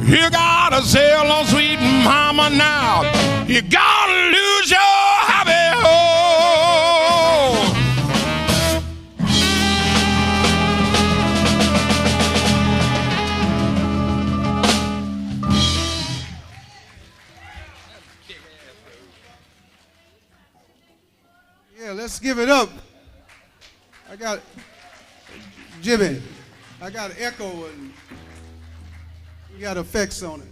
S: You gotta sail on, sweet mama, now. You gotta lose your happy home.
B: Yeah, let's give it up. I got Jimmy. I got an echo and we got effects on it.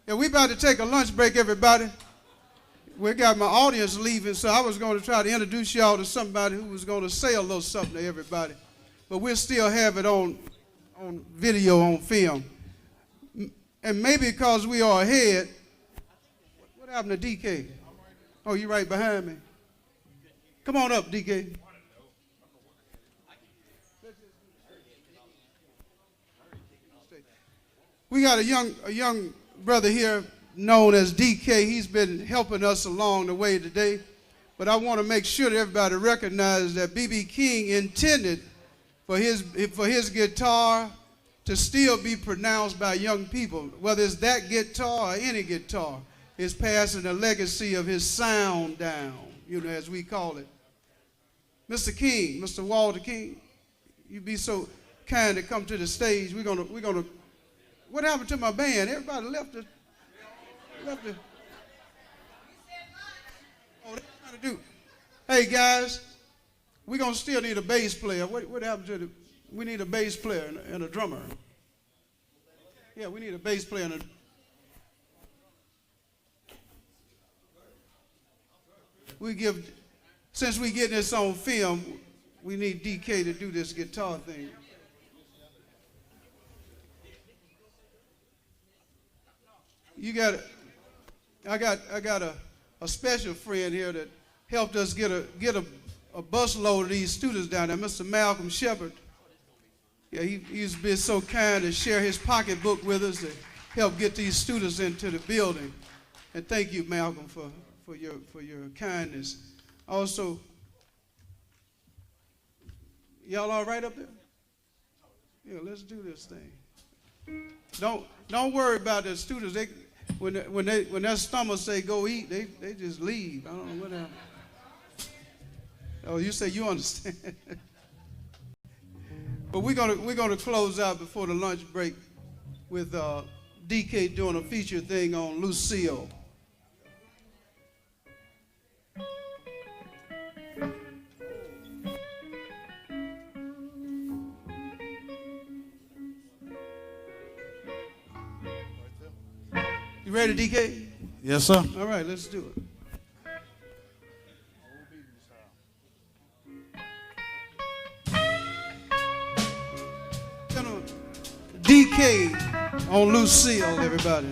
B: Yeah, we about to take a lunch break, everybody. we got my audience leaving, so I was going to try to introduce y'all to somebody who was going to say a little something to everybody. But we'll still have it on video, on film. And maybe because we are ahead. What happened to DK? Oh, you right behind me. Come on up, DK. We got a young brother here known as DK. He's been helping us along the way today. But I want to make sure that everybody recognizes that B.B. King intended for his guitar to still be pronounced by young people, whether it's that guitar or any guitar. It's passing the legacy of his sound down, as we call it. Mr. King, Mr. Walter King, you be so kind to come to the stage. We're gonna. What happened to my band? Everybody left it. Oh, they're trying to do. Hey guys, we're gonna still need a bass player. What happened to the? We need a bass player and a drummer. Yeah, we need a bass player and a. Since we get this on film, we need DK to do this guitar thing. I got a special friend here that helped us get a bus load of these students down there, Mr. Malcolm Shepard. Yeah, he's been so kind to share his pocketbook with us to help get these students into the building. And thank you, Malcolm, for your kindness. Also, y'all all right up there? Yeah, let's do this thing. Don't worry about the students. When their stomach say go eat, they just leave. I don't know what happened. Oh, you say you understand. But we're gonna close out before the lunch break with DK doing a feature thing on Lucille. You ready, DK?
J: Yes, sir.
B: All right, let's do it. DK on Lucille, everybody.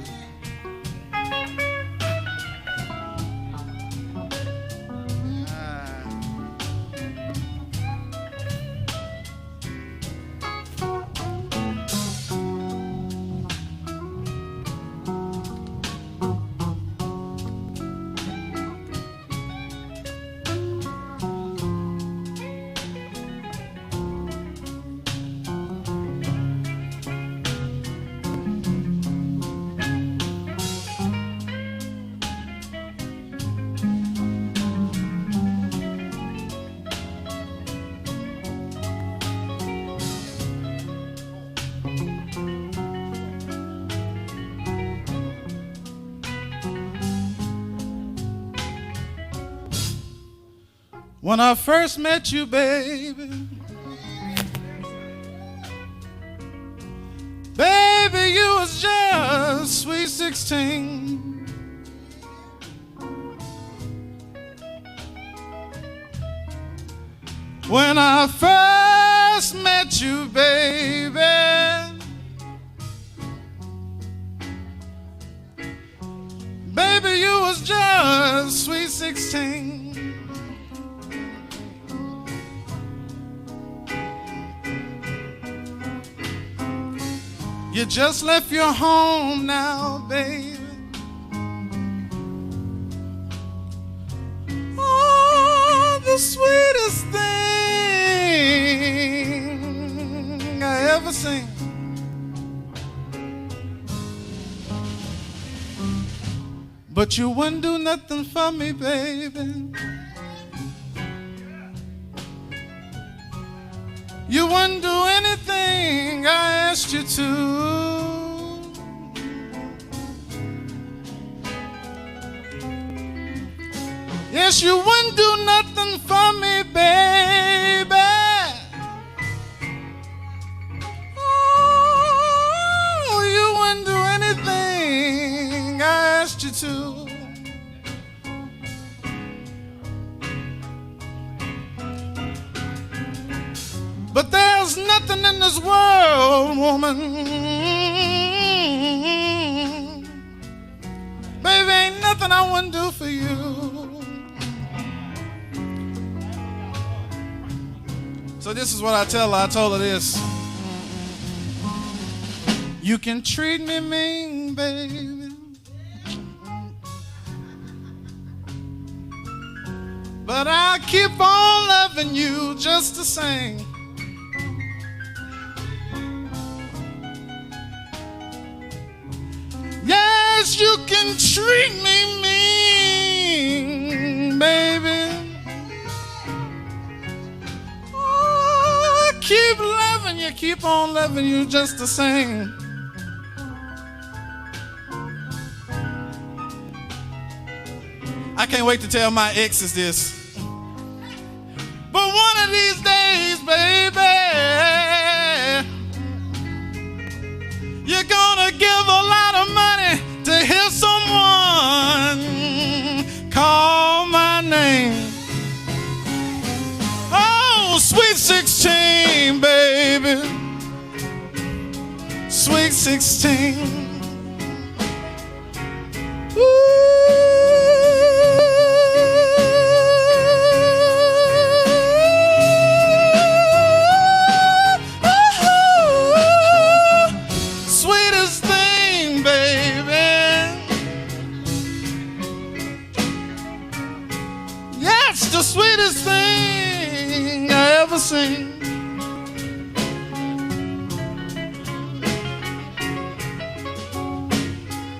J: When I first met you, baby, you was just sweet 16. When I first met you, baby, you was just sweet 16. You just left your home now, baby. Oh, the sweetest thing I ever seen. But you wouldn't do nothing for me, baby. You wouldn't do anything I asked you to. Yes, you wouldn't do nothing for me, baby. Oh, you wouldn't do anything I asked you to. But there's nothing in this world, woman, baby, ain't nothing I wouldn't do for you. So this is what I tell her. I told her this. You can treat me mean, baby, but I'll keep on loving you just the same. Yes, you can treat me mean, baby. Oh, I keep loving you, keep on loving you just the same. I can't wait to tell my exes this. But one of these days, baby, you're gonna give a lot of money to hear someone call my name. Oh, sweet 16, baby, sweet 16. Ooh. The sweetest thing I ever seen.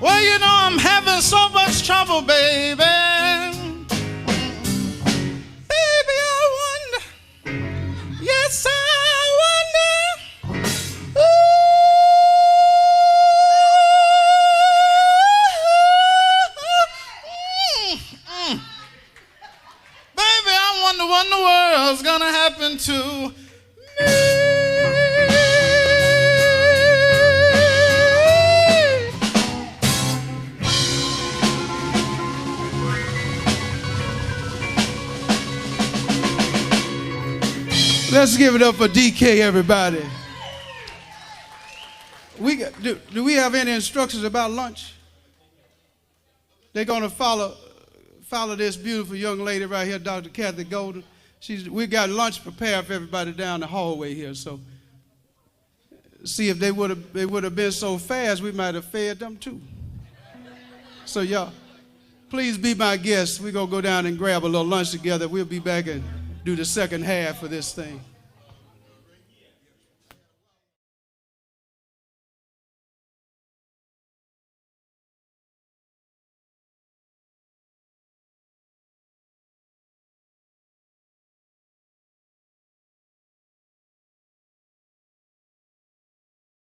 J: Well, you know I'm having so much trouble, baby. Baby, I wonder. Yes, I wonder. What in the world's gonna happen to me?
B: Let's give it up for DK, everybody. Do we have any instructions about lunch? They're gonna follow this beautiful young lady right here, Dr. Kathy Golden. We got lunch prepared for everybody down the hallway here. So, see if they would have been so fast, we might have fed them too. So y'all, please be my guests. We're gonna go down and grab a little lunch together. We'll be back and do the second half of this thing.